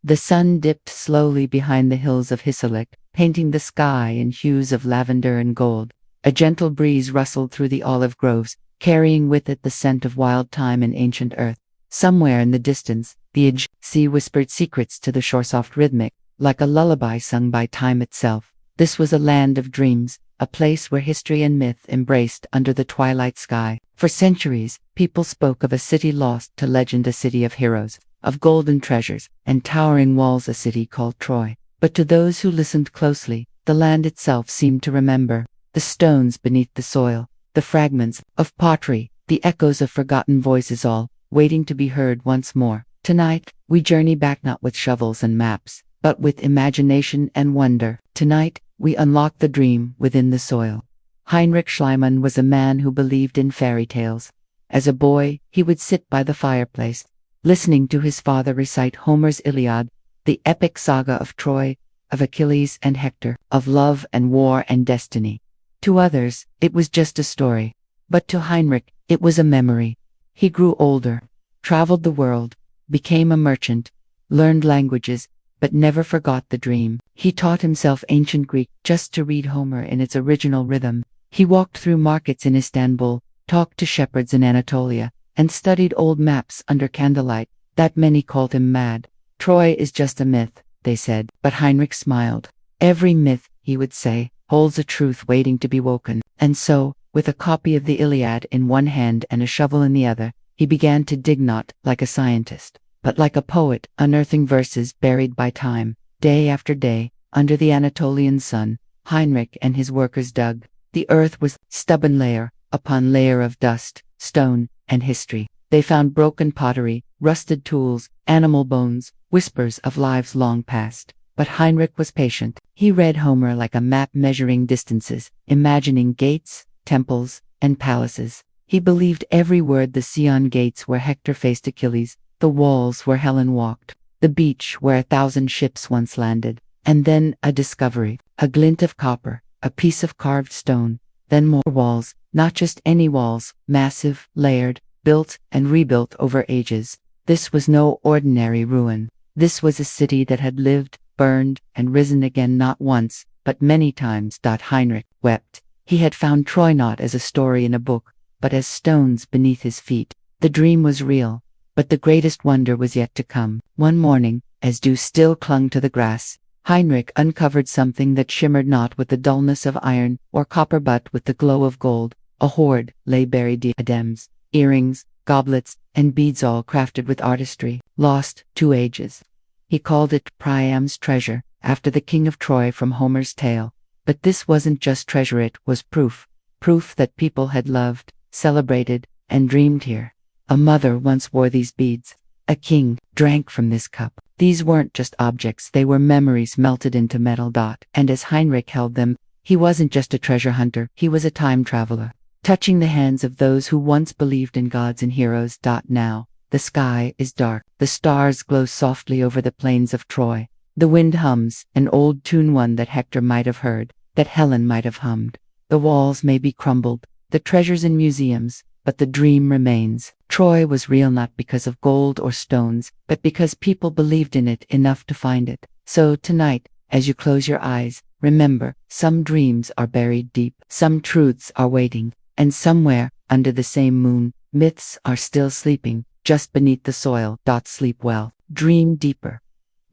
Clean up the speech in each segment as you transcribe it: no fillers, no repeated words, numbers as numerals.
The sun dipped slowly behind the hills of Hisarlik, painting the sky in hues of lavender and gold. A gentle breeze rustled through the olive groves, carrying with it the scent of wild thyme and ancient earth. Somewhere in the distance, the sea whispered secrets to the shore, soft rhythmic, like a lullaby sung by time itself. This was a land of dreams, a place where history and myth embraced under the twilight sky. For centuries, people spoke of a city lost to legend, a city of heroes, of golden treasures, and towering walls, a city called Troy. But to those who listened closely, the land itself seemed to remember. The stones beneath the soil, the fragments of pottery, the echoes of forgotten voices, all waiting to be heard once more. Tonight, we journey back not with shovels and maps, but with imagination and wonder. Tonight, we unlock the dream within the soil. Heinrich Schliemann was a man who believed in fairy tales. As a boy, he would sit by the fireplace, listening to his father recite Homer's Iliad, the epic saga of Troy, of Achilles and Hector, of love and war and destiny. To others, it was just a story. But to Heinrich, it was a memory. He grew older, traveled the world, became a merchant, learned languages, but never forgot the dream. He taught himself ancient Greek just to read Homer in its original rhythm. He walked through markets in Istanbul, talked to shepherds in Anatolia, and studied old maps under candlelight. That many called him mad. Troy is just a myth, they said. But Heinrich smiled. Every myth, he would say, holds a truth waiting to be woken. And so, with a copy of the Iliad in one hand and a shovel in the other, he began to dig, not like a scientist, but like a poet, unearthing verses buried by time. Day after day, under the Anatolian sun, Heinrich and his workers dug. The earth was stubborn, layer upon layer of dust, stone, and history. They found broken pottery, rusted tools, animal bones, whispers of lives long past. But Heinrich was patient. He read Homer like a map, measuring distances, imagining gates, temples, and palaces. He believed every word: the Sion gates where Hector faced Achilles, the walls where Helen walked, the beach where 1,000 ships once landed. And then a discovery, a glint of copper, a piece of carved stone, then more walls, not just any walls, massive, layered, built and rebuilt over ages. This was no ordinary ruin. This was a city that had lived, burned, and risen again, not once, but many times. Heinrich wept. He had found Troy not as a story in a book, but as stones beneath his feet. The dream was real, but the greatest wonder was yet to come. One morning, as dew still clung to the grass, Heinrich uncovered something that shimmered not with the dullness of iron or copper, but with the glow of gold. A hoard lay buried: diadems, earrings, goblets, and beads, all crafted with artistry, lost 2 ages. He called it Priam's treasure, after the king of Troy from Homer's tale. But this wasn't just treasure, it was proof. Proof that people had loved, celebrated, and dreamed here. A mother once wore these beads. A king drank from this cup. These weren't just objects, they were memories melted into metal. And as Heinrich held them, he wasn't just a treasure hunter, he was a time traveler, touching the hands of those who once believed in gods and heroes. Now, the sky is dark. The stars glow softly over the plains of Troy. The wind hums, an old tune, one that Hector might have heard, that Helen might have hummed. The walls may be crumbled, the treasures in museums, but the dream remains. Troy was real not because of gold or stones, but because people believed in it enough to find it. So tonight, as you close your eyes, remember, some dreams are buried deep, some truths are waiting, and somewhere, under the same moon, myths are still sleeping, just beneath the soil. Sleep well, dream deeper.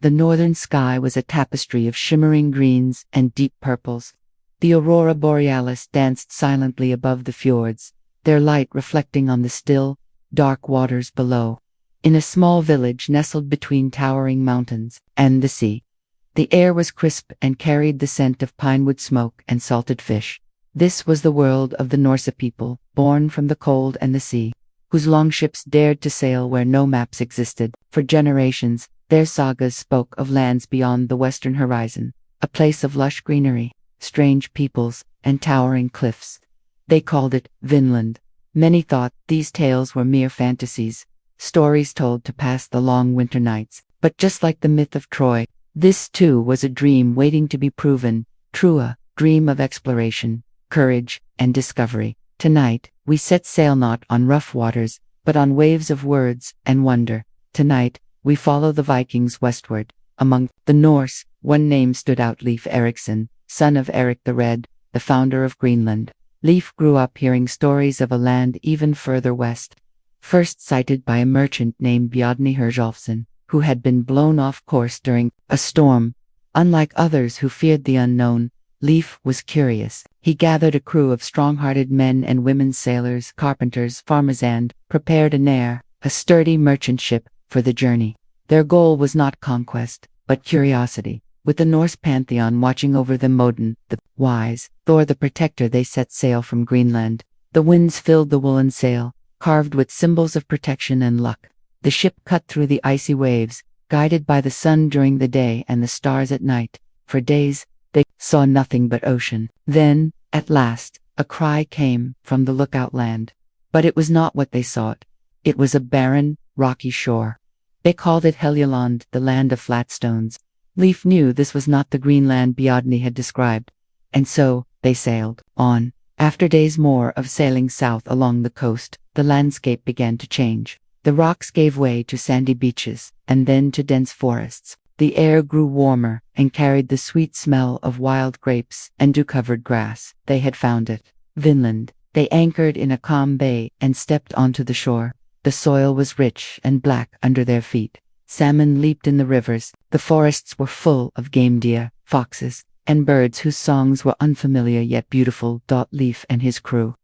The northern sky was a tapestry of shimmering greens and deep purples. The aurora borealis danced silently above the fjords, their light reflecting on the still, dark waters below. In a small village nestled between towering mountains and the sea, the air was crisp and carried the scent of pinewood smoke and salted fish. This was the world of the Norse people, born from the cold and the sea, whose longships dared to sail where no maps existed. For generations, their sagas spoke of lands beyond the western horizon, a place of lush greenery, strange peoples, and towering cliffs. They called it Vinland. Many thought these tales were mere fantasies, stories told to pass the long winter nights. But just like the myth of Troy, this too was a dream waiting to be proven, true, a dream of exploration, courage, and discovery. Tonight, we set sail not on rough waters, but on waves of words and wonder. Tonight, we follow the Vikings westward, Among the Norse, one name stood out: Leif Erikson, son of Eric the Red, the founder of Greenland. Leif grew up hearing stories of a land even further west, first cited by a merchant named Bjarni Herjolfsson, who had been blown off course during a storm. Unlike others who feared the unknown, Leif was curious. He gathered a crew of strong-hearted men and women, sailors, carpenters, farmers, and prepared a sturdy merchant ship, for the journey. Their goal was not conquest, but curiosity. With the Norse pantheon watching over them, Odin, the wise, Thor the protector, they set sail from Greenland. The winds filled the woolen sail, carved with symbols of protection and luck. The ship cut through the icy waves, guided by the sun during the day and the stars at night. For days, they saw nothing but ocean. Then, at last, a cry came from the lookout land. But it was not what they sought. It was a barren, rocky shore. They called it Helgeland, the land of flat stones. Leif knew this was not the Greenland Bjarni had described, and so they sailed on. After days more of sailing south along the coast, the landscape began to change. The rocks gave way to sandy beaches, and then to dense forests. The air grew warmer and carried the sweet smell of wild grapes and dew-covered grass. They had found it, Vinland. They anchored in a calm bay and stepped onto the shore. The soil was rich and black under their feet. Salmon leaped in the rivers. The forests were full of game deer, foxes, and birds whose songs were unfamiliar yet beautiful. Leif and his crew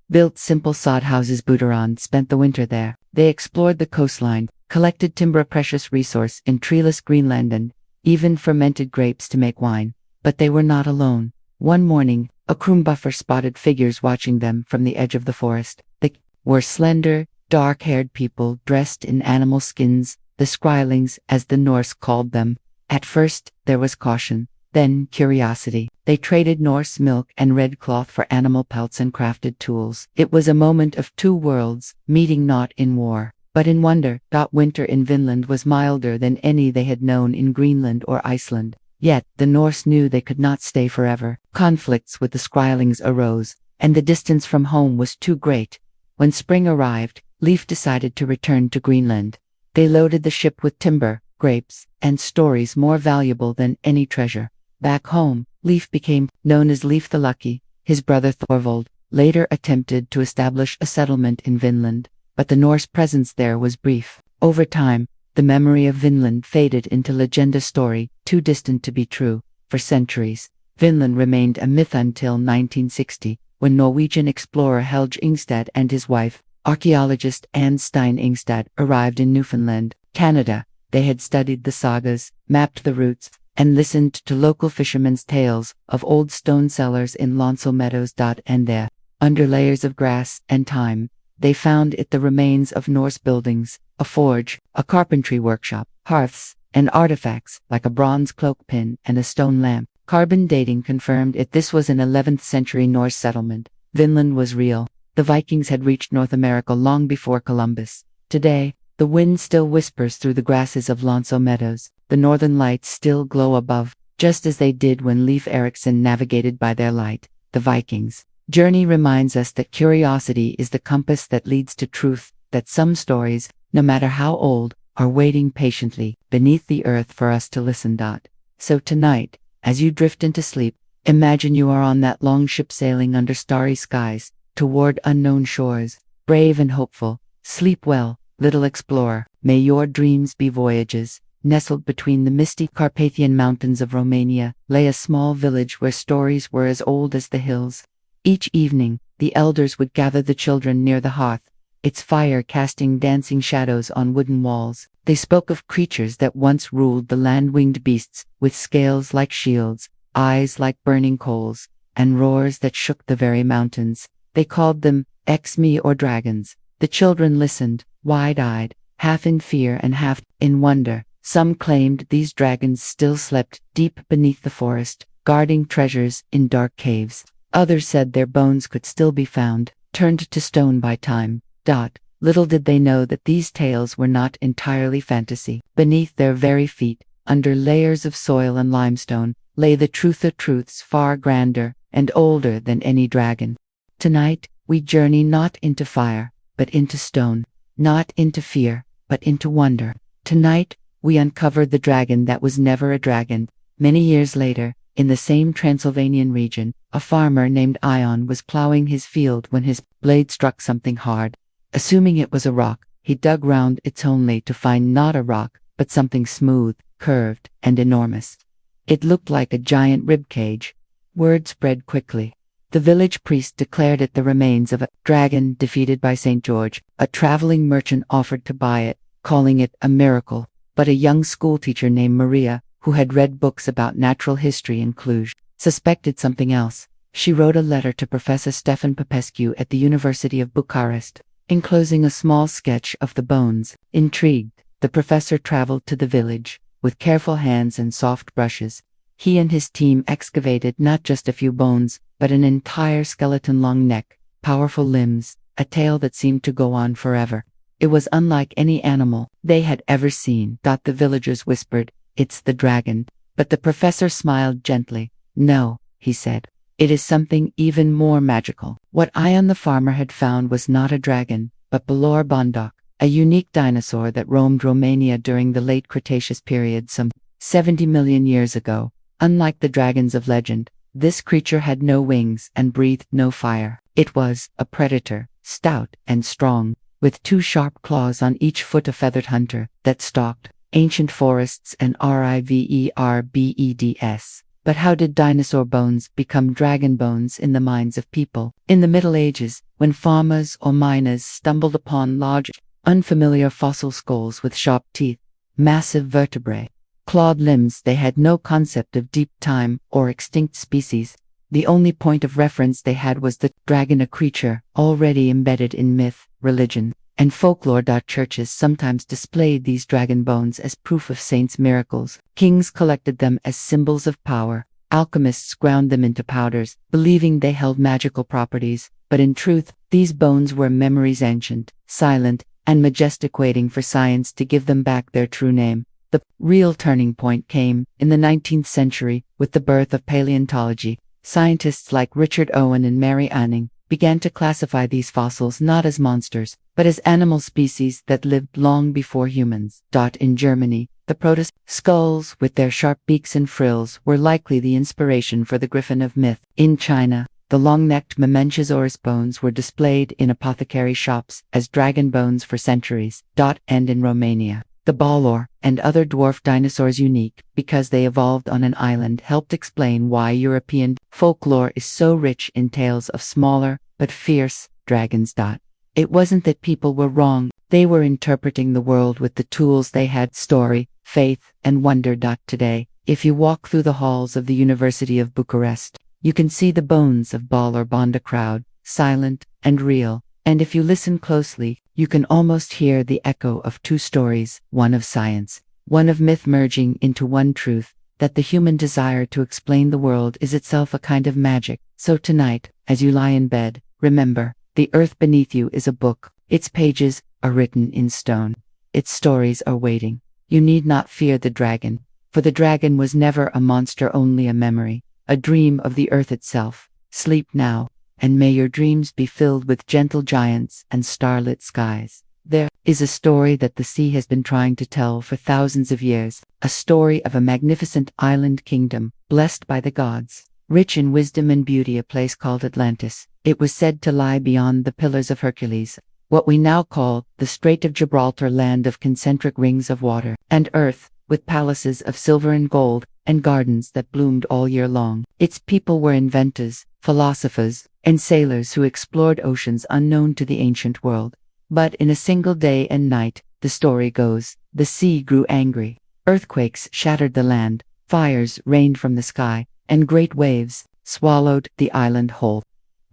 built simple sod houses. Buduran spent the winter there. They explored the coastline, collected timber, a precious resource in treeless Greenland, and even fermented grapes to make wine. But they were not alone. One morning, a Krumbuffer spotted figures watching them from the edge of the forest. They were slender, dark-haired people dressed in animal skins, the Skrylings, as the Norse called them. At first, there was caution, then curiosity. They traded Norse milk and red cloth for animal pelts and crafted tools. It was a moment of two worlds, meeting not in war, but in wonder. Winter in Vinland was milder than any they had known in Greenland or Iceland. Yet, the Norse knew they could not stay forever. Conflicts with the Skrylings arose, and the distance from home was too great. When spring arrived, Leif decided to return to Greenland. They loaded the ship with timber, grapes, and stories more valuable than any treasure. Back home, Leif became known as Leif the Lucky. His brother Thorvald later attempted to establish a settlement in Vinland, but the Norse presence there was brief. Over time, the memory of Vinland faded into legenda story, too distant to be true. For centuries, Vinland remained a myth until 1960, when Norwegian explorer Helge Ingstad and his wife, archaeologist Anne Stein Ingstad, arrived in Newfoundland, Canada. They had studied the sagas, mapped the routes, and listened to local fishermen's tales of old stone cellars in Lonsel Meadows. And there, under layers of grass and thyme, they found the remains of Norse buildings, a forge, a carpentry workshop, hearths, and artifacts like a bronze cloak pin and a stone lamp. Carbon dating confirmed this was an 11th century Norse settlement. Vinland was real. The Vikings had reached North America long before Columbus. Today, the wind still whispers through the grasses of Lonsel Meadows. The northern lights still glow above, just as they did when Leif Erikson navigated by their light. The Vikings' journey reminds us that curiosity is the compass that leads to truth, that some stories, no matter how old, are waiting patiently beneath the earth for us to listen. So tonight, as you drift into sleep, imagine you are on that long ship sailing under starry skies, toward unknown shores, brave and hopeful. Sleep well, little explorer. May your dreams be voyages. Nestled between the misty Carpathian mountains of Romania, lay a small village where stories were as old as the hills. Each evening, the elders would gather the children near the hearth, its fire casting dancing shadows on wooden walls. They spoke of creatures that once ruled the land, winged beasts, with scales like shields, eyes like burning coals, and roars that shook the very mountains. They called them Xmi, or dragons. The children listened, wide-eyed, half in fear and half in wonder. Some claimed these dragons still slept deep beneath the forest, guarding treasures in dark caves. Others said their bones could still be found, turned to stone by time. Little did they know that these tales were not entirely fantasy. Beneath their very feet, under layers of soil and limestone, lay the truth of truths far grander and older than any dragon. Tonight, we journey not into fire, but into stone, not into fear, but into wonder. Tonight, we uncovered the dragon that was never a dragon. Many years later, in the same Transylvanian region, a farmer named Ion was plowing his field when his blade struck something hard. Assuming it was a rock, he dug round it only to find not a rock, but something smooth, curved, and enormous. It looked like a giant rib cage. Word spread quickly. The village priest declared it the remains of a dragon defeated by St. George. A traveling merchant offered to buy it, calling it a miracle. But a young schoolteacher named Maria, who had read books about natural history in Cluj, suspected something else. She wrote a letter to Professor Stefan Popescu at the University of Bucharest, enclosing a small sketch of the bones. Intrigued, the professor traveled to the village. With careful hands and soft brushes, he and his team excavated not just a few bones, but an entire skeleton, long neck, powerful limbs, a tail that seemed to go on forever. It was unlike any animal they had ever seen. The villagers whispered, "It's the dragon." But the professor smiled gently. "No," he said. "It is something even more magical." What Ion the farmer had found was not a dragon, but Balor Bondoc, a unique dinosaur that roamed Romania during the late Cretaceous period some 70 million years ago. Unlike the dragons of legend, this creature had no wings and breathed no fire. It was a predator, stout and strong, with 2 sharp claws on each foot, a feathered hunter that stalked ancient forests and riverbeds. But how did dinosaur bones become dragon bones in the minds of people? In the Middle Ages, when farmers or miners stumbled upon large, unfamiliar fossil skulls with sharp teeth, massive vertebrae, clawed limbs, they had no concept of deep time or extinct species. The only point of reference they had was the dragon, a creature already embedded in myth, religion, and folklore. Churches sometimes displayed these dragon bones as proof of saints' miracles. Kings collected them as symbols of power. Alchemists ground them into powders, believing they held magical properties. But in truth, these bones were memories, ancient, silent, and majestic, waiting for science to give them back their true name. The real turning point came in the 19th century with the birth of paleontology. Scientists like Richard Owen and Mary Anning began to classify these fossils not as monsters, but as animal species that lived long before humans. In Germany, the proto skulls with their sharp beaks and frills were likely the inspiration for the griffin of myth. In China, the long-necked Mamenchisaurus bones were displayed in apothecary shops as dragon bones for centuries. And in Romania, the Balor and other dwarf dinosaurs, unique because they evolved on an island, helped explain why European folklore is so rich in tales of smaller but fierce dragons. It wasn't that people were wrong, they were interpreting the world with the tools they had: story, faith, and wonder. Today, if you walk through the halls of the University of Bucharest, you can see the bones of Balor Bonda crowd, silent and real, and if you listen closely, you can almost hear the echo of 2 stories, one of science, one of myth, merging into one truth, that the human desire to explain the world is itself a kind of magic. So tonight, as you lie in bed, remember, the earth beneath you is a book. Its pages are written in stone. Its stories are waiting. You need not fear the dragon, for the dragon was never a monster, only a memory, a dream of the earth itself. Sleep now, and may your dreams be filled with gentle giants and starlit skies. There is a story that the sea has been trying to tell for thousands of years, a story of a magnificent island kingdom, blessed by the gods, rich in wisdom and beauty, a place called Atlantis. It was said to lie beyond the Pillars of Hercules, what we now call the Strait of Gibraltar, land of concentric rings of water and earth, with palaces of silver and gold, and gardens that bloomed all year long. Its people were inventors, philosophers, and sailors who explored oceans unknown to the ancient world. But in a single day and night, the story goes, the sea grew angry. Earthquakes shattered the land, fires rained from the sky, and great waves swallowed the island whole.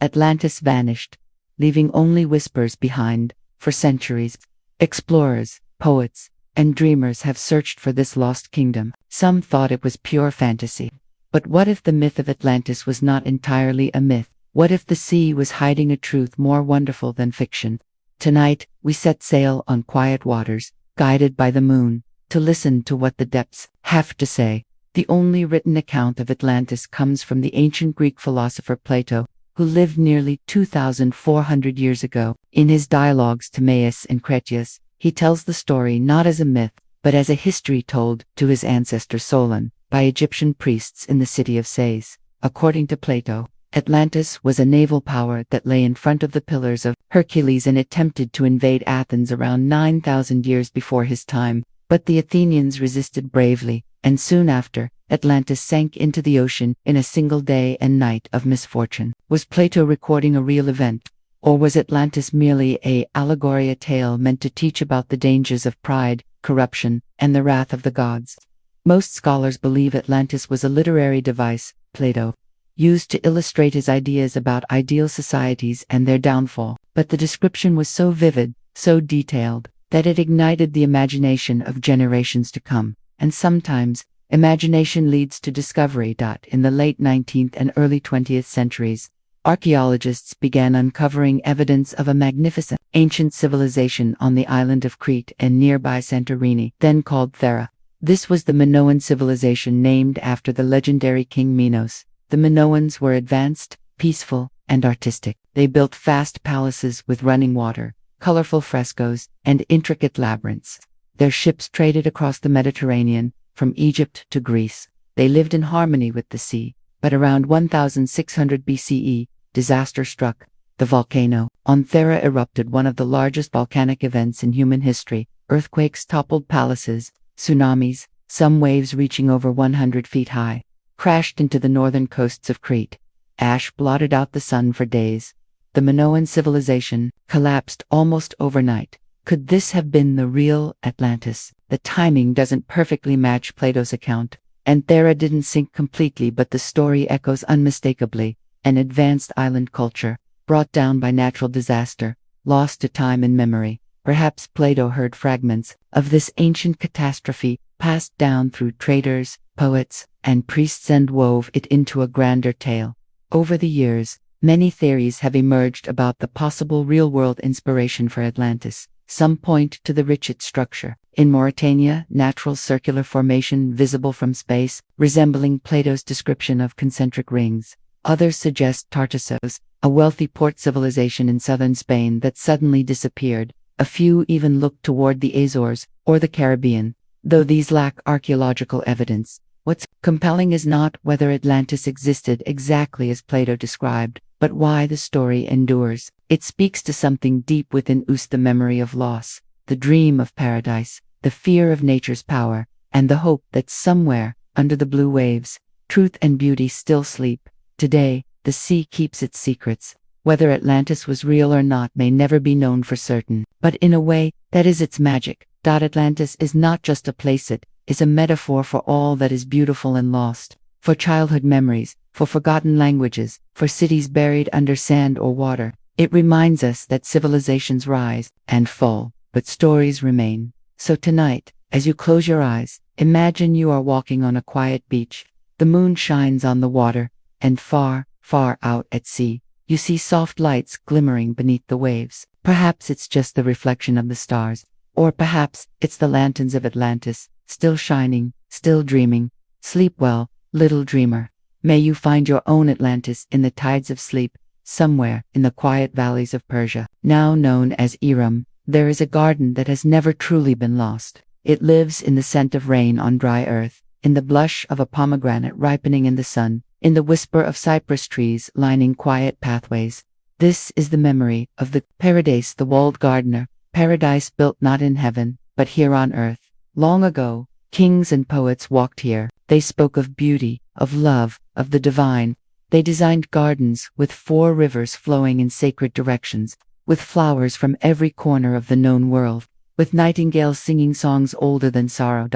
Atlantis vanished, leaving only whispers behind. For centuries, explorers, poets, and dreamers have searched for this lost kingdom. Some thought it was pure fantasy. But what if the myth of Atlantis was not entirely a myth? What if the sea was hiding a truth more wonderful than fiction? Tonight, we set sail on quiet waters, guided by the moon, to listen to what the depths have to say. The only written account of Atlantis comes from the ancient Greek philosopher Plato, who lived nearly 2,400 years ago. In his dialogues Timaeus and Critias, he tells the story not as a myth, but as a history told to his ancestor Solon by Egyptian priests in the city of Sais. According to Plato, Atlantis was a naval power that lay in front of the Pillars of Hercules and attempted to invade Athens around 9,000 years before his time, but the Athenians resisted bravely, and soon after, Atlantis sank into the ocean in a single day and night of misfortune. Was Plato recording a real event? Or was Atlantis merely an allegory, a tale meant to teach about the dangers of pride, corruption, and the wrath of the gods? Most scholars believe Atlantis was a literary device Plato used to illustrate his ideas about ideal societies and their downfall, but the description was so vivid, so detailed, that it ignited the imagination of generations to come. And sometimes, imagination leads to discovery. In the late 19th and early 20th centuries, archaeologists began uncovering evidence of a magnificent ancient civilization on the island of Crete and nearby Santorini, then called Thera. This was the Minoan civilization named after the legendary king Minos. The Minoans were advanced, peaceful, and artistic. They built vast palaces with running water, colorful frescoes, and intricate labyrinths. Their ships traded across the Mediterranean, from Egypt to Greece. They lived in harmony with the sea, but around 1600 BCE, disaster struck. The volcano on Thera erupted, one of the largest volcanic events in human history. Earthquakes toppled palaces, tsunamis, some waves reaching over 100 feet high, crashed into the northern coasts of Crete. Ash blotted out the sun for days. The Minoan civilization collapsed almost overnight. Could this have been the real Atlantis? The timing doesn't perfectly match Plato's account, and Thera didn't sink completely, but the story echoes unmistakably. An advanced island culture, brought down by natural disaster, lost to time and memory. Perhaps Plato heard fragments of this ancient catastrophe passed down through traders, poets, and priests and wove it into a grander tale. Over the years, many theories have emerged about the possible real-world inspiration for Atlantis. Some point to the Richet structure in Mauritania, natural circular formation visible from space, resembling Plato's description of concentric rings. Others suggest Tartessos, a wealthy port civilization in southern Spain that suddenly disappeared. A few even look toward the Azores or the Caribbean, though these lack archaeological evidence. What's compelling is not whether Atlantis existed exactly as Plato described, but why the story endures. It speaks to something deep within us, the memory of loss, the dream of paradise, the fear of nature's power, and the hope that somewhere, under the blue waves, truth and beauty still sleep. Today, the sea keeps its secrets. Whether Atlantis was real or not may never be known for certain, but in a way, that is its magic. Atlantis is not just a place, it is a metaphor for all that is beautiful and lost, for childhood memories, for forgotten languages, for cities buried under sand or water. It reminds us that civilizations rise and fall, but stories remain. So tonight, as you close your eyes, imagine you are walking on a quiet beach. The moon shines on the water, and far, far out at sea, you see soft lights glimmering beneath the waves. Perhaps it's just the reflection of the stars, or perhaps it's the lanterns of Atlantis, still shining, still dreaming. Sleep well, little dreamer. May you find your own Atlantis in the tides of sleep, somewhere in the quiet valleys of Persia. Now known as Iram, there is a garden that has never truly been lost. It lives in the scent of rain on dry earth, in the blush of a pomegranate ripening in the sun, in the whisper of cypress trees lining quiet pathways. This is the memory of the Paradise, the walled gardener, paradise built not in heaven, but here on earth. Long ago, kings and poets walked here. They spoke of beauty, of love, of the divine. They designed gardens with 4 rivers flowing in sacred directions, with flowers from every corner of the known world, with nightingales singing songs older than sorrow.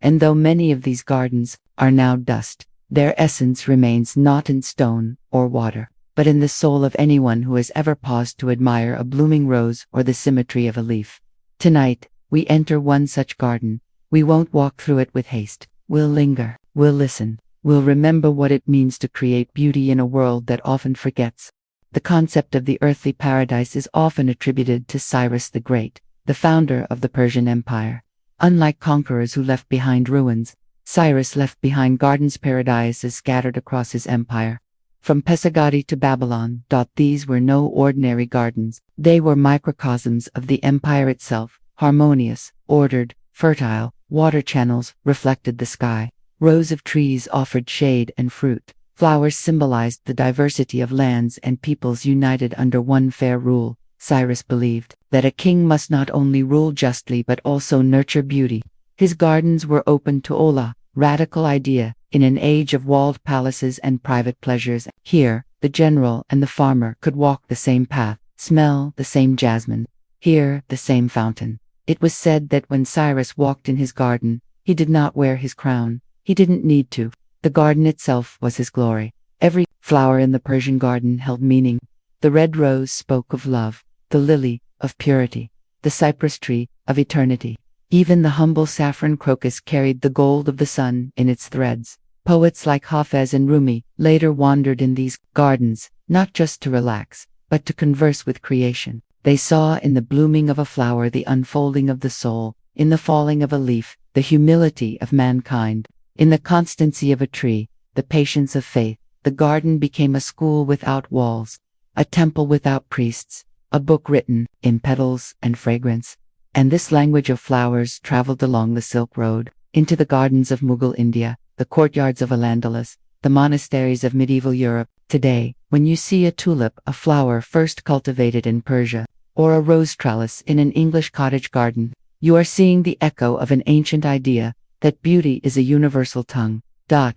And though many of these gardens are now dust, their essence remains not in stone or water, but in the soul of anyone who has ever paused to admire a blooming rose or the symmetry of a leaf. Tonight, we enter one such garden. We won't walk through it with haste. We'll linger, we'll listen, we'll remember what it means to create beauty in a world that often forgets. The concept of the earthly paradise is often attributed to Cyrus the Great, the founder of the Persian Empire. Unlike conquerors who left behind ruins, Cyrus left behind gardens, paradises scattered across his empire. From Pesagati to Babylon. These were no ordinary gardens. They were microcosms of the empire itself, harmonious, ordered, fertile, water channels reflected the sky. Rows of trees offered shade and fruit. Flowers symbolized the diversity of lands and peoples united under one fair rule. Cyrus believed that a king must not only rule justly but also nurture beauty. His gardens were open to Allah, radical idea, in an age of walled palaces and private pleasures. Here, the general and the farmer could walk the same path, smell the same jasmine, hear the same fountain. It was said that when Cyrus walked in his garden, he did not wear his crown. He didn't need to. The garden itself was his glory. Every flower in the Persian garden held meaning. The red rose spoke of love, the lily of purity, the cypress tree of eternity. Even the humble saffron crocus carried the gold of the sun in its threads. Poets like Hafez and Rumi later wandered in these gardens, not just to relax, but to converse with creation. They saw in the blooming of a flower the unfolding of the soul, in the falling of a leaf, the humility of mankind, in the constancy of a tree, the patience of faith. The garden became a school without walls, a temple without priests, a book written in petals and fragrance. And this language of flowers traveled along the Silk Road, into the gardens of Mughal India, the courtyards of Al-Andalus, the monasteries of medieval Europe. Today, when you see a tulip, a flower first cultivated in Persia, or a rose trellis in an English cottage garden, you are seeing the echo of an ancient idea that beauty is a universal tongue.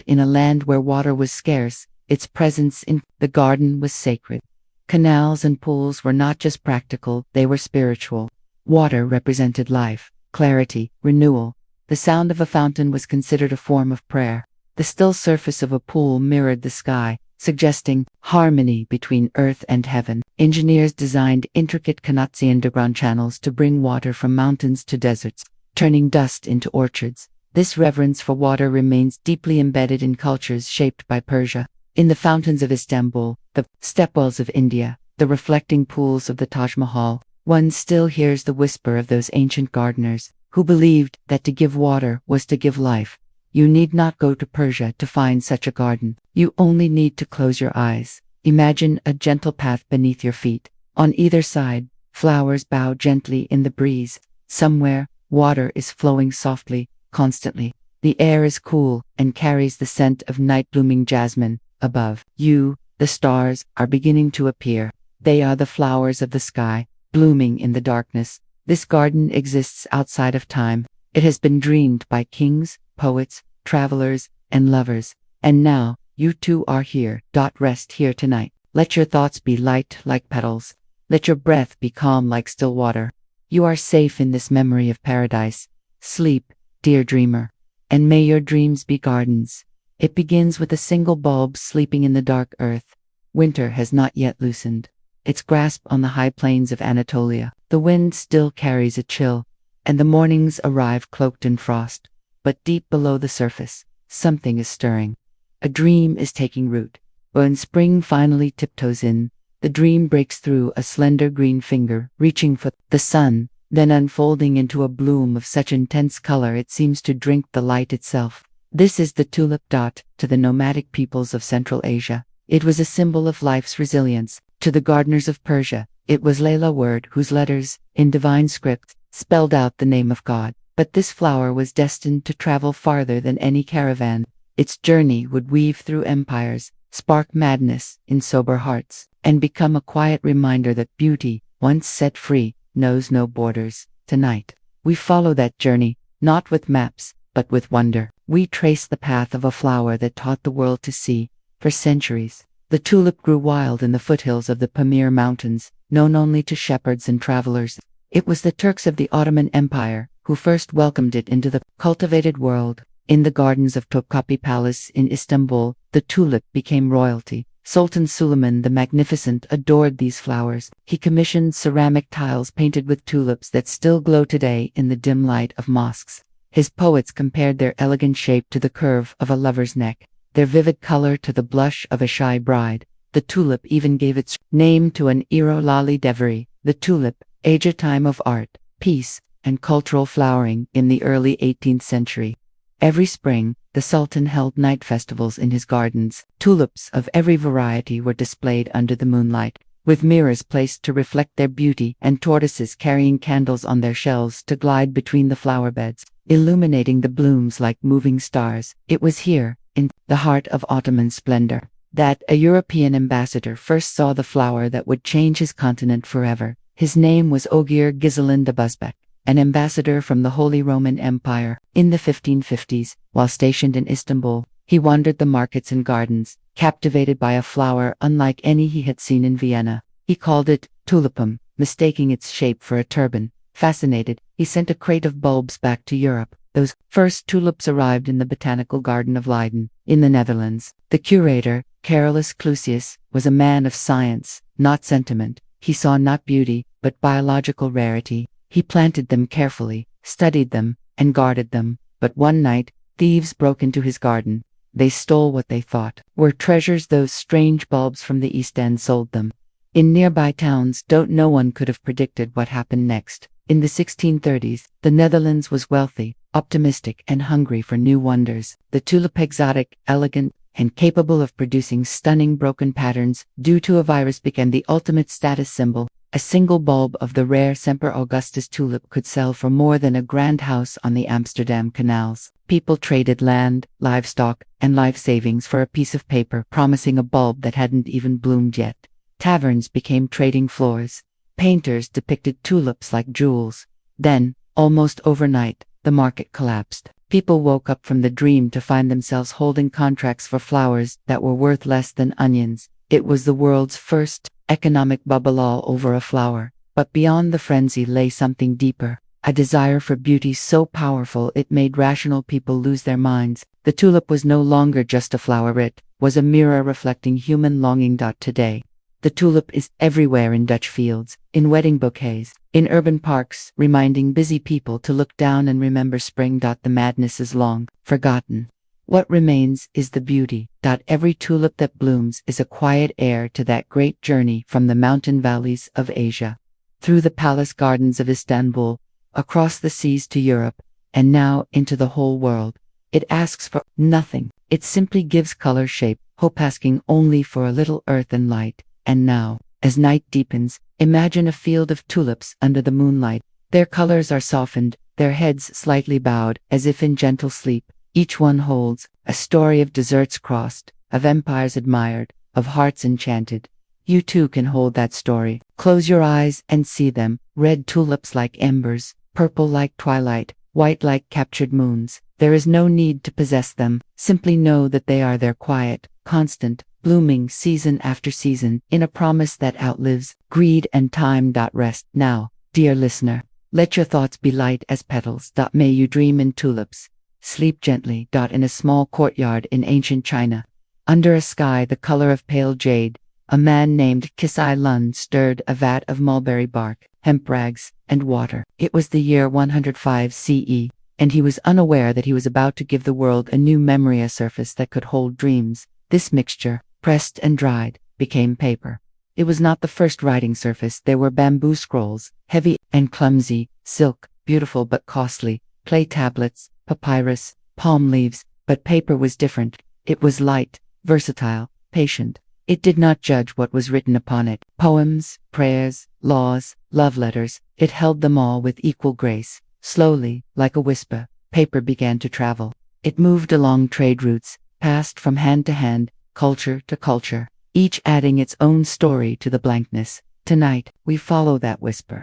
In a land where water was scarce, its presence in the garden was sacred. Canals and pools were not just practical, they were spiritual. Water represented life, clarity, renewal. The sound of a fountain was considered a form of prayer. The still surface of a pool mirrored the sky, suggesting harmony between earth and heaven. Engineers designed intricate Kanatsi underground channels to bring water from mountains to deserts, turning dust into orchards. This reverence for water remains deeply embedded in cultures shaped by Persia. In the fountains of Istanbul, the stepwells of India, the reflecting pools of the Taj Mahal, one still hears the whisper of those ancient gardeners who believed that to give water was to give life. You need not go to Persia to find such a garden. You only need to close your eyes. Imagine a gentle path beneath your feet. On either side, flowers bow gently in the breeze. Somewhere, water is flowing softly, constantly. The air is cool and carries the scent of night-blooming jasmine. Above you, the stars are beginning to appear. They are the flowers of the sky, blooming in the darkness. This garden exists outside of time. It has been dreamed by kings, poets, travelers, and lovers. And now, you too are here. Rest here tonight. Let your thoughts be light like petals. Let your breath be calm like still water. You are safe in this memory of paradise. Sleep, dear dreamer. And may your dreams be gardens. It begins with a single bulb sleeping in the dark earth. Winter has not yet loosened its grasp on the high plains of Anatolia. The wind still carries a chill, and the mornings arrive cloaked in frost. But deep below the surface, something is stirring. A dream is taking root. When spring finally tiptoes in, the dream breaks through a slender green finger, reaching for the sun, then unfolding into a bloom of such intense color it seems to drink the light itself. This is the tulip. To the nomadic peoples of Central Asia, it was a symbol of life's resilience. To the gardeners of Persia, it was Layla word whose letters, in divine script, spelled out the name of God. But this flower was destined to travel farther than any caravan. Its journey would weave through empires, spark madness in sober hearts, and become a quiet reminder that beauty, once set free, knows no borders. Tonight, we follow that journey, not with maps, but with wonder. We trace the path of a flower that taught the world to see. For centuries, the tulip grew wild in the foothills of the Pamir Mountains, known only to shepherds and travelers. It was the Turks of the Ottoman Empire who first welcomed it into the cultivated world. In the gardens of Topkapi Palace in Istanbul, the tulip became royalty. Sultan Suleiman the Magnificent adored these flowers. He commissioned ceramic tiles painted with tulips that still glow today in the dim light of mosques. His poets compared their elegant shape to the curve of a lover's neck, their vivid color to the blush of a shy bride. The tulip even gave its name to an era Lali Devri, the tulip, a time of art, peace, and cultural flowering in the early 18th century. Every spring, the Sultan held night festivals in his gardens. Tulips of every variety were displayed under the moonlight. with mirrors placed to reflect their beauty and tortoises carrying candles on their shelves to glide between the flower beds, illuminating the blooms like moving stars. It was here, in the heart of Ottoman splendor, that a European ambassador first saw the flower that would change his continent forever. His name was Ogier Ghiselin de Busbecq, an ambassador from the Holy Roman Empire. In the 1550s, while stationed in Istanbul, he wandered the markets and gardens, captivated by a flower unlike any he had seen in Vienna. He called it tulipum, mistaking its shape for a turban. Fascinated, he sent a crate of bulbs back to Europe. Those first tulips arrived in the Botanical Garden of Leiden, in the Netherlands. The curator, Carolus Clusius, was a man of science, not sentiment. He saw not beauty, but biological rarity. He planted them carefully, studied them, and guarded them. But one night, thieves broke into his garden. They stole what they thought were treasures. Those strange bulbs from the East End sold them in nearby towns. No one could have predicted what happened next. In the 1630s, the Netherlands was wealthy, optimistic, and hungry for new wonders. The tulip, exotic, elegant, and capable of producing stunning broken patterns due to a virus, became the ultimate status symbol. A single bulb of the rare Semper Augustus tulip could sell for more than a grand house on the Amsterdam canals. People traded land, livestock, and life savings for a piece of paper promising a bulb that hadn't even bloomed yet. Taverns became trading floors. Painters depicted tulips like jewels. Then, almost overnight, the market collapsed. People woke up from the dream to find themselves holding contracts for flowers that were worth less than onions. It was the world's first economic bubble, all over a flower. But beyond the frenzy lay something deeper, a desire for beauty so powerful it made rational people lose their minds. The tulip was no longer just a flower, it was a mirror reflecting human longing. Today, the tulip is everywhere, in Dutch fields, in wedding bouquets, in urban parks, reminding busy people to look down and remember spring. The madness is long forgotten. What remains is the beauty. Every tulip that blooms is a quiet heir to that great journey from the mountain valleys of Asia, through the palace gardens of Istanbul, across the seas to Europe, and now into the whole world. It asks for nothing. It simply gives color, shape, hope, asking only for a little earth and light. And now, as night deepens, imagine a field of tulips under the moonlight. Their colors are softened, their heads slightly bowed, as if in gentle sleep. Each one holds a story of deserts crossed, of empires admired, of hearts enchanted. You too can hold that story. Close your eyes and see them. Red tulips like embers, purple like twilight, white like captured moons. There is no need to possess them. Simply know that they are there, quiet, constant, blooming season after season, in a promise that outlives greed and time. Rest now, dear listener. Let your thoughts be light as petals. May you dream in tulips. Sleep gently. In a small courtyard in ancient China, under a sky the color of pale jade, a man named Kisai Lun stirred a vat of mulberry bark, hemp rags, and water. It was the year 105 CE, and he was unaware that he was about to give the world a new memory, a surface that could hold dreams. This mixture, pressed and dried, became paper. It was not the first writing surface. There were bamboo scrolls, heavy and clumsy, silk, beautiful but costly, clay tablets, papyrus, palm leaves, but paper was different. It was light, versatile, patient. It did not judge what was written upon it. Poems, prayers, laws, love letters, it held them all with equal grace. Slowly, like a whisper, paper began to travel. It moved along trade routes, passed from hand to hand, culture to culture, each adding its own story to the blankness. Tonight, we follow that whisper.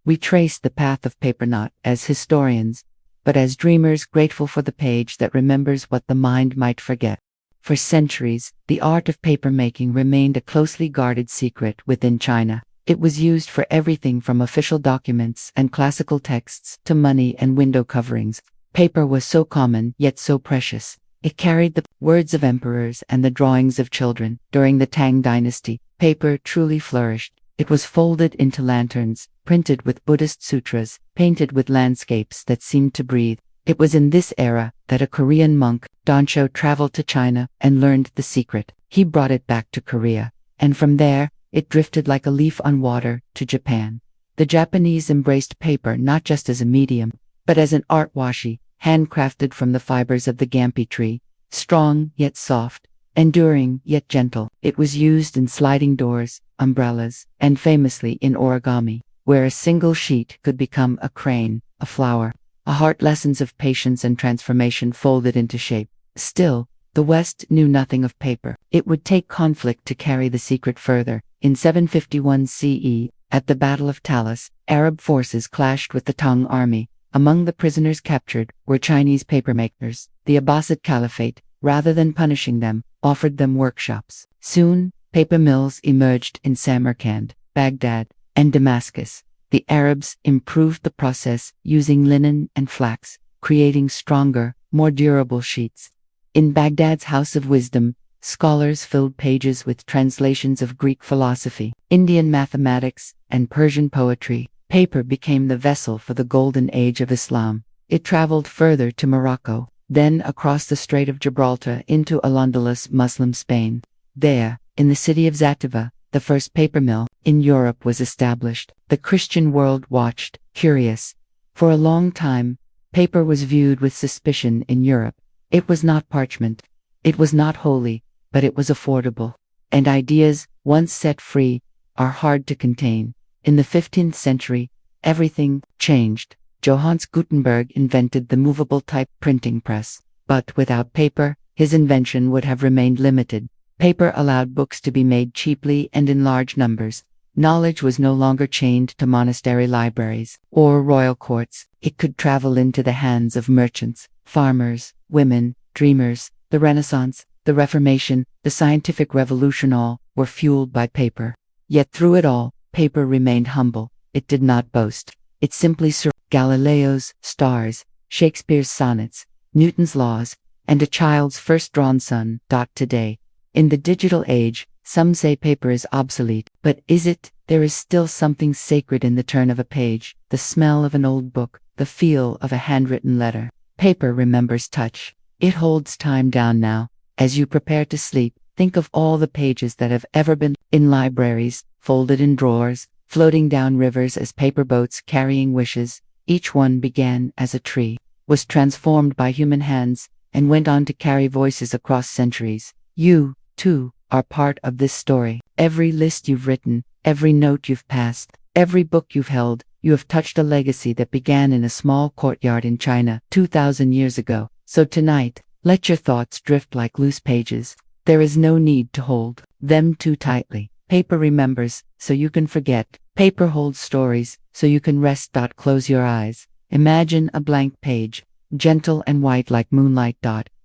We trace the path of paper, not as historians, but as dreamers grateful for the page that remembers what the mind might forget. For centuries, the art of paper-making remained a closely guarded secret within China. It was used for everything from official documents and classical texts to money and window coverings. Paper was so common, yet so precious. It carried the words of emperors and the drawings of children. During the Tang dynasty, paper truly flourished. It was folded into lanterns, printed with Buddhist sutras, painted with landscapes that seemed to breathe. It was in this era that a Korean monk, Donsho, traveled to China and learned the secret. He brought it back to Korea, and from there, it drifted like a leaf on water to Japan. The Japanese embraced paper not just as a medium, but as an art washi, handcrafted from the fibers of the gampi tree, strong yet soft, enduring yet gentle. It was used in sliding doors, umbrellas, and famously in origami, where a single sheet could become a crane, a flower, a heart. Lessons of patience and transformation folded into shape. Still, the West knew nothing of paper. It would take conflict to carry the secret further. In 751 CE, at the Battle of Talas, Arab forces clashed with the Tang army. Among the prisoners captured were Chinese papermakers. The Abbasid Caliphate, rather than punishing them, offered them workshops. Soon, paper mills emerged in Samarkand, Baghdad, and Damascus. The Arabs improved the process using linen and flax, creating stronger, more durable sheets. In Baghdad's House of Wisdom, scholars filled pages with translations of Greek philosophy, Indian mathematics, and Persian poetry. Paper became the vessel for the golden age of Islam. It traveled further to Morocco, then across the Strait of Gibraltar into Al-Andalus Muslim Spain. There, in the city of Zativa, the first paper mill in Europe was established. The Christian world watched, curious. For a long time, paper was viewed with suspicion in Europe. It was not parchment. It was not holy, but it was affordable. And ideas, once set free, are hard to contain. In the 15th century, everything changed. Johannes Gutenberg invented the movable type printing press. But without paper, his invention would have remained limited. Paper allowed books to be made cheaply and in large numbers. Knowledge was no longer chained to monastery libraries or royal courts. It could travel into the hands of merchants, farmers, women, dreamers. The Renaissance, the Reformation, the scientific revolution, all were fueled by paper. Yet through it all, paper remained humble. It did not boast. It simply served Galileo's stars, Shakespeare's sonnets, Newton's laws, and a child's first drawn sun. Today, in the digital age, some say paper is obsolete, but is it? There is still something sacred in the turn of a page, the smell of an old book, the feel of a handwritten letter. Paper remembers touch. It holds time down now. As you prepare to sleep, think of all the pages that have ever been in libraries, folded in drawers, floating down rivers as paper boats carrying wishes. Each one began as a tree, was transformed by human hands, and went on to carry voices across centuries. You, too, are part of this story. Every list you've written, every note you've passed, every book you've held, you have touched a legacy that began in a small courtyard in China 2,000 years ago. So tonight, let your thoughts drift like loose pages. There is no need to hold them too tightly. Paper remembers, so you can forget. Paper holds stories, so you can rest. Close your eyes. Imagine a blank page, gentle and white like moonlight.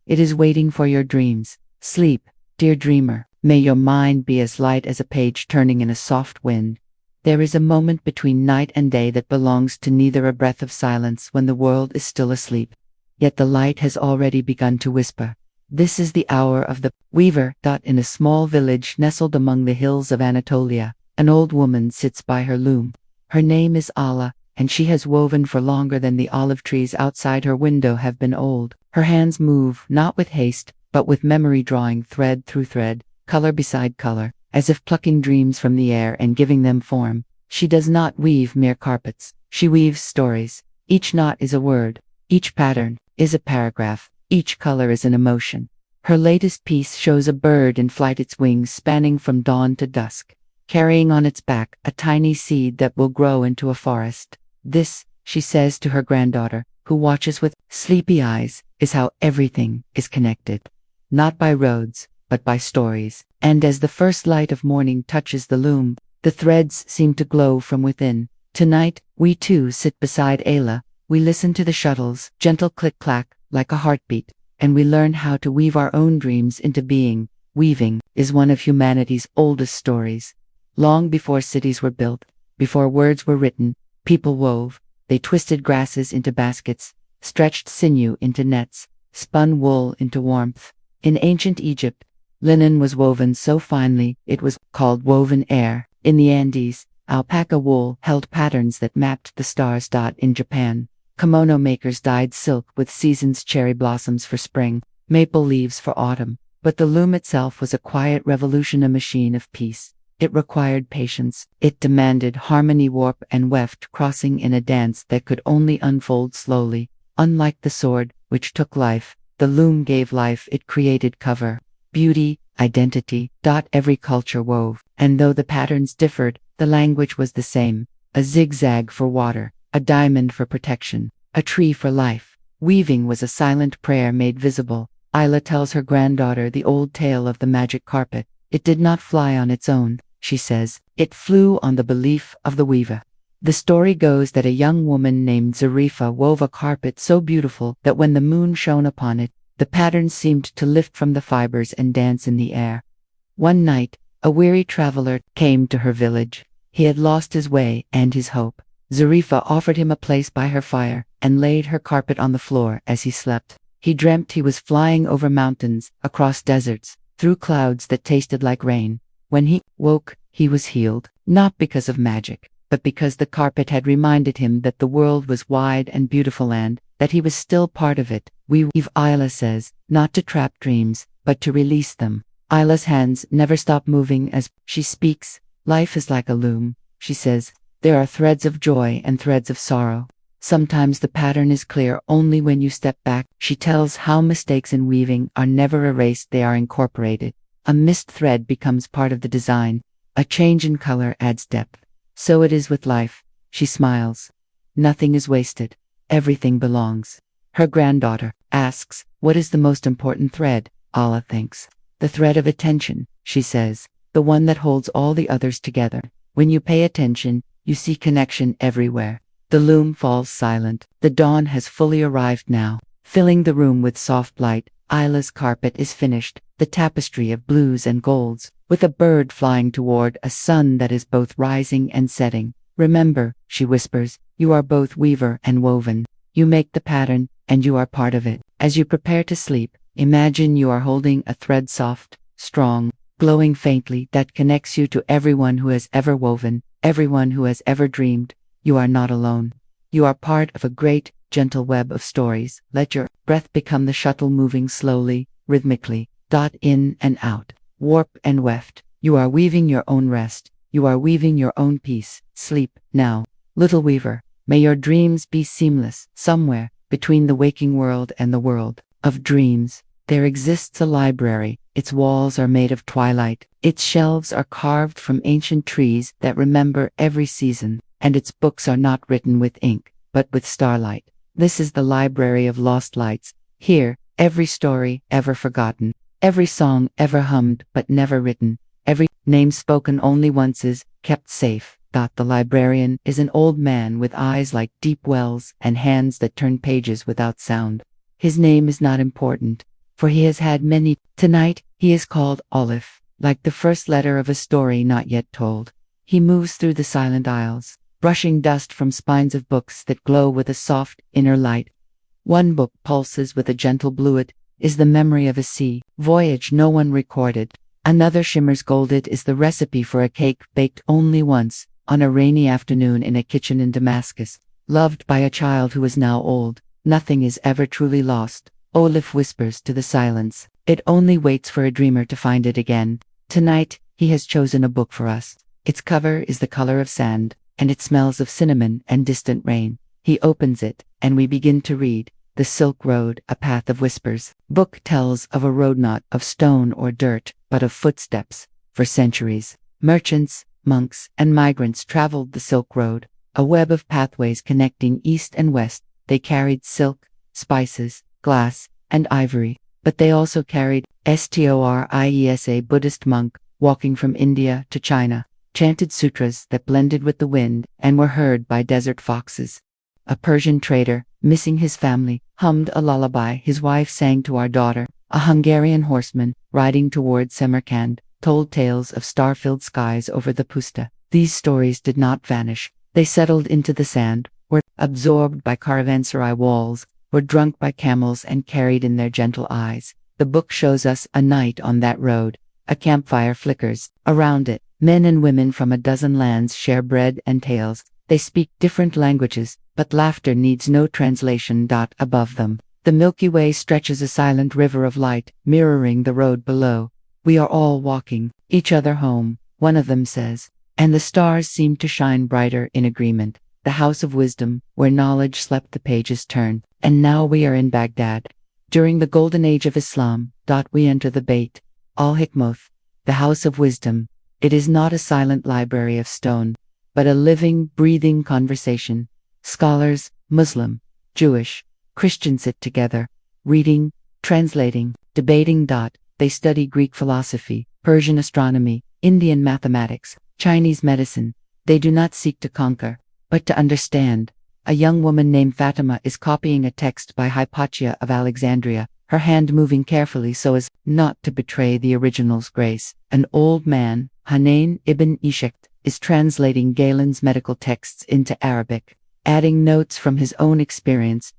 It is waiting for your dreams. Sleep, dear dreamer. May your mind be as light as a page turning in a soft wind. There is a moment between night and day that belongs to neither, a breath of silence when the world is still asleep. Yet the light has already begun to whisper. This is the hour of the weaver. In a small village nestled among the hills of Anatolia, an old woman sits by her loom. Her name is Allah, and she has woven for longer than the olive trees outside her window have been old. Her hands move, not with haste, but with memory, drawing thread through thread, color beside color, as if plucking dreams from the air and giving them form. She does not weave mere carpets. She weaves stories. Each knot is a word. Each pattern is a paragraph. Each color is an emotion. Her latest piece shows a bird in flight, its wings spanning from dawn to dusk, carrying on its back a tiny seed that will grow into a forest. This, she says to her granddaughter, who watches with sleepy eyes, is how everything is connected. Not by roads, but by stories. And as the first light of morning touches the loom, the threads seem to glow from within. Tonight, we too sit beside Ayla. We listen to the shuttle's gentle click-clack, like a heartbeat, and we learn how to weave our own dreams into being. Weaving is one of humanity's oldest stories. Long before cities were built, before words were written, people wove. They twisted grasses into baskets, stretched sinew into nets, spun wool into warmth. In ancient Egypt, linen was woven so finely it was called woven air. In the Andes, alpaca wool held patterns that mapped the stars. In Japan, kimono makers dyed silk with season's cherry blossoms for spring, maple leaves for autumn. But the loom itself was a quiet revolution, a machine of peace. It required patience. It demanded harmony, warp and weft crossing in a dance that could only unfold slowly. Unlike the sword, which took life, the loom gave life. It created cover. beauty, identity. Every culture wove, and though the patterns differed, the language was the same. A zigzag for water, a diamond for protection, a tree for life. Weaving was a silent prayer made visible. Isla tells her granddaughter the old tale of the magic carpet. It did not fly on its own, she says. It flew on the belief of the weaver. The story goes that a young woman named Zarifa wove a carpet so beautiful that when the moon shone upon it, the pattern seemed to lift from the fibers and dance in the air. One night, a weary traveler came to her village. He had lost his way and his hope. Zarifa offered him a place by her fire and laid her carpet on the floor as he slept. He dreamt he was flying over mountains, across deserts, through clouds that tasted like rain. When he woke, he was healed, not because of magic, but because the carpet had reminded him that the world was wide and beautiful and that he was still part of it. We weave, Isla says, not to trap dreams, but to release them. Isla's hands never stop moving as she speaks. Life is like a loom, she says. There are threads of joy and threads of sorrow. Sometimes the pattern is clear only when you step back. She tells how mistakes in weaving are never erased, they are incorporated. A missed thread becomes part of the design. A change in color adds depth. So it is with life. She smiles. Nothing is wasted. Everything belongs. Her granddaughter asks, what is the most important thread? Isla thinks. The thread of attention, she says, the one that holds all the others together. When you pay attention, you see connection everywhere. The loom falls silent. The dawn has fully arrived now, filling the room with soft light. Isla's carpet is finished, the tapestry of blues and golds, with a bird flying toward a sun that is both rising and setting. Remember, she whispers, you are both weaver and woven. You make the pattern, and you are part of it. As you prepare to sleep, imagine you are holding a thread soft, strong, glowing faintly that connects you to everyone who has ever woven, everyone who has ever dreamed. You are not alone. You are part of a great, gentle web of stories. Let your breath become the shuttle moving slowly, rhythmically, in and out, warp and weft. You are weaving your own rest. You are weaving your own peace. Sleep now, little weaver. May your dreams be seamless. Somewhere between the waking world and the world of dreams, there exists a library. Its walls are made of twilight. Its shelves are carved from ancient trees that remember every season, and its books are not written with ink, but with starlight. This is the library of lost lights. Here, every story ever forgotten, every song ever hummed but never written, every name spoken only once is kept safe. The librarian is an old man with eyes like deep wells and hands that turn pages without sound. His name is not important, for he has had many. Tonight, he is called Olive, like the first letter of a story not yet told. He moves through the silent aisles, brushing dust from spines of books that glow with a soft, inner light. One book pulses with a gentle blue. It is the memory of a sea voyage no one recorded. Another shimmers gold. It is the recipe for a cake baked only once, on a rainy afternoon in a kitchen in Damascus, loved by a child who is now old. Nothing is ever truly lost, Olive whispers to the silence. It only waits for a dreamer to find it again. Tonight, he has chosen a book for us. Its cover is the color of sand, and it smells of cinnamon and distant rain. He opens it, and we begin to read. The Silk Road, a path of whispers. Book tells of a road not of stone or dirt, but of footsteps. For centuries, merchants, monks, and migrants traveled the Silk Road, a web of pathways connecting east and west. They carried silk, spices, glass, and ivory, but they also carried stories. A Buddhist monk, walking from India to China, chanted sutras that blended with the wind and were heard by desert foxes. A Persian trader, missing his family, hummed a lullaby his wife sang to our daughter. A Hungarian horseman, riding toward Samarkand, told tales of star-filled skies over the pusta. These stories did not vanish. They settled into the sand, were absorbed by caravanserai walls, were drunk by camels and carried in their gentle eyes. The book shows us a night on that road. A campfire flickers. Around it, men and women from a dozen lands share bread and tales. They speak different languages, but laughter needs no translation. Above them, the Milky Way stretches a silent river of light, mirroring the road below. We are all walking each other home, one of them says, and the stars seem to shine brighter in agreement. The house of wisdom, where knowledge slept, the pages turn, and now we are in Baghdad. During the golden age of Islam. We enter the Beit Al-Hikmoth, the House of Wisdom. It is not a silent library of stone, but a living, breathing conversation. Scholars, Muslim, Jewish, Christian sit together, reading, translating, debating. They study Greek philosophy, Persian astronomy, Indian mathematics, Chinese medicine. They do not seek to conquer, but to understand. A young woman named Fatima is copying a text by Hypatia of Alexandria, her hand moving carefully so as not to betray the original's grace. An old man, Hanain ibn Ishaq, is translating Galen's medical texts into Arabic, adding notes from his own experience.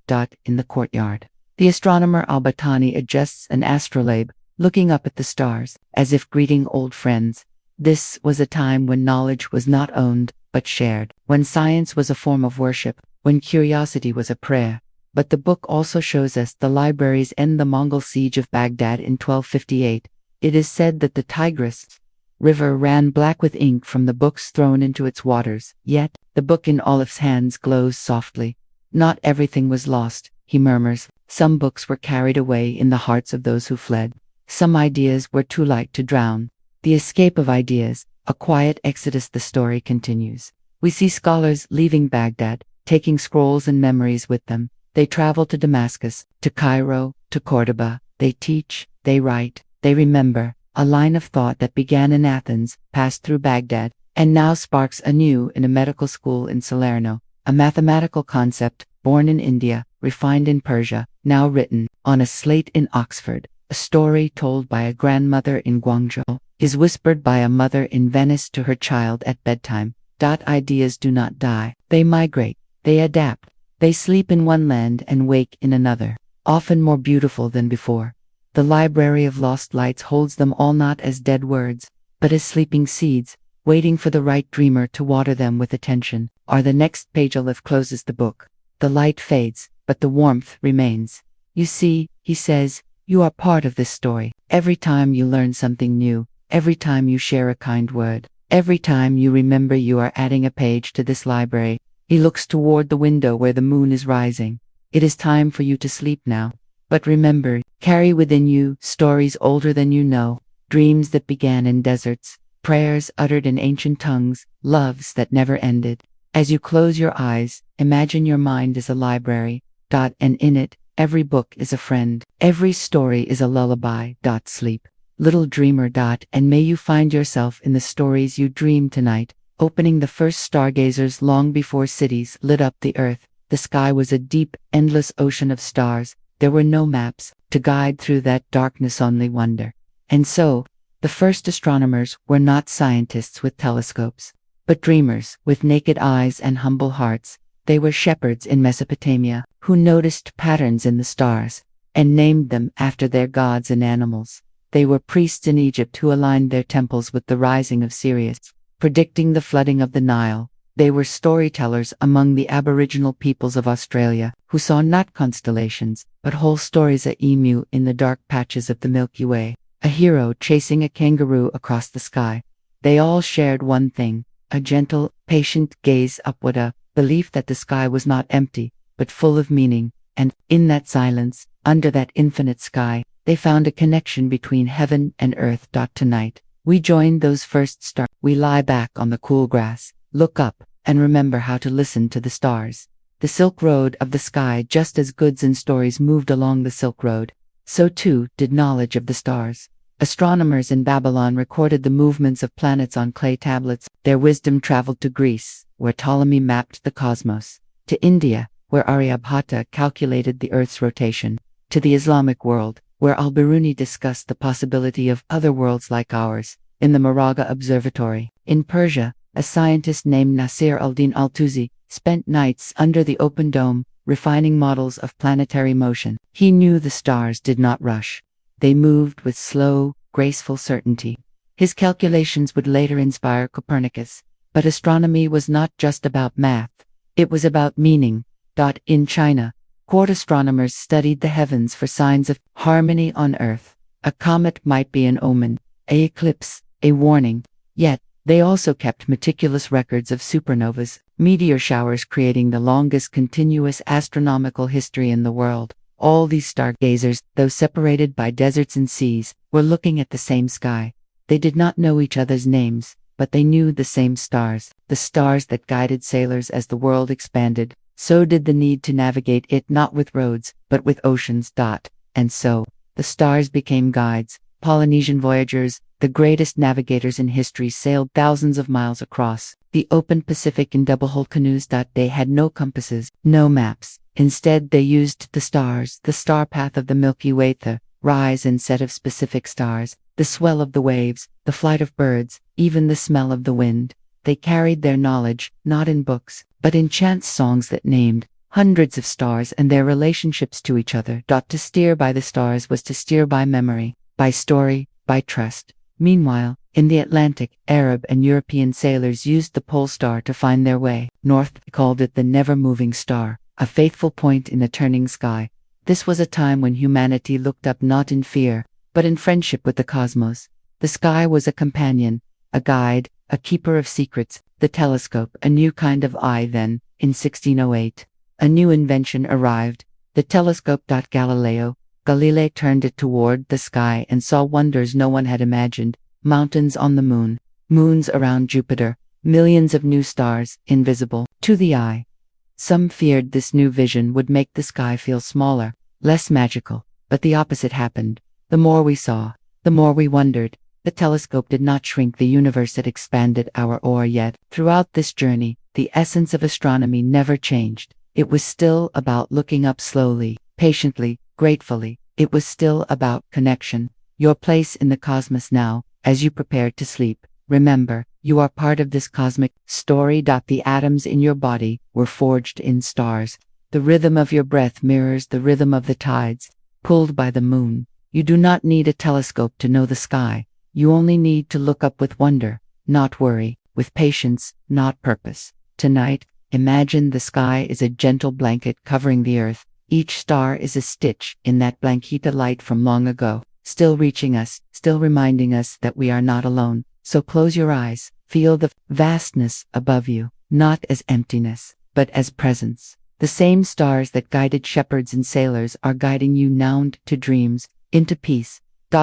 In the courtyard, the astronomer Al-Batani adjusts an astrolabe, looking up at the stars, as if greeting old friends. This was a time when knowledge was not owned, but shared, when science was a form of worship, when curiosity was a prayer. But the book also shows us the libraries end the Mongol siege of Baghdad in 1258. It is said that the Tigris River ran black with ink from the books thrown into its waters, yet the book in Olive's hands glows softly. Not everything was lost, he murmurs. Some books were carried away in the hearts of those who fled. Some ideas were too light to drown. The escape of ideas, a quiet exodus. The story continues. We see scholars leaving Baghdad, taking scrolls and memories with them. They travel to Damascus, to Cairo, to Cordoba. They teach, they write, they remember. A line of thought that began in Athens, passed through Baghdad, and now sparks anew in a medical school in Salerno. A mathematical concept, born in India, refined in Persia, now written on a slate in Oxford. A story told by a grandmother in Guangzhou is whispered by a mother in Venice to her child at bedtime. Ideas do not die. They migrate. They adapt. They sleep in one land and wake in another, often more beautiful than before. The Library of Lost Lights holds them all not as dead words, but as sleeping seeds, waiting for the right dreamer to water them with attention. The next page. Olive closes the book. The light fades, but the warmth remains. You see, he says, you are part of this story. Every time you learn something new, every time you share a kind word, every time you remember you are adding a page to this library. He looks toward the window where the moon is rising. It is time for you to sleep now. But remember, carry within you stories older than you know, dreams that began in deserts, prayers uttered in ancient tongues, loves that never ended. As you close your eyes, imagine your mind is a library, and in it, every book is a friend, every story is a lullaby. Sleep, little dreamer. And may you find yourself in the stories you dream tonight, opening the first stargazers long before cities lit up the earth. The sky was a deep, endless ocean of stars. There were no maps to guide through that darkness, only wonder. And so, the first astronomers were not scientists with telescopes, but dreamers with naked eyes and humble hearts. They were shepherds in Mesopotamia who noticed patterns in the stars and named them after their gods and animals. They were priests in Egypt who aligned their temples with the rising of Sirius, predicting the flooding of the Nile. They were storytellers among the Aboriginal peoples of Australia who saw not constellations, but whole stories. A emu in the dark patches of the Milky Way, a hero chasing a kangaroo across the sky. They all shared one thing, a gentle, patient gaze upward, a belief that the sky was not empty, but full of meaning. And, in that silence, under that infinite sky, they found a connection between heaven and earth. Tonight, we joined those first stars. We lie back on the cool grass, look up, and remember how to listen to the stars. The Silk Road of the sky. Just as goods and stories moved along the Silk Road, so too did knowledge of the stars. Astronomers in Babylon recorded the movements of planets on clay tablets. Their wisdom traveled to Greece, where Ptolemy mapped the cosmos, to India, where Aryabhata calculated the Earth's rotation, to the Islamic world, where Al-Biruni discussed the possibility of other worlds like ours, in the Moraga Observatory. In Persia, a scientist named Nasir al-Din al-Tusi spent nights under the open dome, refining models of planetary motion. He knew the stars did not rush. They moved with slow, graceful certainty. His calculations would later inspire Copernicus. But astronomy was not just about math. It was about meaning. In China, court astronomers studied the heavens for signs of harmony on Earth. A comet might be an omen, an eclipse, a warning. Yet, they also kept meticulous records of supernovas, meteor showers creating the longest continuous astronomical history in the world. All these stargazers, though separated by deserts and seas, were looking at the same sky. They did not know each other's names, but they knew the same stars, the stars that guided sailors as the world expanded. So did the need to navigate it not with roads, but with oceans. And so, the stars became guides. Polynesian voyagers, the greatest navigators in history, sailed thousands of miles across the open Pacific in double-hull canoes. They had no compasses, no maps. Instead, they used the stars, the star path of the Milky Way, the rise and set of specific stars, the swell of the waves, the flight of birds, even the smell of the wind. They carried their knowledge, not in books, but in chant songs that named hundreds of stars and their relationships to each other. To steer by the stars was to steer by memory, by story, by trust. Meanwhile, in the Atlantic, Arab and European sailors used the pole star to find their way north. They called it the never-moving star, a faithful point in a turning sky. This was a time when humanity looked up not in fear, but in friendship with the cosmos. The sky was a companion, a guide, a keeper of secrets. The telescope, a new kind of eye. Then, in 1608, a new invention arrived, the telescope. Galilei turned it toward the sky and saw wonders no one had imagined: mountains on the moon, moons around Jupiter, millions of new stars, invisible to the eye. Some feared this new vision would make the sky feel smaller, less magical, but the opposite happened. The more we saw, the more we wondered. The telescope did not shrink the universe, it expanded our awe. Yet, throughout this journey, the essence of astronomy never changed. It was still about looking up slowly, patiently, gratefully. It was still about connection. Your place in the cosmos now, as you prepare to sleep. Remember, you are part of this cosmic story. The atoms in your body were forged in stars. The rhythm of your breath mirrors the rhythm of the tides, pulled by the moon. You do not need a telescope to know the sky. You only need to look up with wonder, not worry, with patience, not purpose. Tonight, imagine the sky is a gentle blanket covering the earth. Each star is a stitch in that blanket, a light from long ago, still reaching us, still reminding us that we are not alone. So close your eyes, feel the vastness above you, not as emptiness, but as presence. The same stars that guided shepherds and sailors are guiding you now to dreams, into peace.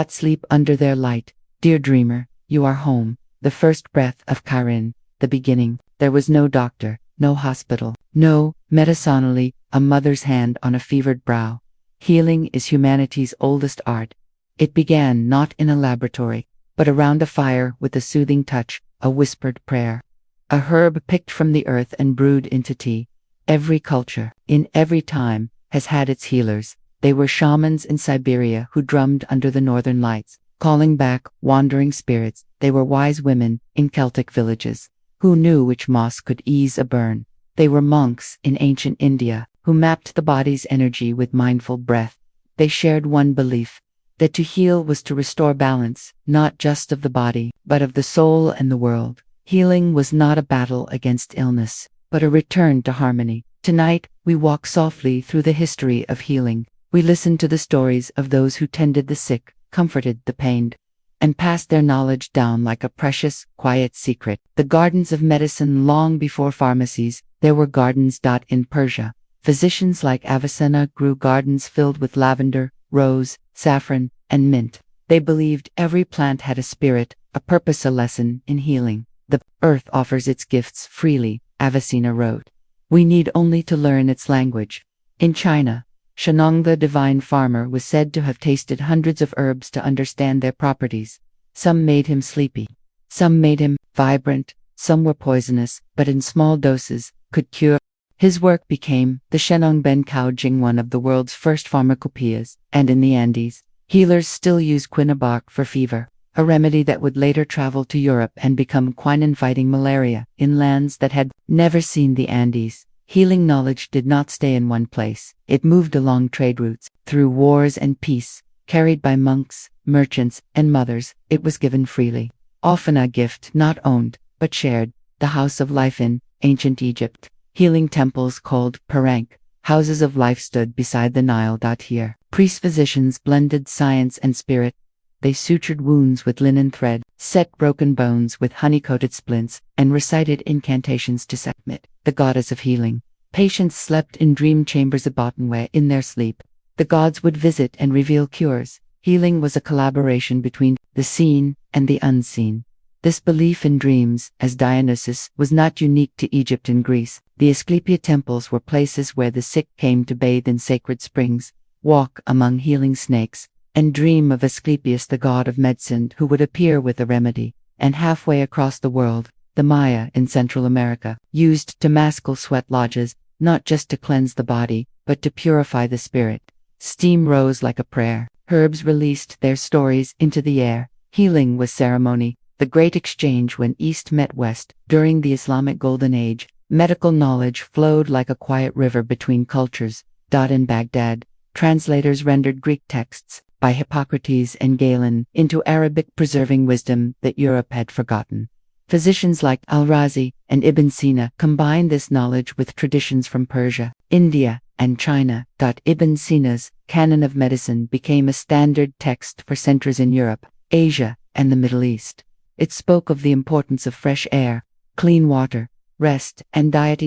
Sleep under their light. Dear dreamer, you are home, the first breath of Karen, the beginning. There was no doctor, no hospital, no medicinally, a mother's hand on a fevered brow. Healing is humanity's oldest art. It began not in a laboratory, but around a fire with a soothing touch, a whispered prayer. A herb picked from the earth and brewed into tea. Every culture, in every time, has had its healers. They were shamans in Siberia who drummed under the northern lights, calling back wandering spirits. They were wise women in Celtic villages who knew which moss could ease a burn. They were monks in ancient India who mapped the body's energy with mindful breath. They shared one belief, that to heal was to restore balance, not just of the body, but of the soul and the world. Healing was not a battle against illness, but a return to harmony. Tonight, we walk softly through the history of healing. We listen to the stories of those who tended the sick, comforted the pained, and passed their knowledge down like a precious, quiet secret. The gardens of medicine long before pharmacies, there were gardens. In Persia, physicians like Avicenna grew gardens filled with lavender, rose, saffron, and mint. They believed every plant had a spirit, a purpose, a lesson in healing. The earth offers its gifts freely, Avicenna wrote. We need only to learn its language. In China, Shenong the divine farmer was said to have tasted hundreds of herbs to understand their properties. Some made him sleepy. Some made him vibrant. Some were poisonous, but in small doses, could cure. His work became the Shenong Ben Kao Jing, one of the world's first pharmacopoeias, and in the Andes, healers still use quinine bark for fever, a remedy that would later travel to Europe and become quinine fighting malaria in lands that had never seen the Andes. Healing knowledge did not stay in one place. It moved along trade routes, through wars and peace, carried by monks, merchants, and mothers. It was given freely, often a gift not owned, but shared. The house of life in ancient Egypt. Healing temples called parank, houses of life, stood beside the Nile. Here, priest-physicians blended science and spirit. They sutured wounds with linen thread, set broken bones with honey-coated splints, and recited incantations to Sekhmet, the goddess of healing. Patients slept in dream chambers of Bottomway in their sleep. The gods would visit and reveal cures. Healing was a collaboration between the seen and the unseen. This belief in dreams, as Dionysus, was not unique to Egypt and Greece. The Asclepia temples were places where the sick came to bathe in sacred springs, walk among healing snakes, and dream of Asclepius, the god of medicine, who would appear with a remedy. And halfway across the world, the Maya in Central America used Temazcal sweat lodges, not just to cleanse the body, but to purify the spirit. Steam rose like a prayer. Herbs released their stories into the air. Healing was ceremony, the great exchange when East met West. During the Islamic Golden Age, medical knowledge flowed like a quiet river between cultures. In Baghdad, translators rendered Greek texts by Hippocrates and Galen into Arabic, preserving wisdom that Europe had forgotten. Physicians like Al-Razi and Ibn Sina combined this knowledge with traditions from Persia, India, and China. Ibn Sina's Canon of Medicine became a standard text for centuries in Europe, Asia, and the Middle East. It spoke of the importance of fresh air, clean water, rest, and diet,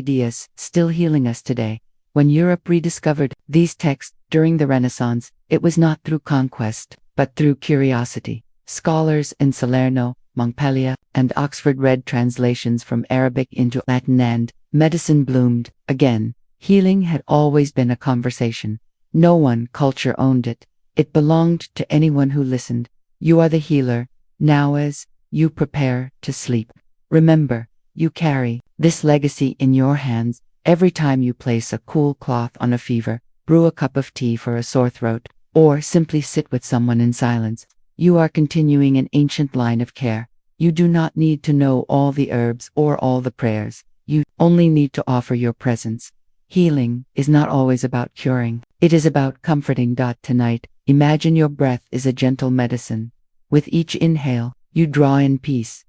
still healing us today. When Europe rediscovered these texts during the Renaissance, it was not through conquest, but through curiosity. Scholars in Salerno, Montpellier, and Oxford read translations from Arabic into Latin, and medicine bloomed again. Healing had always been a conversation. No one culture owned it. It belonged to anyone who listened. You are the healer, now as you prepare to sleep. Remember, you carry this legacy in your hands. Every time you place a cool cloth on a fever, brew a cup of tea for a sore throat, or simply sit with someone in silence, you are continuing an ancient line of care. You do not need to know all the herbs or all the prayers. You only need to offer your presence. Healing is not always about curing. It is about comforting. Tonight, imagine your breath is a gentle medicine. With each inhale, you draw in peace.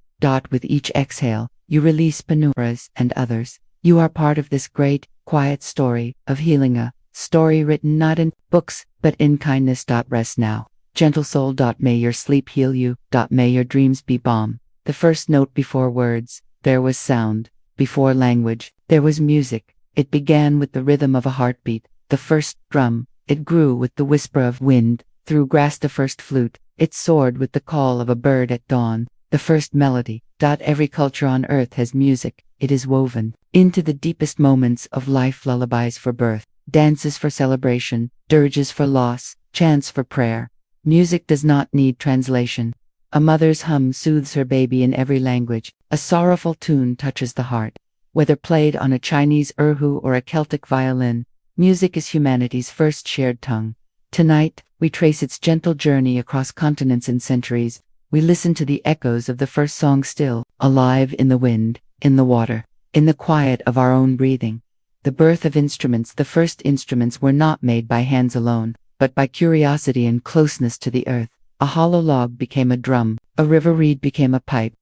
With each exhale, you release penumbras and others. You are part of this great, quiet story of healing, a story written not in books, but in kindness. Rest now, gentle soul. May your sleep heal you. May your dreams be balm. The first note before words, there was sound. Before language, there was music. It began with the rhythm of a heartbeat. The first drum, it grew with the whisper of wind through grass. The first flute, it soared with the call of a bird at dawn. The first melody. Every culture on earth has music. It is woven into the deepest moments of life. Lullabies for birth, dances for celebration, dirges for loss, chants for prayer. Music does not need translation. A mother's hum soothes her baby in every language. A sorrowful tune touches the heart. Whether played on a Chinese erhu or a Celtic violin, music is humanity's first shared tongue. Tonight, we trace its gentle journey across continents and centuries. We listen to the echoes of the first song, still alive in the wind, in the water, in the quiet of our own breathing. The birth of instruments. The first instruments were not made by hands alone, but by curiosity and closeness to the earth. A hollow log became a drum, a river reed became a pipe,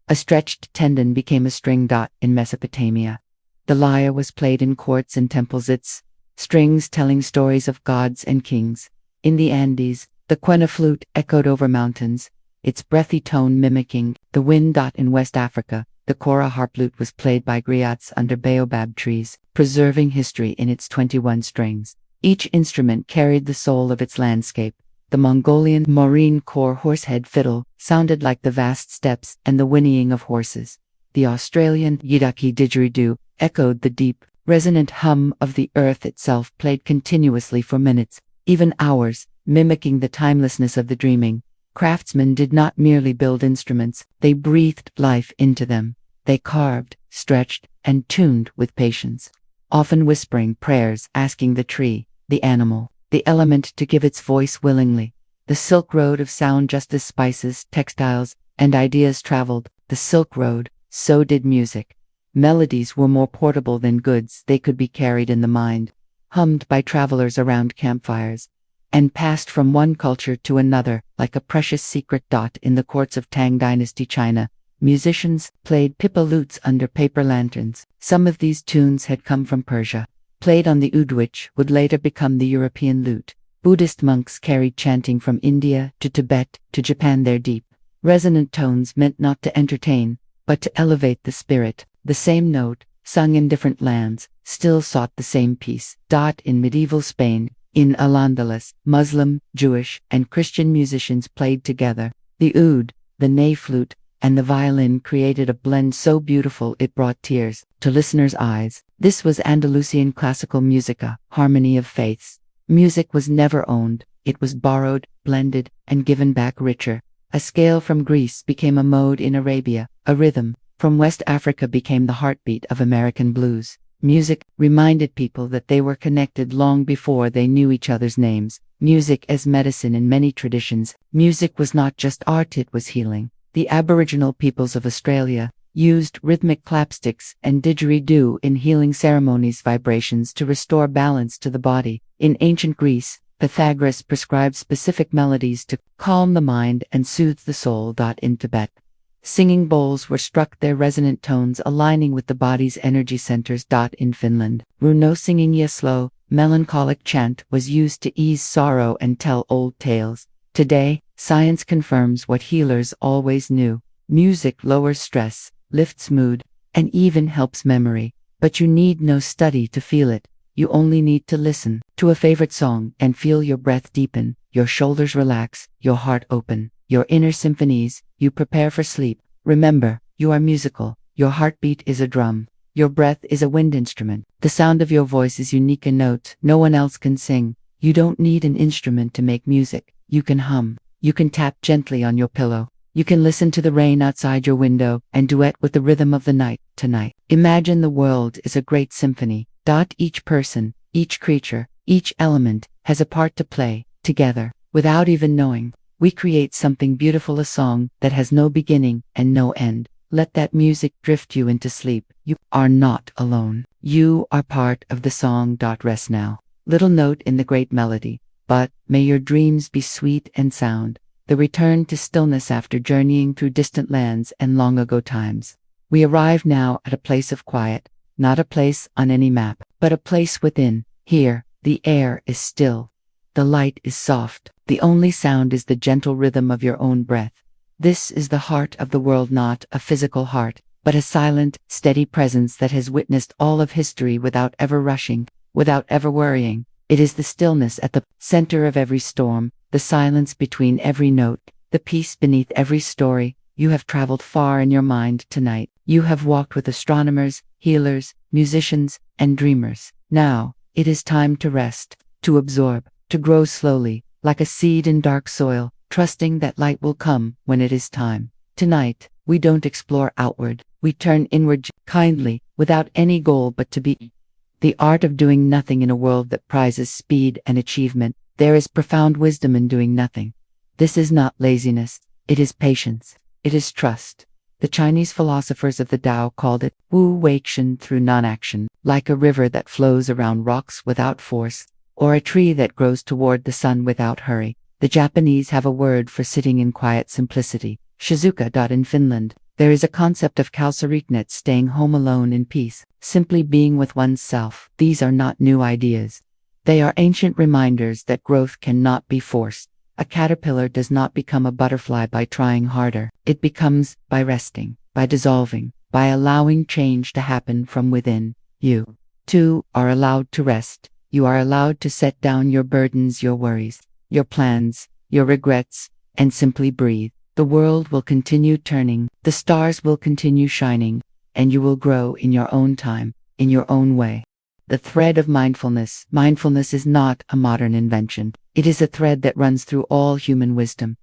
a stretched tendon became a string. In Mesopotamia, the lyre was played in courts and temples, its strings telling stories of gods and kings. In the Andes, the quena flute echoed over mountains, its breathy tone mimicking the wind. In West Africa, the kora harplute was played by griots under baobab trees, preserving history in its 21 strings. Each instrument carried the soul of its landscape. The Mongolian Marine Corps horsehead fiddle sounded like the vast steppes and the whinnying of horses. The Australian Yidaki didgeridoo echoed the deep, resonant hum of the earth itself, played continuously for minutes, even hours, mimicking the timelessness of the dreaming. Craftsmen did not merely build instruments, they breathed life into them. They carved, stretched, and tuned with patience, often whispering prayers, asking the tree, the animal, the element to give its voice willingly. The Silk Road of sound. Just as spices, textiles, and ideas traveled the Silk Road, so did music. Melodies were more portable than goods. They could be carried in the mind, hummed by travelers around campfires, and passed from one culture to another like a precious secret. In the courts of Tang Dynasty China, musicians played pipa lutes under paper lanterns. Some of these tunes had come from Persia, played on the oud, which would later become the European lute. Buddhist monks carried chanting from India to Tibet to Japan. Their deep, resonant tones meant not to entertain, but to elevate the spirit. The same note, sung in different lands, still sought the same peace. In medieval Spain, In Al-Andalus, Muslim, Jewish, and Christian musicians played together. The oud, the ney flute, and the violin created a blend so beautiful it brought tears to listeners' eyes. This was Andalusian classical musica, harmony of faiths. Music was never owned, it was borrowed, blended, and given back richer. A scale from Greece became a mode in Arabia, a rhythm from West Africa became the heartbeat of American blues. Music reminded people that they were connected long before they knew each other's names. Music as medicine in many traditions. Music was not just art, it was healing. The Aboriginal peoples of Australia used rhythmic clapsticks and didgeridoo in healing ceremonies, vibrations to restore balance to the body. In ancient Greece, Pythagoras prescribed specific melodies to calm the mind and soothe the soul. In Tibet, singing bowls were struck, their resonant tones aligning with the body's energy centers. In Finland, runo singing, a slow, melancholic chant, was used to ease sorrow and tell old tales. Today, science confirms what healers always knew. Music lowers stress, lifts mood, and even helps memory. But you need no study to feel it. You only need to listen to a favorite song and feel your breath deepen, your shoulders relax, your heart open, your inner symphonies. You prepare for sleep. Remember, you are musical. Your heartbeat is a drum. Your breath is a wind instrument. The sound of your voice is unique in notes no one else can sing. You don't need an instrument to make music. You can hum. You can tap gently on your pillow. You can listen to the rain outside your window and duet with the rhythm of the night. Tonight, imagine the world is a great symphony. Each person, each creature, each element has a part to play. Together, without even knowing, we create something beautiful, a song that has no beginning and no end. Let that music drift you into sleep. You are not alone. You are part of the song. Rest now. Little note in the great melody. But may your dreams be sweet and sound. The return to stillness after journeying through distant lands and long ago times. We arrive now at a place of quiet. Not a place on any map, but a place within. Here, the air is still. The light is soft. The only sound is the gentle rhythm of your own breath. This is the heart of the world, not a physical heart, but a silent, steady presence that has witnessed all of history without ever rushing, without ever worrying. It is the stillness at the center of every storm, the silence between every note, the peace beneath every story. You have traveled far in your mind tonight. You have walked with astronomers, healers, musicians, and dreamers. Now, it is time to rest, to absorb, to grow slowly, like a seed in dark soil, trusting that light will come when it is time. Tonight, we don't explore outward, we turn inward kindly, without any goal but to be. The art of doing nothing in a world that prizes speed and achievement. There is profound wisdom in doing nothing. This is not laziness, it is patience, it is trust. The Chinese philosophers of the Tao called it Wu Weixian, through non-action, like a river that flows around rocks without force, or a tree that grows toward the sun without hurry. The Japanese have a word for sitting in quiet simplicity, shizuka. In Finland, there is a concept of kalsariknet, staying home alone in peace, simply being with oneself. These are not new ideas. They are ancient reminders that growth cannot be forced. A caterpillar does not become a butterfly by trying harder. It becomes by resting, by dissolving, by allowing change to happen from within. You, too, are allowed to rest. You are allowed to set down your burdens, your worries, your plans, your regrets, and simply breathe. The world will continue turning, the stars will continue shining, and you will grow in your own time, in your own way. The thread of mindfulness. Mindfulness is not a modern invention. It is a thread that runs through all human wisdom.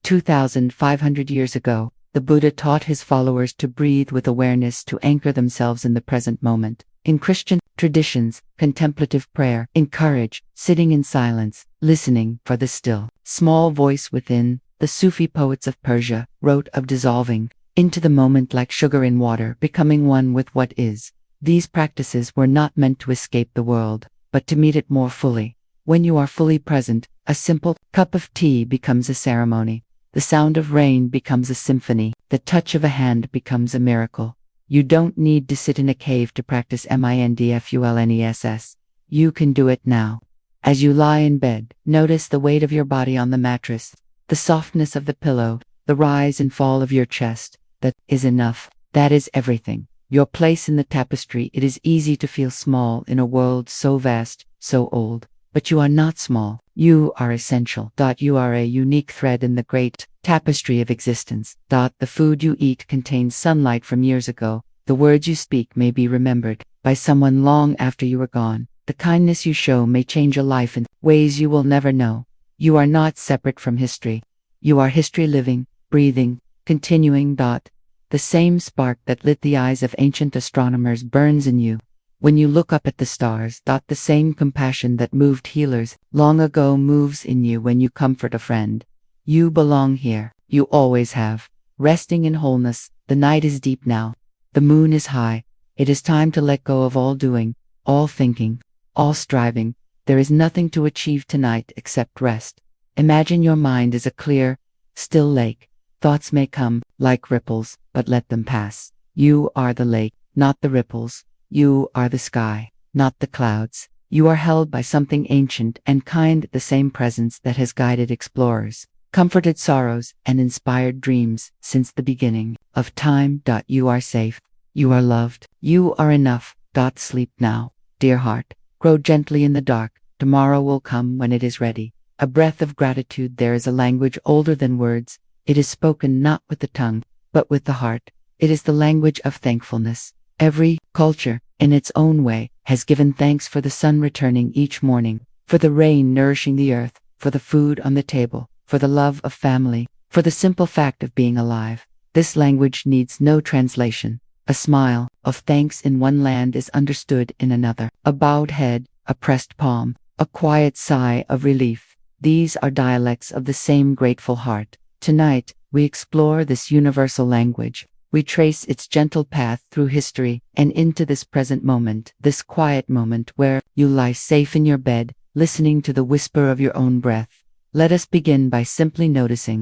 2,500 years ago, the Buddha taught his followers to breathe with awareness, to anchor themselves in the present moment. In Christian traditions, contemplative prayer encourage sitting in silence, listening for the still, small voice within. The Sufi poets of Persia wrote of dissolving into the moment like sugar in water, becoming one with what is. These practices were not meant to escape the world, but to meet it more fully. When you are fully present, a simple cup of tea becomes a ceremony. The sound of rain becomes a symphony. The touch of a hand becomes a miracle. You don't need to sit in a cave to practice mindfulness. You can do it now. As you lie in bed, notice the weight of your body on the mattress, the softness of the pillow, the rise and fall of your chest. That is enough. That is everything. Your place in the tapestry. It is easy to feel small in a world so vast, so old. But you are not small. You are essential. You are a unique thread in the great tapestry of existence. The food you eat contains sunlight from years ago. The words you speak may be remembered by someone long after you are gone. The kindness you show may change a life in ways you will never know. You are not separate from history. You are history living, breathing, continuing. The same spark that lit the eyes of ancient astronomers burns in you. When you look up at the stars, the same compassion that moved healers long ago moves in you when you comfort a friend. You belong here. You always have. Resting in wholeness. The night is deep now. The moon is high. It is time to let go of all doing, all thinking, all striving. There is nothing to achieve tonight except rest. Imagine your mind is a clear, still lake. Thoughts may come like ripples, but let them pass. You are the lake, not the ripples. You are the sky, not the clouds. You are held by something ancient and kind, the same presence that has guided explorers, comforted sorrows, and inspired dreams since the beginning of time. You are safe. You are loved. You are enough. Sleep now, dear heart. Grow gently in the dark. Tomorrow will come when it is ready. A breath of gratitude. There is a language older than words. It is spoken not with the tongue, but with the heart. It is the language of thankfulness. Every culture, in its own way, has given thanks for the sun returning each morning, for the rain nourishing the earth, for the food on the table, for the love of family, for the simple fact of being alive. This language needs no translation. A smile of thanks in one land is understood in another. A bowed head, a pressed palm, a quiet sigh of relief. These are dialects of the same grateful heart. Tonight, we explore this universal language. We trace its gentle path through history and into this present moment, this quiet moment where you lie safe in your bed, listening to the whisper of your own breath. Let us begin by simply noticing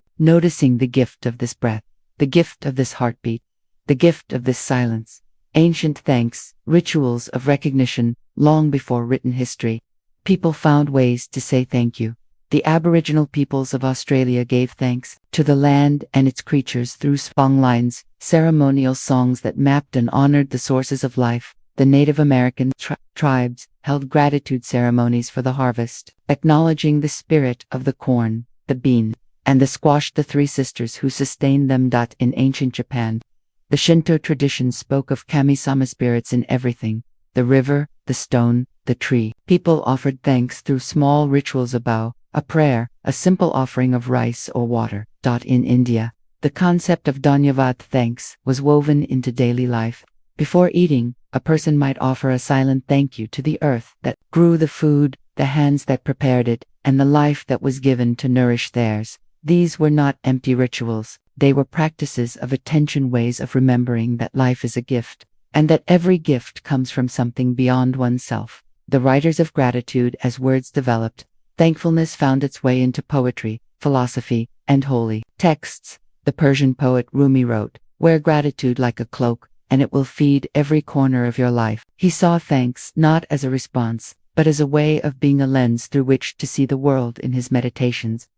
the gift of this breath, the gift of this heartbeat, the gift of this silence. Ancient thanks, rituals of recognition, long before written history. People found ways to say thank you. The Aboriginal peoples of Australia gave thanks to the land and its creatures through song lines, ceremonial songs that mapped and honored the sources of life. The Native American tribes held gratitude ceremonies for the harvest, acknowledging the spirit of the corn, the bean, and the squash, the three sisters who sustained them. In ancient Japan, the Shinto tradition spoke of kami-sama spirits in everything, the river, the stone, the tree. People offered thanks through small rituals, a bow, a prayer, a simple offering of rice or water. In India, the concept of dhanyavad, thanks, was woven into daily life. Before eating, a person might offer a silent thank you to the earth that grew the food, the hands that prepared it, and the life that was given to nourish theirs. These were not empty rituals. They were practices of attention, ways of remembering that life is a gift, and that every gift comes from something beyond oneself. The writers of gratitude, as words developed, thankfulness found its way into poetry, philosophy, and holy texts. The Persian poet Rumi wrote, "Wear gratitude like a cloak, and it will feed every corner of your life." He saw thanks not as a response, but as a way of being, a lens through which to see the world. In his meditations,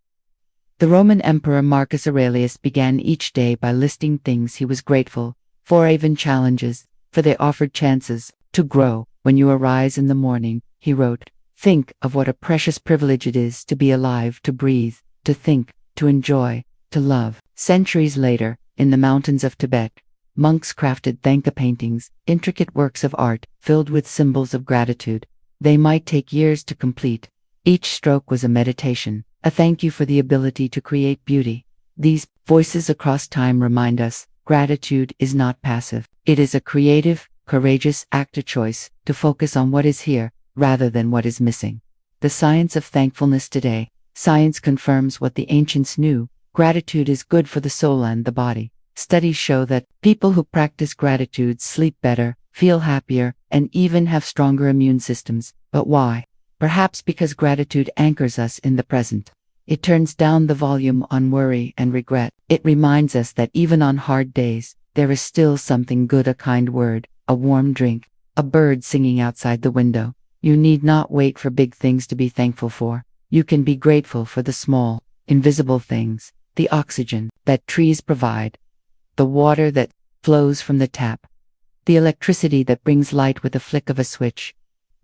the Roman Emperor Marcus Aurelius began each day by listing things he was grateful for, even challenges, for they offered chances to grow. When you arise in the morning, he wrote, think of what a precious privilege it is to be alive, to breathe, to think, to enjoy, to love. Centuries later, in the mountains of Tibet, monks crafted Thangka paintings, intricate works of art filled with symbols of gratitude. They might take years to complete. Each stroke was a meditation, a thank you for the ability to create beauty. These voices across time remind us, gratitude is not passive. It is a creative, courageous act, of choice to focus on what is here rather than what is missing. The science of thankfulness today. Science confirms what the ancients knew. Gratitude is good for the soul and the body. Studies show that people who practice gratitude sleep better, feel happier, and even have stronger immune systems. But why? Perhaps because gratitude anchors us in the present. It turns down the volume on worry and regret. It reminds us that even on hard days, there is still something good, a kind word, a warm drink, a bird singing outside the window. You need not wait for big things to be thankful for. You can be grateful for the small, invisible things, the oxygen that trees provide, the water that flows from the tap, the electricity that brings light with a flick of a switch,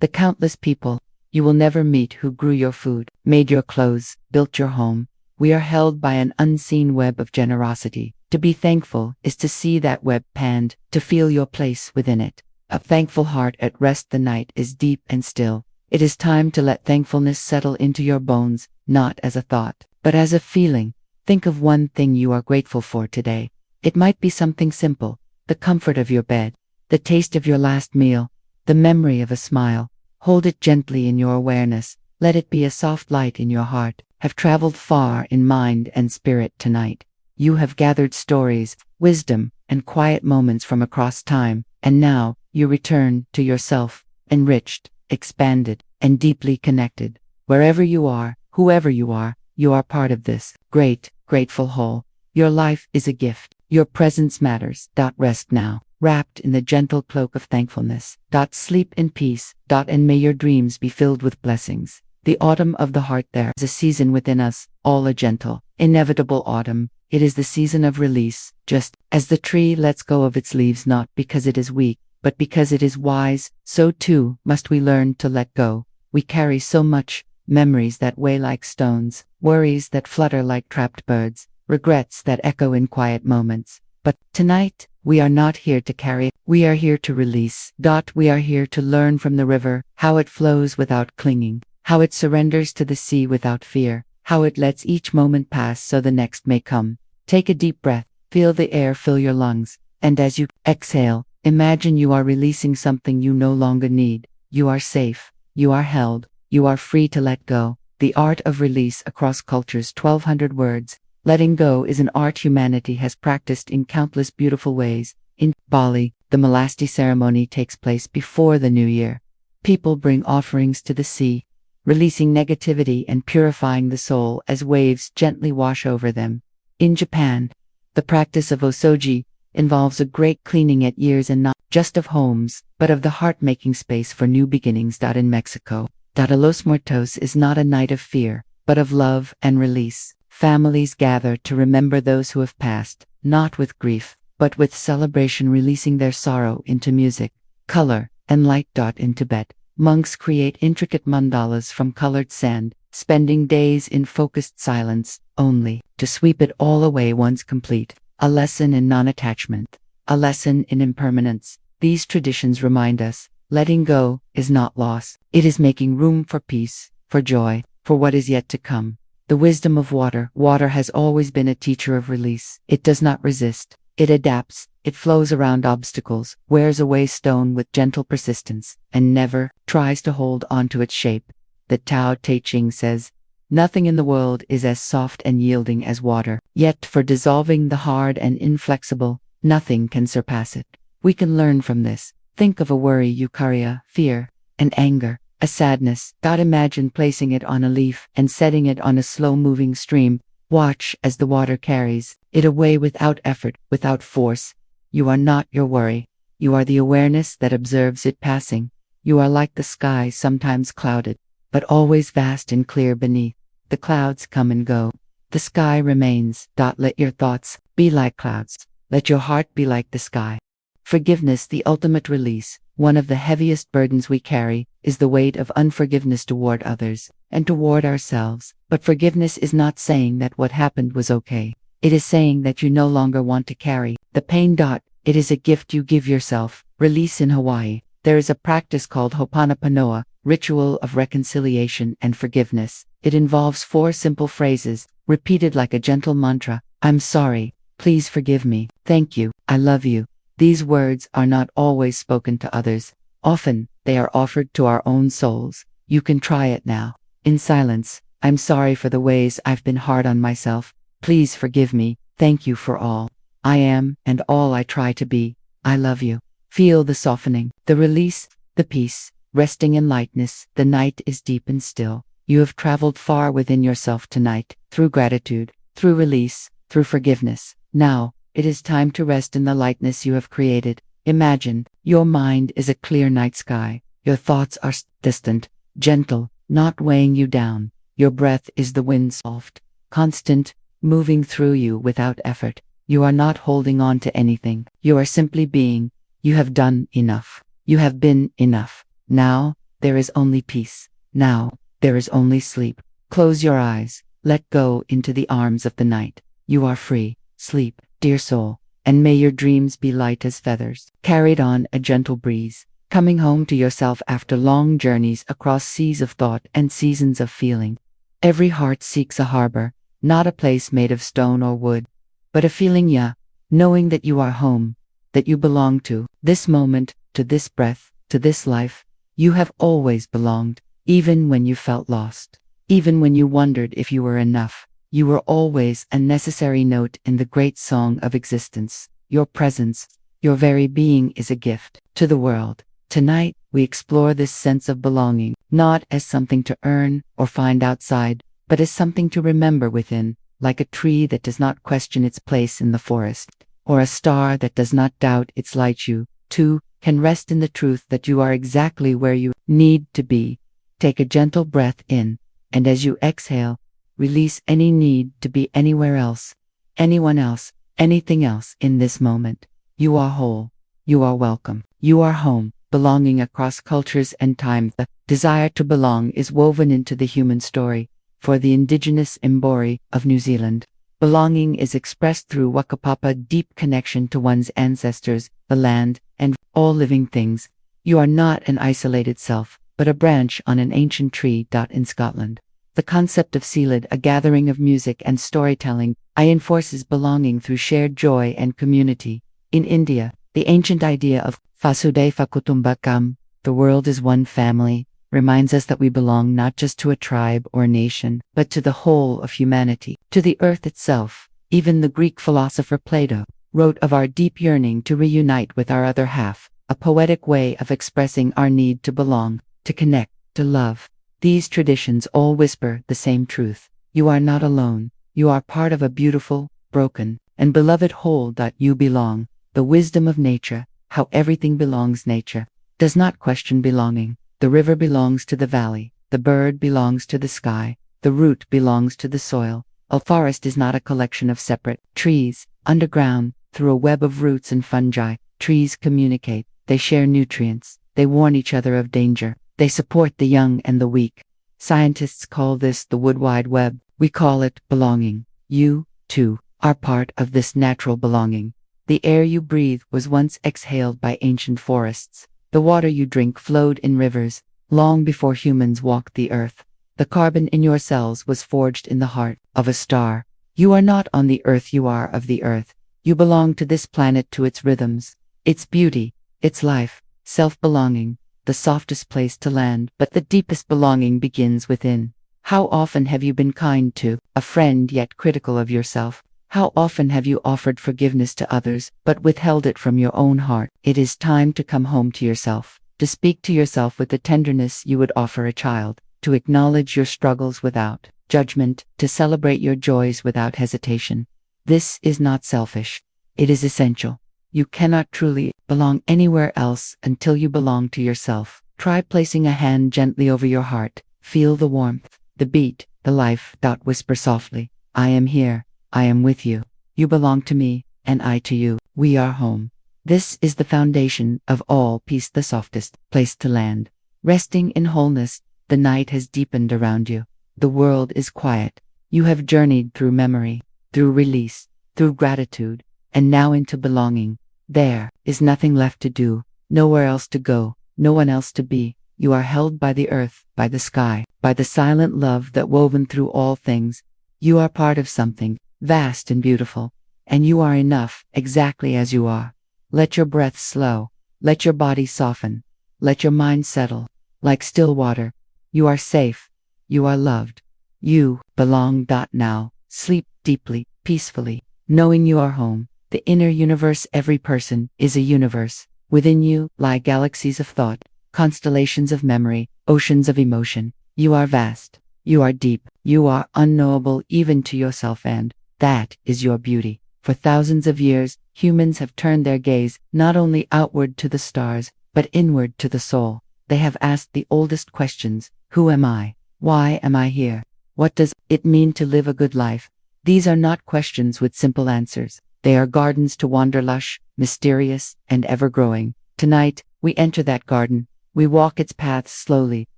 the countless people You will never meet who grew your food, made your clothes, built your home. We are held by an unseen web of generosity. To be thankful is to see that web panned, to feel your place within it. A thankful heart at rest the night is deep and still. It is time to let thankfulness settle into your bones, not as a thought, but as a feeling. Think of one thing you are grateful for today. It might be something simple, the comfort of your bed, the taste of your last meal, the memory of a smile. Hold it gently in your awareness. Let it be a soft light in your heart. Have traveled far in mind and spirit tonight. You have gathered stories, wisdom, and quiet moments from across time, and now you return to yourself, enriched, expanded, and deeply connected. Wherever you are, whoever you are part of this great, grateful whole. Your life is a gift. Your presence matters. Rest now, wrapped in the gentle cloak of thankfulness. Sleep in peace. And may your dreams be filled with blessings. The autumn of the heart, there is a season within us, all a gentle, inevitable autumn. It is the season of release, just as the tree lets go of its leaves not because it is weak, but because it is wise, so too must we learn to let go. We carry so much, memories that weigh like stones, worries that flutter like trapped birds, regrets that echo in quiet moments. But tonight, we are not here to carry, we are here to release. We are here to learn from the river, how it flows without clinging, how it surrenders to the sea without fear, how it lets each moment pass so the next may come. Take a deep breath, feel the air fill your lungs, and as you exhale, imagine you are releasing something you no longer need. You are safe, you are held, you are free to let go. The art of release across cultures. 1200 words. Letting go is an art humanity has practiced in countless beautiful ways. In Bali, the Melasti ceremony takes place before the new year. People bring offerings to the sea, releasing negativity and purifying the soul as waves gently wash over them. In Japan, the practice of osoji involves a great cleaning at years and not just of homes, but of the heart, making space for new beginnings. In Mexico, a Los Muertos is not a night of fear, but of love and release. Families gather to remember those who have passed, not with grief, but with celebration, releasing their sorrow into music, color, and light. In Tibet, monks create intricate mandalas from colored sand, spending days in focused silence, only to sweep it all away once complete. A lesson in non-attachment, a lesson in impermanence. These traditions remind us, letting go is not loss. It is making room for peace, for joy, for what is yet to come. The wisdom of water. Water has always been a teacher of release. It does not resist. It adapts. It flows around obstacles, wears away stone with gentle persistence, and never tries to hold on to its shape. The Tao Te Ching says, nothing in the world is as soft and yielding as water. Yet for dissolving the hard and inflexible, nothing can surpass it. We can learn from this. Think of a worry, eukarya, fear, and anger, a sadness. Imagine placing it on a leaf and setting it on a slow-moving stream. Watch as the water carries it away without effort, without force. You are not your worry. You are the awareness that observes it passing. You are like the sky, sometimes clouded, but always vast and clear beneath. The clouds come and go. The sky remains. Let your thoughts be like clouds. Let your heart be like the sky. Forgiveness, the ultimate release. One of the heaviest burdens we carry is the weight of unforgiveness toward others and toward ourselves. But forgiveness is not saying that what happened was okay. It is saying that you no longer want to carry the pain. It is a gift you give yourself. Release. In Hawaii, there is a practice called Ho'oponopono, ritual of reconciliation and forgiveness. It involves 4 simple phrases, repeated like a gentle mantra. I'm sorry. Please forgive me. Thank you. I love you. These words are not always spoken to others. Often, they are offered to our own souls. You can try it now. In silence. I'm sorry for the ways I've been hard on myself. Please forgive me. Thank you for all I am and all I try to be. I love you. Feel the softening, the release, the peace, resting in lightness. The night is deep and still. You have traveled far within yourself tonight, through gratitude, through release, through forgiveness. Now, it is time to rest in the lightness you have created. Imagine, your mind is a clear night sky. Your thoughts are distant, gentle, not weighing you down. Your breath is the wind, soft, constant, moving through you without effort. You are not holding on to anything. You are simply being. You have done enough. You have been enough. Now, there is only peace. Now, there is only sleep. Close your eyes. Let go into the arms of the night. You are free. Sleep, dear soul, and may your dreams be light as feathers, carried on a gentle breeze, coming home to yourself after long journeys across seas of thought and seasons of feeling. Every heart seeks a harbor, not a place made of stone or wood, but a feeling, knowing that you are home, that you belong to this moment, to this breath, to this life. You have always belonged, even when you felt lost, even when you wondered if you were enough. You were always a necessary note in the great song of existence. Your presence, your very being is a gift to the world. Tonight, we explore this sense of belonging, not as something to earn or find outside, but as something to remember within, like a tree that does not question its place in the forest, or a star that does not doubt its light. You, too, can rest in the truth that you are exactly where you need to be. Take a gentle breath in, and as you exhale, release any need to be anywhere else, anyone else, anything else in this moment. You are whole. You are welcome. You are home, belonging across cultures and time. The desire to belong is woven into the human story. For the indigenous Mbori of New Zealand, belonging is expressed through Wakapapa, deep connection to one's ancestors, the land, and all living things. You are not an isolated self, but a branch on an ancient tree. In Scotland, the concept of Seelid, a gathering of music and storytelling, enforces belonging through shared joy and community. In India, the ancient idea of Vasudhaiva Kutumbakam, the world is one family, reminds us that we belong not just to a tribe or nation, but to the whole of humanity, to the earth itself. Even the Greek philosopher Plato wrote of our deep yearning to reunite with our other half, a poetic way of expressing our need to belong, to connect, to love. These traditions all whisper the same truth. You are not alone. You are part of a beautiful, broken, and beloved whole. You belong. The wisdom of nature, how everything belongs. Nature does not question belonging. The river belongs to the valley. The bird belongs to the sky. The root belongs to the soil. A forest is not a collection of separate trees. Underground, through a web of roots and fungi, trees communicate. They share nutrients. They warn each other of danger. They support the young and the weak. Scientists call this the wood wide web. We call it belonging. You, too, are part of this natural belonging. The air you breathe was once exhaled by ancient forests. The water you drink flowed in rivers, long before humans walked the earth. The carbon in your cells was forged in the heart of a star. You are not on the earth, you are of the earth. You belong to this planet, to its rhythms, its beauty, its life. Self-belonging, the softest place to land, but the deepest belonging begins within. How often have you been kind to a friend yet critical of yourself? How often have you offered forgiveness to others, but withheld it from your own heart? It is time to come home to yourself, to speak to yourself with the tenderness you would offer a child, to acknowledge your struggles without judgment, to celebrate your joys without hesitation. This is not selfish. It is essential. You cannot truly belong anywhere else until you belong to yourself. Try placing a hand gently over your heart. Feel the warmth, the beat, the life. Whisper softly, I am here. I am with you. You belong to me, and I to you. We are home. This is the foundation of all peace, the softest place to land. Resting in wholeness, the night has deepened around you. The world is quiet. You have journeyed through memory, through release, through gratitude, and now into belonging. There is nothing left to do, nowhere else to go, no one else to be. You are held by the earth, by the sky, by the silent love that woven through all things. You are part of something vast and beautiful, and you are enough exactly as you are. Let your breath slow, let your body soften, let your mind settle. Like still water, you are safe, you are loved, you belong. Now, sleep deeply, peacefully, knowing you are home. The inner universe, every person is a universe. Within you lie galaxies of thought, constellations of memory, oceans of emotion. You are vast, you are deep, you are unknowable even to yourself, and that is your beauty. For thousands of years, humans have turned their gaze not only outward to the stars, but inward to the soul. They have asked the oldest questions. Who am I? Why am I here? What does it mean to live a good life? These are not questions with simple answers. They are gardens to wander, lush, mysterious, and ever-growing. Tonight, we enter that garden. We walk its paths slowly,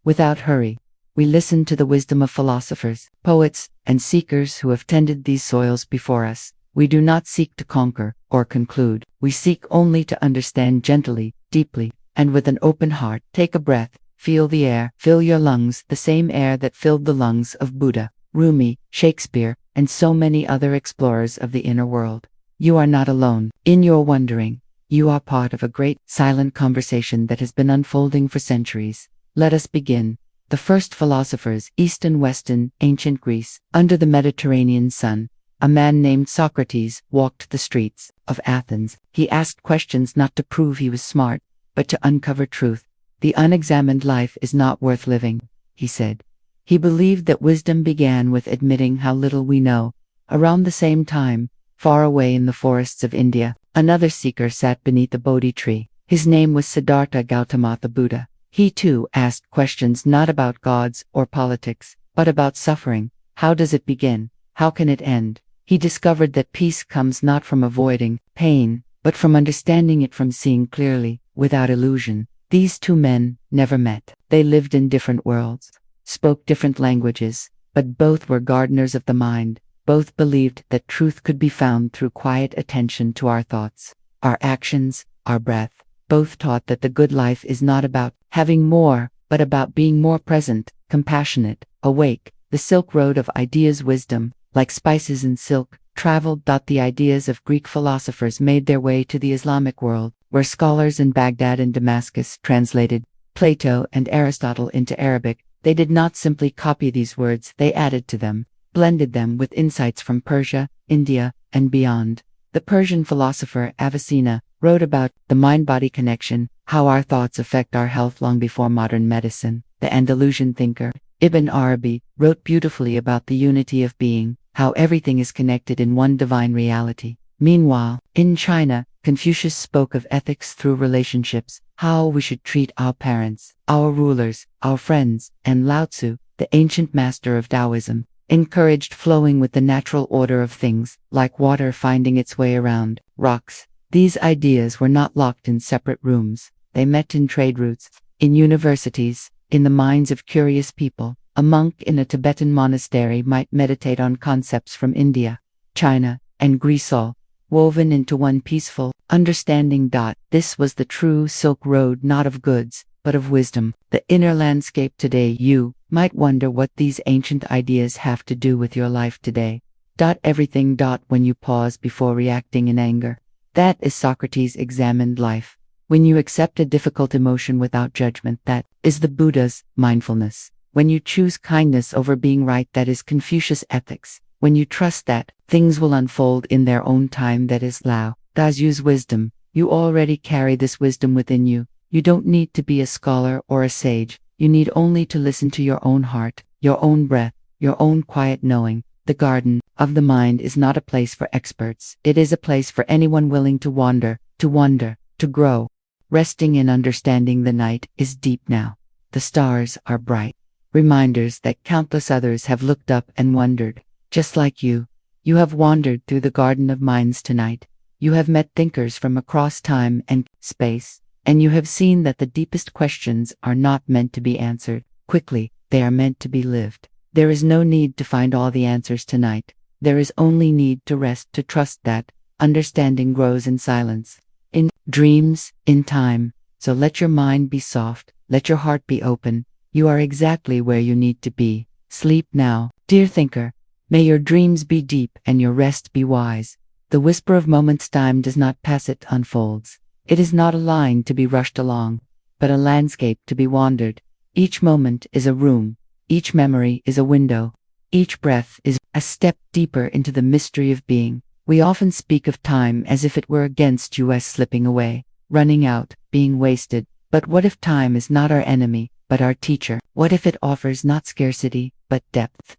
without hurry. We listen to the wisdom of philosophers, poets, and seekers who have tended these soils before us. We do not seek to conquer or conclude. We seek only to understand gently, deeply, and with an open heart. Take a breath, feel the air, fill your lungs, the same air that filled the lungs of Buddha, Rumi, Shakespeare, and so many other explorers of the inner world. You are not alone in your wondering. You are part of a great, silent conversation that has been unfolding for centuries. Let us begin. The first philosophers, East and West in ancient Greece, under the Mediterranean sun, a man named Socrates walked the streets of Athens. He asked questions not to prove he was smart, but to uncover truth. The unexamined life is not worth living, he said. He believed that wisdom began with admitting how little we know. Around the same time, far away in the forests of India, another seeker sat beneath the Bodhi tree. His name was Siddhartha Gautama the Buddha. He too asked questions not about gods or politics, but about suffering. How does it begin? How can it end? He discovered that peace comes not from avoiding pain, but from understanding it, from seeing clearly, without illusion. These two men never met. They lived in different worlds, spoke different languages, but both were gardeners of the mind. Both believed that truth could be found through quiet attention to our thoughts, our actions, our breath. Both taught that the good life is not about having more, but about being more present, compassionate, awake. The Silk Road of ideas, wisdom, like spices in silk, traveled. The ideas of Greek philosophers made their way to the Islamic world, where scholars in Baghdad and Damascus translated Plato and Aristotle into Arabic. They did not simply copy these words, they added to them, blended them with insights from Persia, India, and beyond. The Persian philosopher Avicenna wrote about the mind-body connection, how our thoughts affect our health long before modern medicine. The Andalusian thinker Ibn Arabi wrote beautifully about the unity of being, how everything is connected in one divine reality. Meanwhile, in China, Confucius spoke of ethics through relationships, how we should treat our parents, our rulers, our friends, and Lao Tzu, the ancient master of Taoism, encouraged flowing with the natural order of things, like water finding its way around rocks. These ideas were not locked in separate rooms. They met in trade routes, in universities, in the minds of curious people. A monk in a Tibetan monastery might meditate on concepts from India, China, and Greece, all woven into one peaceful, understanding. This was the true Silk Road, not of goods, but of wisdom. The inner landscape today. You might wonder what these ancient ideas have to do with your life today. Everything. When you pause before reacting in anger. That is Socrates' examined life. When you accept a difficult emotion without judgment, that is the Buddha's mindfulness. When you choose kindness over being right, that is Confucius' ethics. When you trust that things will unfold in their own time, that is Lao Tzu's wisdom. You already carry this wisdom within you. You don't need to be a scholar or a sage. You need only to listen to your own heart, your own breath, your own quiet knowing. The garden of the mind is not a place for experts. It is a place for anyone willing to wander, to wonder, to grow. Resting in understanding. The night is deep now. The stars are bright. Reminders that countless others have looked up and wondered. Just like you. You have wandered through the garden of minds tonight. You have met thinkers from across time and space. And you have seen that the deepest questions are not meant to be answered quickly. They are meant to be lived. There is no need to find all the answers tonight. There is only need to rest, to trust that understanding grows in silence, in dreams, in time. So let your mind be soft, let your heart be open. You are exactly where you need to be. Sleep now, dear thinker. May your dreams be deep and your rest be wise. The whisper of moments, time does not pass, it unfolds. It is not a line to be rushed along, but a landscape to be wandered. Each moment is a room. Each memory is a window. Each breath is a step deeper into the mystery of being. We often speak of time as if it were against us, slipping away, running out, being wasted. But what if time is not our enemy, but our teacher? What if it offers not scarcity, but depth?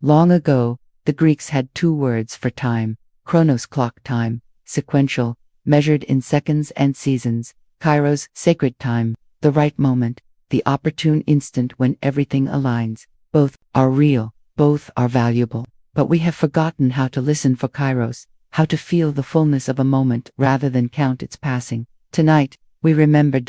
Long ago, the Greeks had two words for time: chronos, clock time; sequential, measured in seconds and seasons; kairos, sacred time, the right moment, the opportune instant when everything aligns. Both are real, both are valuable, but we have forgotten how to listen for kairos, how to feel the fullness of a moment rather than count its passing. Tonight, we remember.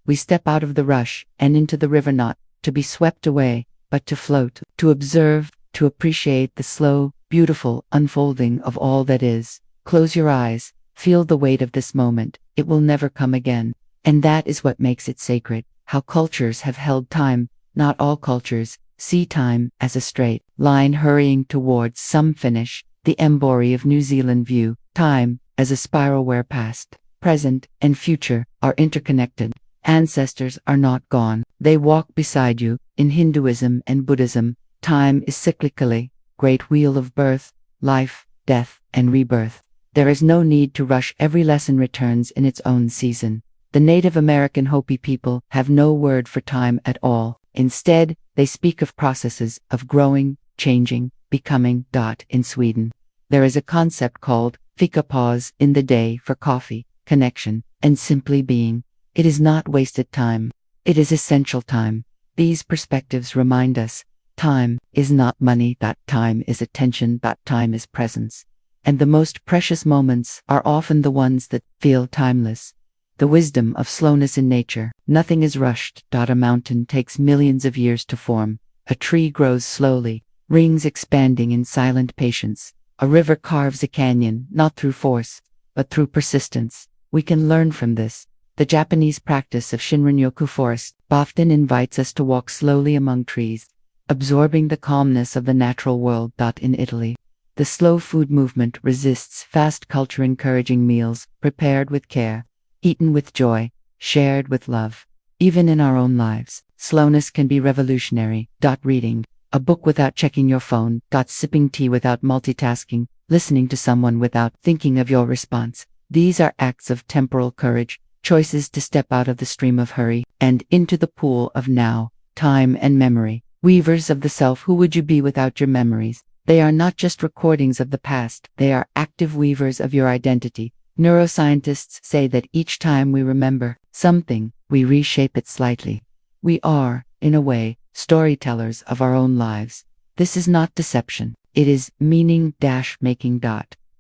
We step out of the rush and into the river, not to be swept away, but to float, to observe, to appreciate the slow, beautiful unfolding of all that is. Close your eyes, feel the weight of this moment. It will never come again. And that is what makes it sacred. How cultures have held time. Not all cultures see time as a straight line hurrying towards some finish. The Mbori of New Zealand view time as a spiral where past, present, and future are interconnected. Ancestors are not gone. They walk beside you. In Hinduism and Buddhism, time is cyclically great wheel of birth, life, death, and rebirth. There is no need to rush. Every lesson returns in its own season. The Native American Hopi people have no word for time at all. Instead, they speak of processes of growing, changing, becoming. In Sweden, there is a concept called fika pause in the day for coffee, connection, and simply being. It is not wasted time. It is essential time. These perspectives remind us, time is not money. Time is attention. Time is presence. And the most precious moments are often the ones that feel timeless. The wisdom of slowness in nature. Nothing is rushed. A mountain takes millions of years to form. A tree grows slowly, rings expanding in silent patience. A river carves a canyon, not through force, but through persistence. We can learn from this. The Japanese practice of Shinrin-yoku forest often invites us to walk slowly among trees, absorbing the calmness of the natural world. In Italy, the slow food movement resists fast culture, encouraging meals prepared with care, eaten with joy, shared with love. Even in our own lives, slowness can be revolutionary. Reading a book without checking your phone. Sipping tea without multitasking. Listening to someone without thinking of your response. These are acts of temporal courage, choices to step out of the stream of hurry and into the pool of now, time and memory. Weavers of the self. Who would you be without your memories? They are not just recordings of the past, they are active weavers of your identity. Neuroscientists say that each time we remember something, we reshape it slightly. We are, in a way, storytellers of our own lives. This is not deception. It is meaning-making.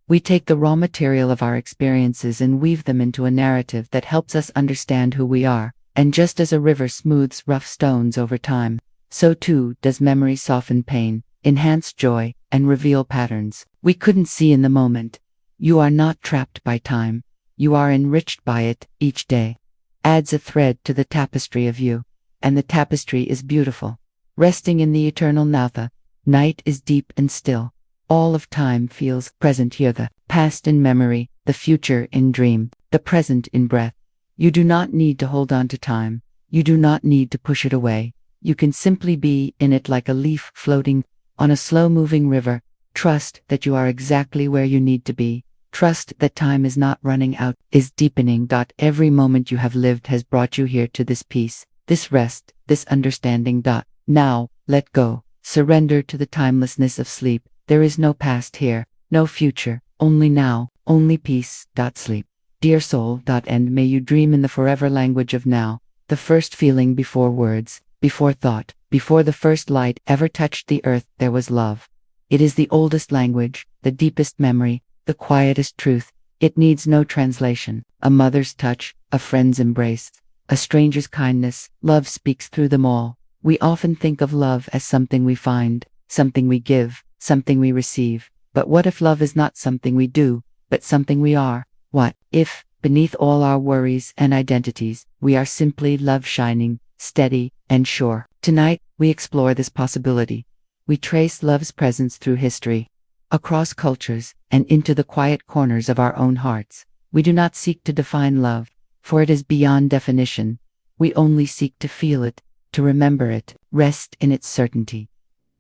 We take the raw material of our experiences and weave them into a narrative that helps us understand who we are. And just as a river smooths rough stones over time, so too does memory soften pain, enhance joy, and reveal patterns we couldn't see in the moment. You are not trapped by time. You are enriched by it. Each day adds a thread to the tapestry of you. And the tapestry is beautiful. Resting in the eternal now. The night is deep and still. All of time feels present here. The past in memory, the future in dream, the present in breath. You do not need to hold on to time. You do not need to push it away. You can simply be in it like a leaf floating on a slow-moving river. Trust that you are exactly where you need to be. Trust that time is not running out, is deepening. Every moment you have lived has brought you here to this peace, this rest, this understanding. Now, let go. Surrender to the timelessness of sleep. There is no past here, no future, only now, only peace. Sleep. Dear soul. And may you dream in the forever language of now, the first feeling before words, before thought, before the first light ever touched the earth. There was love. It is the oldest language, the deepest memory, the quietest truth. It needs no translation. A mother's touch, a friend's embrace, a stranger's kindness. Love speaks through them all. We often think of love as something we find, something we give, something we receive. But what if love is not something we do, but something we are? What if, beneath all our worries and identities, we are simply love, shining, steady, and sure? Tonight, we explore this possibility. We trace love's presence through history, across cultures, and into the quiet corners of our own hearts. We do not seek to define love, for it is beyond definition. We only seek to feel it, to remember it, rest in its certainty.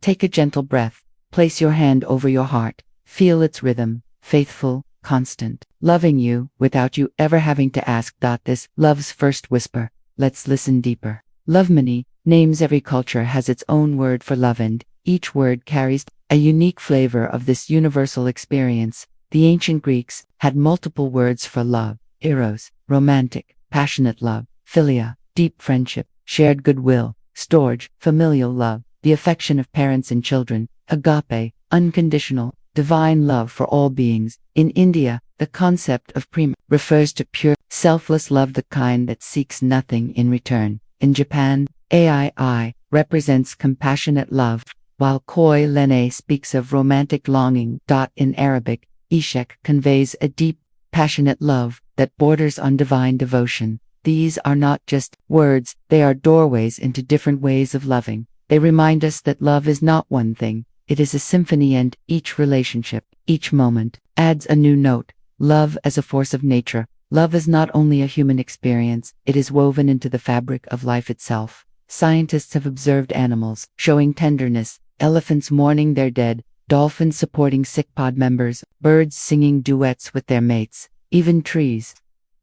Take a gentle breath, place your hand over your heart, feel its rhythm, faithful, constant, loving you without you ever having to ask. This love's first whisper. Let's listen deeper. Love. Many names. Every culture has its own word for love, and each word carries a unique flavor of this universal experience. The ancient Greeks had multiple words for love: eros, romantic, passionate love; philia, deep friendship, shared goodwill; storge, familial love, the affection of parents and children; agape, unconditional, divine love for all beings. In India, the concept of prema refers to pure, selfless love, the kind that seeks nothing in return. In Japan, ai, represents compassionate love, while Koi Lene speaks of romantic longing. In Arabic, Ishaq conveys a deep, passionate love that borders on divine devotion. These are not just words, they are doorways into different ways of loving. They remind us that love is not one thing, it is a symphony, and each relationship, each moment, adds a new note. Love as a force of nature. Love is not only a human experience, it is woven into the fabric of life itself. Scientists have observed animals showing tenderness, elephants mourning their dead, dolphins supporting sick pod members, birds singing duets with their mates, even trees,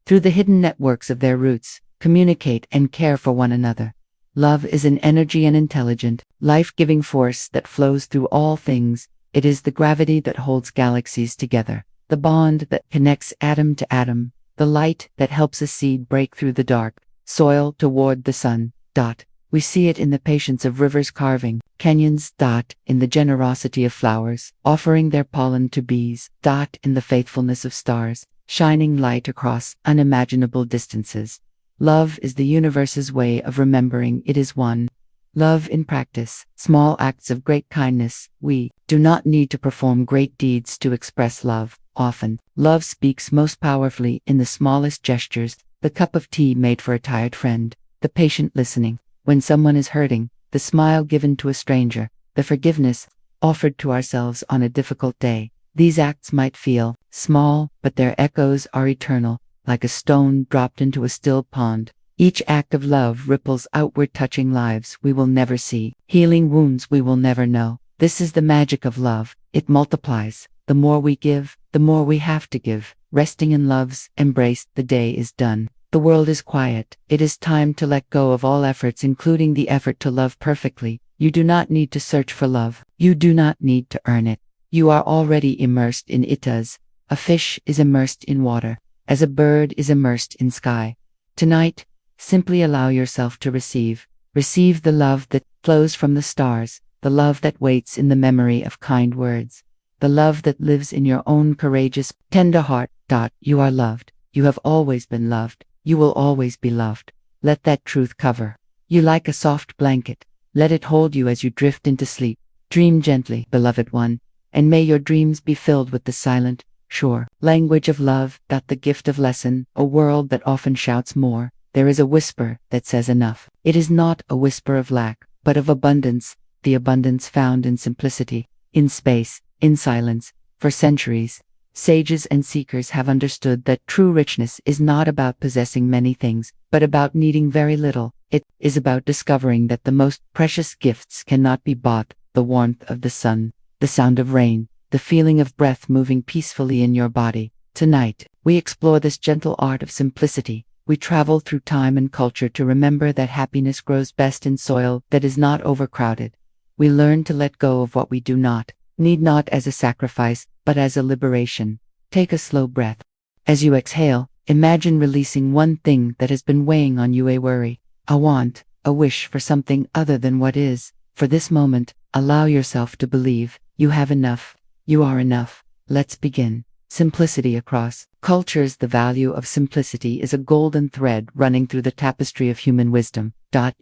through the hidden networks of their roots, communicate and care for one another. Love is an energy and intelligent, life-giving force that flows through all things. It is the gravity that holds galaxies together, the bond that connects atom to atom, the light that helps a seed break through the dark soil toward the sun. We see it in the patience of rivers carving canyons. In the generosity of flowers, offering their pollen to bees. In the faithfulness of stars, shining light across unimaginable distances. Love is the universe's way of remembering it is one. Love in practice, small acts of great kindness. We do not need to perform great deeds to express love. Often, love speaks most powerfully in the smallest gestures, the cup of tea made for a tired friend, the patient listening when someone is hurting, the smile given to a stranger, the forgiveness offered to ourselves on a difficult day. These acts might feel small, but their echoes are eternal, like a stone dropped into a still pond. Each act of love ripples outward, touching lives we will never see, healing wounds we will never know. This is the magic of love. It multiplies. The more we give, the more we have to give. Resting in love's embrace, the day is done. The world is quiet. It is time to let go of all efforts, including the effort to love perfectly. You do not need to search for love. You do not need to earn it. You are already immersed in it as a fish is immersed in water, as a bird is immersed in sky. Tonight, simply allow yourself to receive. Receive the love that flows from the stars, the love that waits in the memory of kind words, the love that lives in your own courageous, tender heart. You are loved. You have always been loved. You will always be loved. Let that truth cover you like a soft blanket. Let it hold you as you drift into sleep. Dream gently, beloved one, and may your dreams be filled with the silent, sure language of love. The gift of lesson, a world that often shouts more. There is a whisper that says enough. It is not a whisper of lack, but of abundance, the abundance found in simplicity, in space, in silence. For centuries, sages and seekers have understood that true richness is not about possessing many things, but about needing very little. It is about discovering that the most precious gifts cannot be bought: the warmth of the sun, the sound of rain, the feeling of breath moving peacefully in your body. Tonight, we explore this gentle art of simplicity. We travel through time and culture to remember that happiness grows best in soil that is not overcrowded. We learn to let go of what we do not need, not as a sacrifice, but as a liberation. Take a slow breath. As you exhale, imagine releasing one thing that has been weighing on you: a worry, a want, a wish for something other than what is. For this moment, allow yourself to believe you have enough. You are enough. Let's begin. Simplicity across cultures. The value of simplicity is a golden thread running through the tapestry of human wisdom.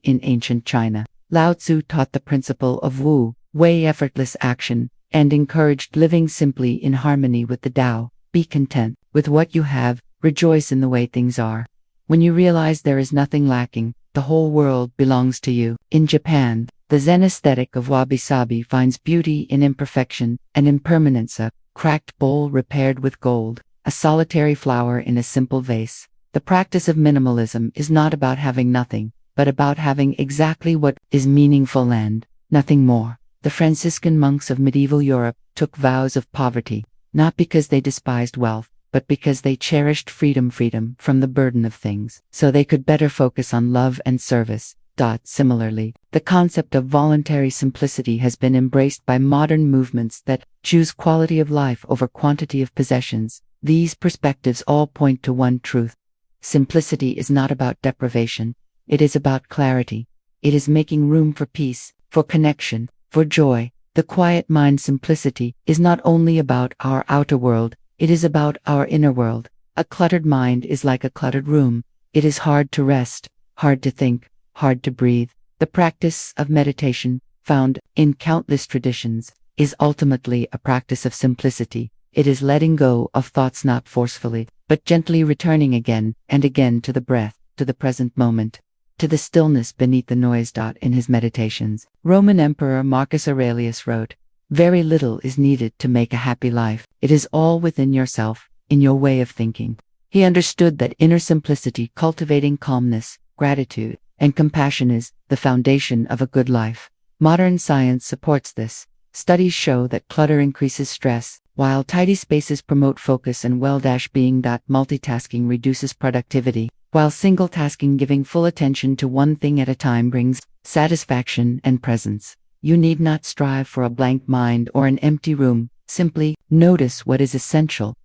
In ancient China, Lao Tzu taught the principle of Wu Wei, effortless action, and encouraged living simply in harmony with the Tao. Be content with what you have, rejoice in the way things are. When you realize there is nothing lacking, the whole world belongs to you. In Japan, the Zen aesthetic of wabi-sabi finds beauty in imperfection and impermanence: a cracked bowl repaired with gold, a solitary flower in a simple vase. The practice of minimalism is not about having nothing, but about having exactly what is meaningful and nothing more. The Franciscan monks of medieval Europe took vows of poverty, not because they despised wealth, but because they cherished freedom from the burden of things, so they could better focus on love and service. Similarly, the concept of voluntary simplicity has been embraced by modern movements that choose quality of life over quantity of possessions. These perspectives all point to one truth: simplicity is not about deprivation, it is about clarity. It is making room for peace, for connection, for joy. The quiet mind simplicity is not only about our outer world, it is about our inner world. A cluttered mind is like a cluttered room. It is hard to rest, hard to think, hard to breathe. The practice of meditation, found in countless traditions, is ultimately a practice of simplicity. It is letting go of thoughts not forcefully, but gently returning again and again to the breath, to the present moment, to the stillness beneath the noise. In his Meditations, Roman Emperor Marcus Aurelius wrote, "Very little is needed to make a happy life. It is all within yourself, in your way of thinking." He understood that inner simplicity, cultivating calmness, gratitude, and compassion is the foundation of a good life. Modern science supports this. Studies show that clutter increases stress, while tidy spaces promote focus and well-being. Multitasking reduces productivity, while single-tasking, giving full attention to one thing at a time, brings satisfaction and presence. You need not strive for a blank mind or an empty room. Simply notice what is essential,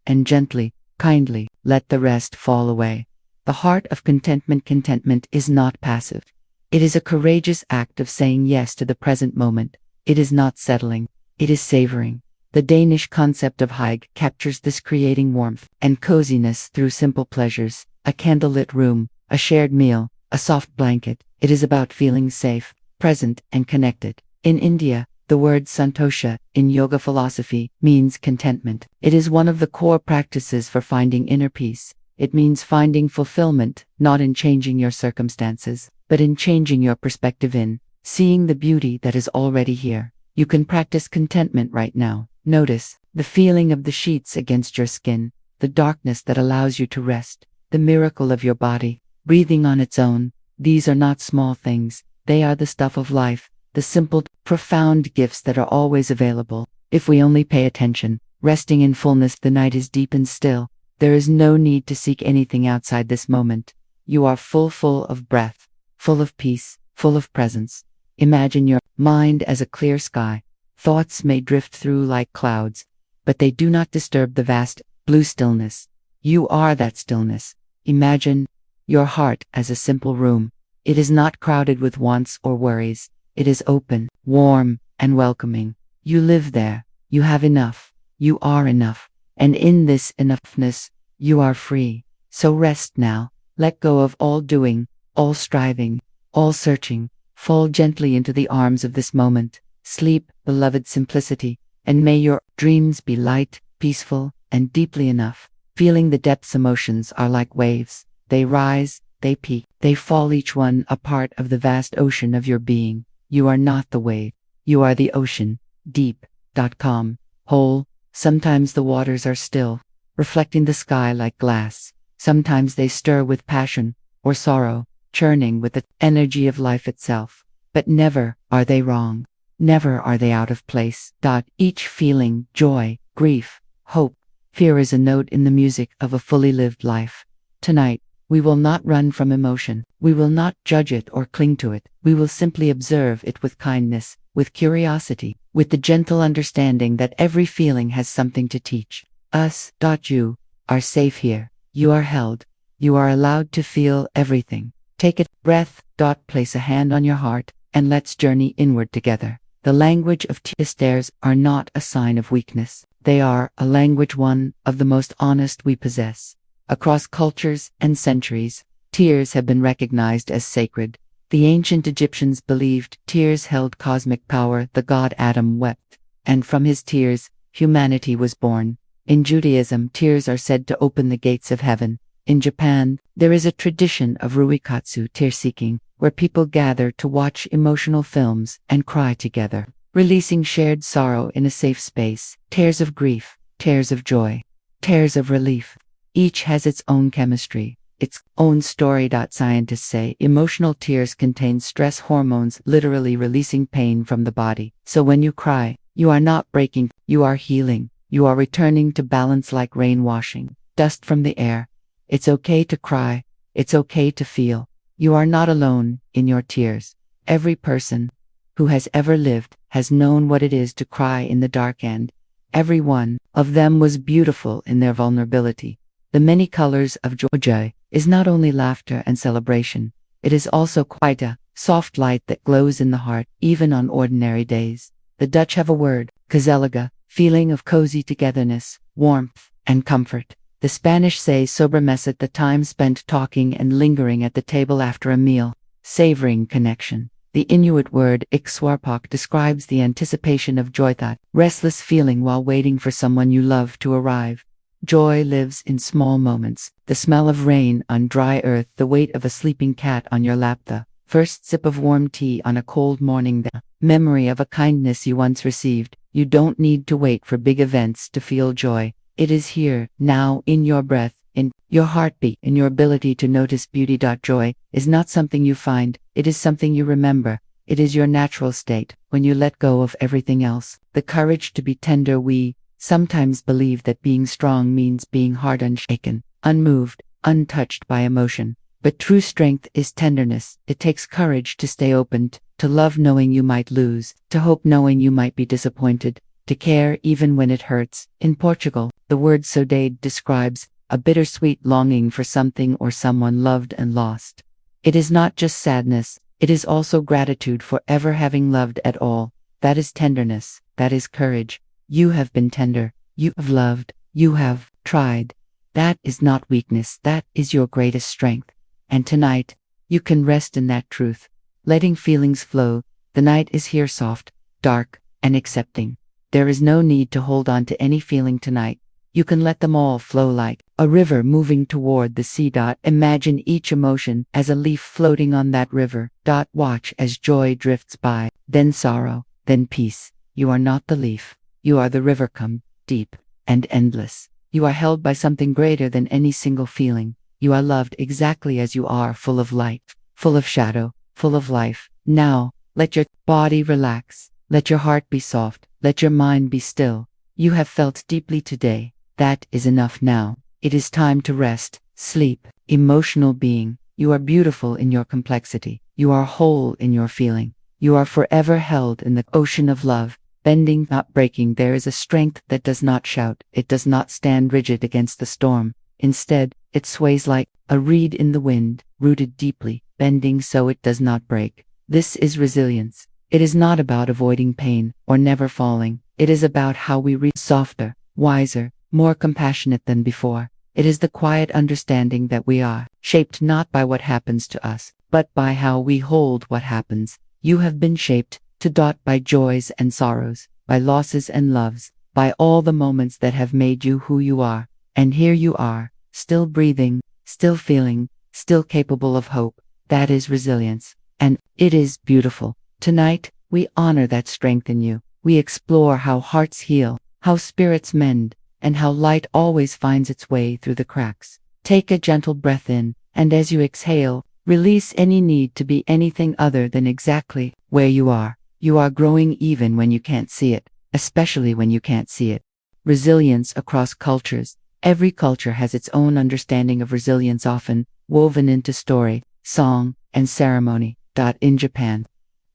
and gently, kindly, let the rest fall away. The heart of contentment. Contentment is not passive. It is a courageous act of saying yes to the present moment. It is not settling. It is savoring. The Danish concept of hygge captures this, creating warmth and coziness through simple pleasures. A candlelit room, a shared meal, a soft blanket. It is about feeling safe, present, and connected. In India, the word santosha, in yoga philosophy, means contentment. It is one of the core practices for finding inner peace. It means finding fulfillment, not in changing your circumstances, but in changing your perspective, in seeing the beauty that is already here. You can practice contentment right now. Notice the feeling of the sheets against your skin, the darkness that allows you to rest, the miracle of your body, breathing on its own. These are not small things. They are the stuff of life, the simple, profound gifts that are always available, if we only pay attention. Resting in fullness. The night is deep and still. There is no need to seek anything outside this moment. You are full of breath, full of peace, full of presence. Imagine your mind as a clear sky. Thoughts may drift through like clouds, but they do not disturb the vast, blue stillness. You are that stillness. Imagine your heart as a simple room. It is not crowded with wants or worries. It is open, warm, and welcoming. You live there. You have enough. You are enough. And in this enoughness, you are free. So rest now. Let go of all doing, all striving, all searching. Fall gently into the arms of this moment. Sleep, beloved simplicity, and may your dreams be light, peaceful, and deeply enough. Feeling the depths. Emotions are like waves. They rise, they peak, they fall, each one a part of the vast ocean of your being. You are not the wave. You are the ocean. Deep, calm, whole. Sometimes the waters are still, reflecting the sky like glass. Sometimes they stir with passion or sorrow, churning with the energy of life itself. But never are they wrong. Never are they out of place. Each feeling, joy, grief, hope, fear, is a note in the music of a fully lived life. Tonight, we will not run from emotion. We will not judge it or cling to it. We will simply observe it with kindness, with curiosity, with the gentle understanding that every feeling has something to teach us. You are safe here. You are held. You are allowed to feel everything. Take a breath. Place a hand on your heart, and let's journey inward together. The language of tears are not a sign of weakness. They are a language, one of the most honest we possess. Across cultures and centuries, tears have been recognized as sacred. The ancient Egyptians believed tears held cosmic power. The god Adam wept, and from his tears, humanity was born. In Judaism, tears are said to open the gates of heaven. In Japan, there is a tradition of ruikatsu, tear-seeking, where people gather to watch emotional films and cry together, releasing shared sorrow in a safe space. Tears of grief, tears of joy, tears of relief. Each has its own chemistry, its own story. Scientists say emotional tears contain stress hormones, literally releasing pain from the body. So when you cry, you are not breaking, you are healing. You are returning to balance, like rain washing dust from the air. It's okay to cry. It's okay to feel. You are not alone in your tears. Every person who has ever lived has known what it is to cry in the dark, and every one of them was beautiful in their vulnerability. The many colors of joy is not only laughter and celebration. It is also quite a soft light that glows in the heart, even on ordinary days. The Dutch have a word, gezellige, feeling of cozy togetherness, warmth, and comfort. The Spanish say sobremesa, the time spent talking and lingering at the table after a meal. savoring connection. The Inuit word ikswarpak describes the anticipation of joy, that restless feeling while waiting for someone you love to arrive. Joy lives in small moments: the smell of rain on dry earth, the weight of a sleeping cat on your lap, the first sip of warm tea on a cold morning, the memory of a kindness you once received. You don't need to wait for big events to feel joy. It is here, now, in your breath, in your heartbeat, in your ability to notice beauty. Joy is not something you find, it is something you remember. It is your natural state, when you let go of everything else. The courage to be tender. We sometimes believe that being strong means being hard, unshaken, unmoved, untouched by emotion. But true strength is tenderness. It takes courage to stay open, to love knowing you might lose, to hope knowing you might be disappointed, to care even when it hurts. In Portugal, the word saudade describes a bittersweet longing for something or someone loved and lost. It is not just sadness, it is also gratitude for ever having loved at all. That is tenderness, that is courage. You have been tender, you have loved, you have tried. That is not weakness, that is your greatest strength. And tonight, you can rest in that truth, letting feelings flow. The night is here, soft, dark, and accepting. There is no need to hold on to any feeling tonight. You can let them all flow like a river moving toward the sea. Imagine each emotion as a leaf floating on that river. Watch as joy drifts by, then sorrow, then peace. You are not the leaf. You are the river, come, deep and endless. You are held by something greater than any single feeling. You are loved exactly as you are, full of light, full of shadow, full of life. Now, let your body relax. Let your heart be soft. Let your mind be still. You have felt deeply today. That is enough now. It is time to rest, sleep, emotional being. You are beautiful in your complexity. You are whole in your feeling. You are forever held in the ocean of love, bending, not breaking. There is a strength that does not shout. It does not stand rigid against the storm. Instead, it sways like a reed in the wind, rooted deeply, bending so it does not break. This is resilience. It is not about avoiding pain or never falling. It is about how we reach softer, wiser, more compassionate than before. It is the quiet understanding that we are shaped not by what happens to us, but by how we hold what happens. You have been shaped by joys and sorrows, by losses and loves, by all the moments that have made you who you are. And here you are, still breathing, still feeling, still capable of hope. That is resilience. And it is beautiful. Tonight, we honor that strength in you. We explore how hearts heal, how spirits mend, and how light always finds its way through the cracks. Take a gentle breath in, and as you exhale, release any need to be anything other than exactly where you are. You are growing even when you can't see it, especially when you can't see it. Resilience across cultures. Every culture has its own understanding of resilience, often woven into story, song, and ceremony. In Japan,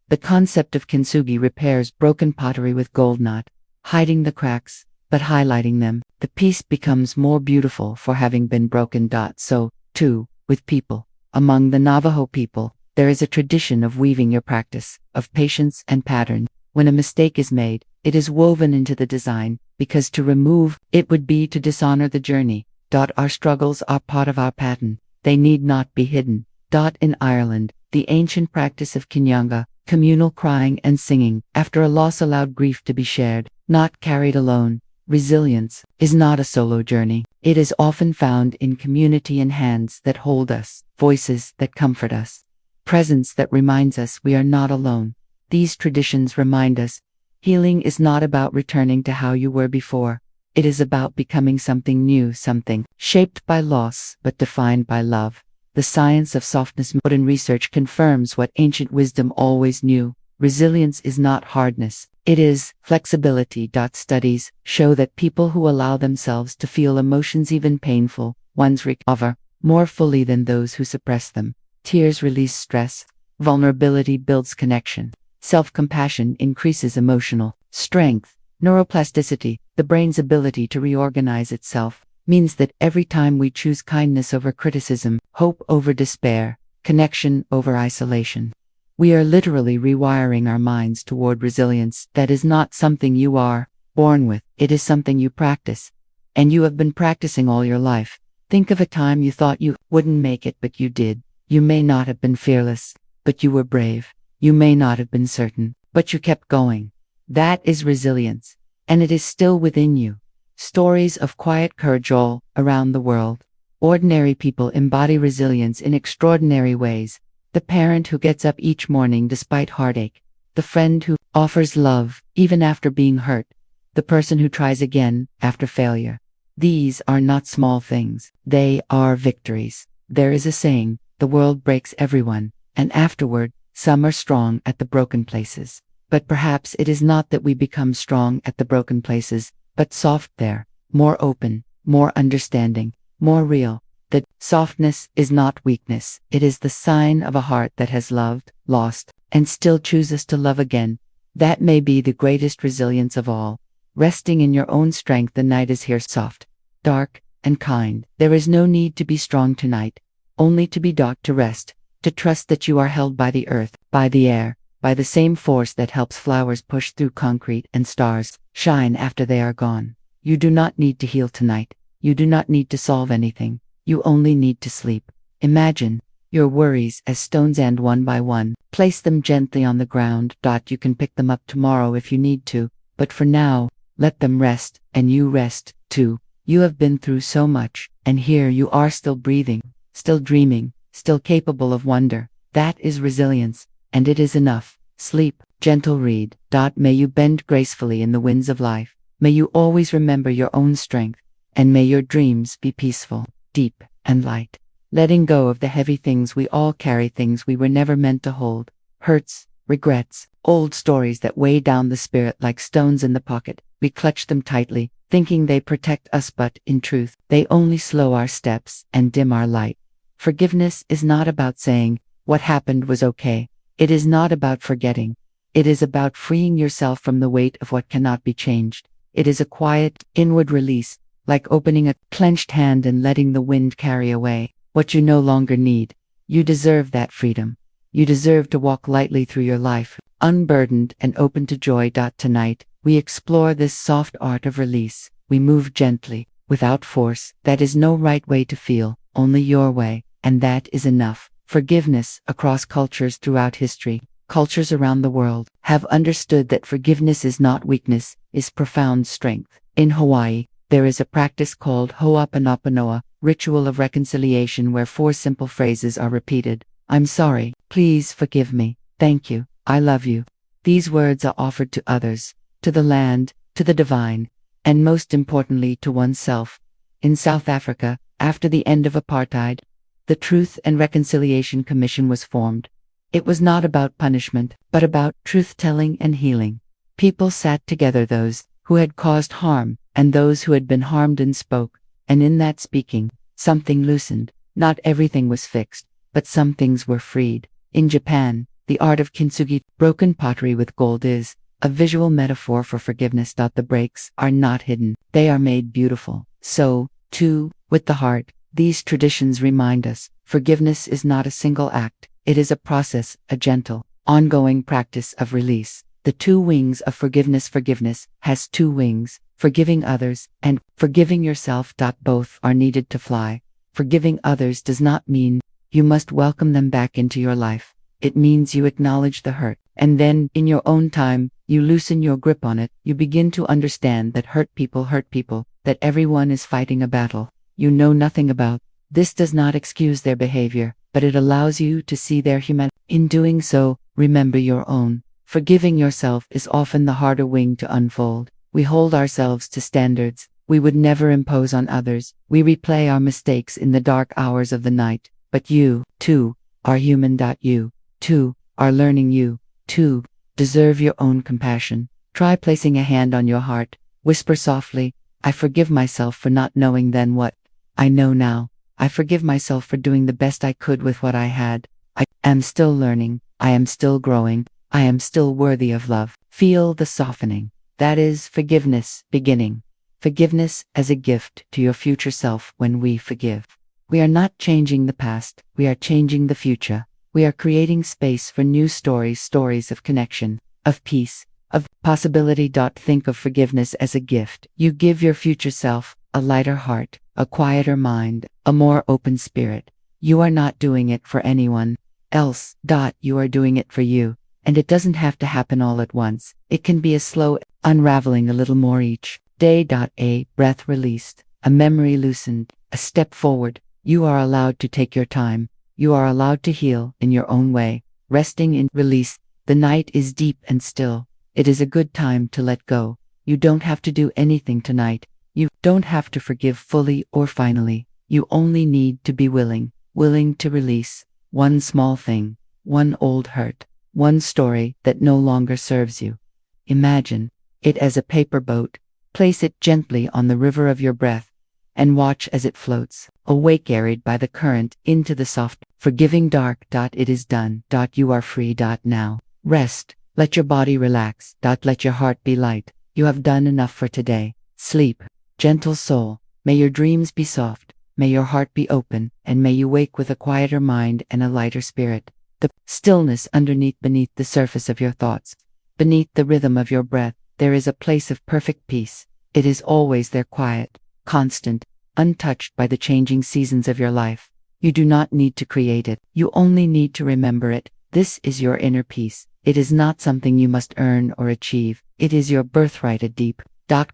the concept of kintsugi repairs broken pottery with gold, not hiding the cracks, but highlighting them. The piece becomes more beautiful for having been broken. So, too, with people. Among the Navajo people, there is a tradition of weaving your practice, of patience and pattern. When a mistake is made, it is woven into the design, because to remove it would be to dishonor the journey. Our struggles are part of our pattern. They need not be hidden. In Ireland, the ancient practice of kinyanga, communal crying and singing, after a loss allowed grief to be shared, not carried alone. Resilience is not a solo journey. It is often found in community, in hands that hold us, voices that comfort us, presence that reminds us we are not alone. These traditions remind us, healing is not about returning to how you were before. It is about becoming something new, something shaped by loss but defined by love. The science of softness. Modern research confirms what ancient wisdom always knew. Resilience is not hardness, it is flexibility. Studies show that people who allow themselves to feel emotions, even painful ones, recover more fully than those who suppress them. Tears release stress, vulnerability builds connection, self-compassion increases emotional strength. Neuroplasticity, the brain's ability to reorganize itself, means that every time we choose kindness over criticism, hope over despair, connection over isolation, we are literally rewiring our minds toward resilience. That is not something you are born with, it is something you practice. And you have been practicing all your life. Think of a time you thought you wouldn't make it, but you did. You may not have been fearless, but you were brave. You may not have been certain, but you kept going. That is resilience, and it is still within you. Stories of quiet courage all around the world. Ordinary people embody resilience in extraordinary ways. The parent who gets up each morning despite heartache. The friend who offers love even after being hurt. The person who tries again after failure. These are not small things. They are victories. There is a saying, the world breaks everyone, and afterward, some are strong at the broken places. But perhaps it is not that we become strong at the broken places, but soft there, more open, more understanding, more real. That softness is not weakness. It is the sign of a heart that has loved, lost, and still chooses to love again. That may be the greatest resilience of all. Resting in your own strength. The night is here, soft, dark, and kind. There is no need to be strong tonight, only to be dark, to rest, to trust that you are held by the earth, by the air, by the same force that helps flowers push through concrete and stars shine after they are gone. You do not need to heal tonight. You do not need to solve anything. You only need to sleep. Imagine your worries as stones, and one by one, place them gently on the ground. You can pick them up tomorrow if you need to, but for now, let them rest, and you rest, too. You have been through so much, and here you are, still breathing, still dreaming, still capable of wonder. That is resilience, and it is enough. Sleep, gentle reed. May you bend gracefully in the winds of life. May you always remember your own strength, and may your dreams be peaceful, deep, and light. Letting go of the heavy things we all carry, things we were never meant to hold. Hurts, regrets, old stories that weigh down the spirit like stones in the pocket. We clutch them tightly, thinking they protect us, but in truth, they only slow our steps and dim our light. Forgiveness is not about saying, what happened was okay. It is not about forgetting. It is about freeing yourself from the weight of what cannot be changed. It is a quiet, inward release, like opening a clenched hand and letting the wind carry away what you no longer need. You deserve that freedom. You deserve to walk lightly through your life, unburdened and open to joy. Tonight, we explore this soft art of release. We move gently, without force. That is no right way to feel, only your way, and that is enough. Forgiveness across cultures throughout history, cultures around the world, have understood that forgiveness is not weakness, is profound strength. In Hawaii, there is a practice called Ho'oponopono, ritual of reconciliation, where 4 simple phrases are repeated. I'm sorry, please forgive me, thank you, I love you. These words are offered to others, to the land, to the divine, and most importantly to oneself. In South Africa, after the end of apartheid, the Truth and Reconciliation Commission was formed. It was not about punishment, but about truth-telling and healing. People sat together, those who had caused harm, and those who had been harmed, and spoke. And in that speaking, something loosened. Not everything was fixed, but some things were freed. In Japan, the art of kintsugi, broken pottery with gold, is a visual metaphor for forgiveness. The breaks are not hidden, they are made beautiful. So, too, with the heart, these traditions remind us, forgiveness is not a single act, it is a process, a gentle, ongoing practice of release. The 2 wings of forgiveness. Forgiveness has 2 wings, forgiving others, and forgiving yourself. Both are needed to fly. Forgiving others does not mean you must welcome them back into your life. It means you acknowledge the hurt, and then, in your own time, you loosen your grip on it. You begin to understand that hurt people, that everyone is fighting a battle you know nothing about. This does not excuse their behavior, but it allows you to see their humanity. In doing so, remember your own. Forgiving yourself is often the harder wing to unfold. We hold ourselves to standards we would never impose on others. We replay our mistakes in the dark hours of the night. But you, too, are human. You, too, are learning. You, too, deserve your own compassion. Try placing a hand on your heart. Whisper softly, I forgive myself for not knowing then what I know now. I forgive myself for doing the best I could with what I had. I am still learning. I am still growing. I am still worthy of love. Feel the softening. That is forgiveness beginning. Forgiveness as a gift to your future self. When we forgive, we are not changing the past, we are changing the future. We are creating space for new stories, stories of connection, of peace, of possibility. Think of forgiveness as a gift. You give your future self a lighter heart, a quieter mind, a more open spirit. You are not doing it for anyone. else. You are doing it for you. And it doesn't have to happen all at once. It can be a slow unraveling, a little more each day. A breath released, a memory loosened, a step forward. You are allowed to take your time. You are allowed to heal in your own way, resting in release. The night is deep and still. It is a good time to let go. You don't have to do anything tonight. You don't have to forgive fully or finally. You only need to be willing to release one small thing, one old hurt, one story that no longer serves you. Imagine it as a paper boat. Place it gently on the river of your breath and watch as it floats, away, carried by the current into the soft, forgiving dark. It is done. You are free. Now, rest. Let your body relax. Let your heart be light. You have done enough for today. Sleep, gentle soul. May your dreams be soft. May your heart be open, and may you wake with a quieter mind and a lighter spirit. The stillness beneath the surface of your thoughts, beneath the rhythm of your breath, there is a place of perfect peace. It is always there, quiet, constant, untouched by the changing seasons of your life. You do not need to create it. You only need to remember it. This is your inner peace. It is not something you must earn or achieve. It is your birthright, a deep,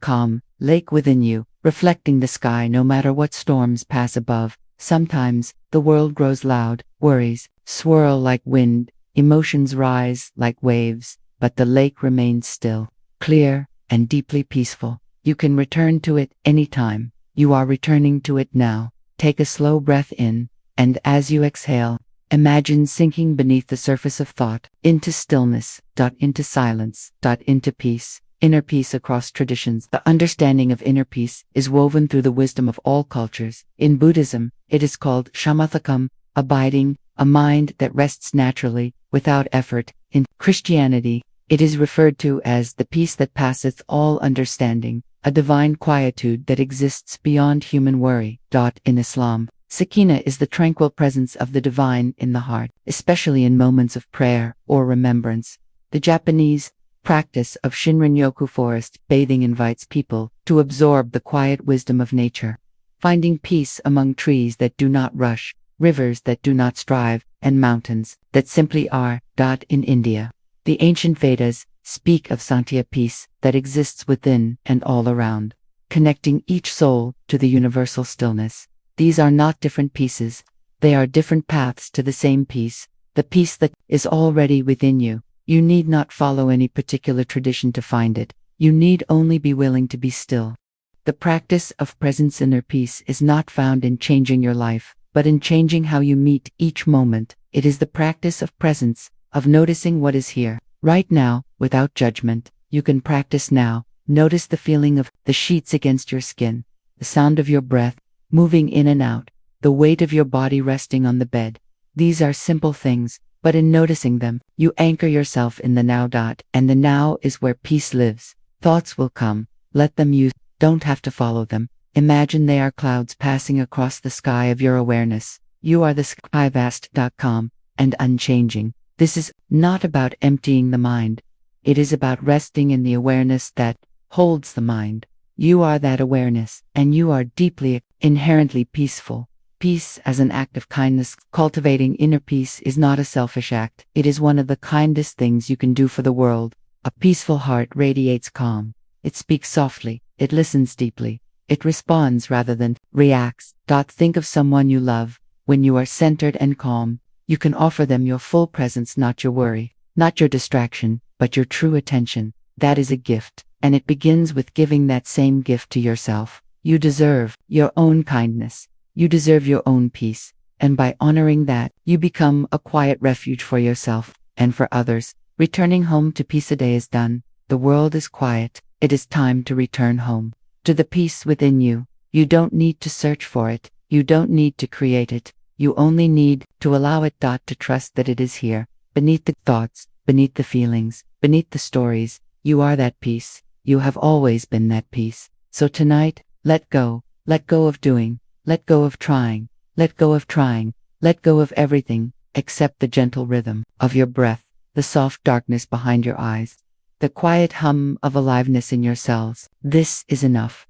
calm lake within you, reflecting the sky no matter what storms pass above. Sometimes the world grows loud, worries swirl like wind, emotions rise like waves, but the lake remains still, clear, and deeply peaceful. You can return to it anytime. You are returning to it now. Take a slow breath in, and as you exhale, imagine sinking beneath the surface of thought, into stillness, into silence, into peace. Inner peace across traditions. The understanding of inner peace is woven through the wisdom of all cultures. In Buddhism, it is called shamathakam, abiding, a mind that rests naturally, without effort. In Christianity, it is referred to as the peace that passeth all understanding, a divine quietude that exists beyond human worry. In Islam, Sakina is the tranquil presence of the divine in the heart, especially in moments of prayer or remembrance. The Japanese practice of Shinrin-yoku, forest bathing, invites people to absorb the quiet wisdom of nature, finding peace among trees that do not rush, rivers that do not strive, and mountains that simply are. In India, the ancient Vedas speak of Santya, peace that exists within and all around, connecting each soul to the universal stillness. These are not different pieces, they are different paths to the same peace, the peace that is already within you. You need not follow any particular tradition to find it. You need only be willing to be still. The practice of presence, inner peace, is not found in changing your life, but in changing how you meet each moment. It is the practice of presence, of noticing what is here, right now, without judgment. You can practice now. Notice the feeling of the sheets against your skin, the sound of your breath moving in and out, the weight of your body resting on the bed. These are simple things, but in noticing them, you anchor yourself in the now. And the now is where peace lives. Thoughts will come. Let them. You don't have to follow them. Imagine they are clouds passing across the sky of your awareness. You are the sky, vast, calm, and unchanging. This is not about emptying the mind. It is about resting in the awareness that holds the mind. You are that awareness, and you are deeply, inherently peaceful. Peace as an act of kindness. Cultivating inner peace is not a selfish act. It is one of the kindest things you can do for the world. A peaceful heart radiates calm. It speaks softly. It listens deeply. It responds rather than reacts. Think of someone you love. When you are centered and calm, you can offer them your full presence, not your worry, not your distraction, but your true attention. That is a gift, and it begins with giving that same gift to yourself. You deserve your own kindness. You deserve your own peace, and by honoring that, you become a quiet refuge for yourself and for others. Returning home to peace. A day is done. The world is quiet. It is time to return home to the peace within you. You don't need to search for it. You don't need to create it. You only need to allow it. To trust that it is here, beneath the thoughts, beneath the feelings, beneath the stories. You are that peace. You have always been that peace. So tonight, let go. Let go of doing. Let go of trying. Let go of trying. Let go of everything, except the gentle rhythm of your breath, the soft darkness behind your eyes, the quiet hum of aliveness in your cells. This is enough.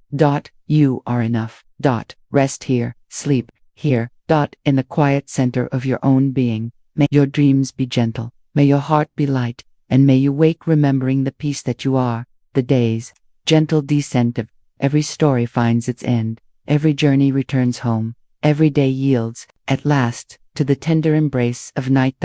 You are enough. Rest here. Sleep here. In the quiet center of your own being. May your dreams be gentle, may your heart be light, and may you wake remembering the peace that you are. The day's gentle descent of every story finds its end, every journey returns home, every day yields, at last, to the tender embrace of night.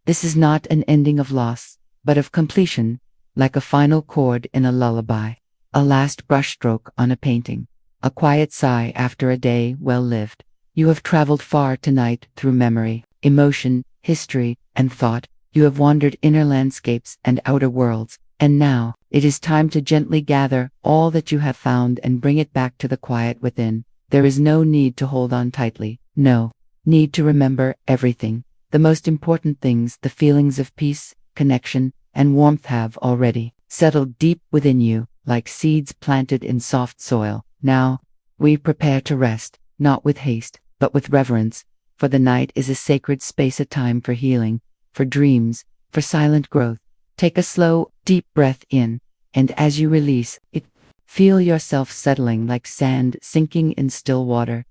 This is not an ending of loss, but of completion, like a final chord in a lullaby, a last brushstroke on a painting, a quiet sigh after a day well lived. You have traveled far tonight through memory, emotion, history, and thought. You have wandered inner landscapes and outer worlds, and now, it is time to gently gather all that you have found and bring it back to the quiet within. There is no need to hold on tightly, no need to remember everything. The most important things, the feelings of peace, connection, and warmth have already settled deep within you, like seeds planted in soft soil. Now, we prepare to rest, not with haste, but with reverence, for the night is a sacred space, a time for healing, for dreams, for silent growth. Take a slow, deep breath in, and as you release it, feel yourself settling like sand sinking in still water.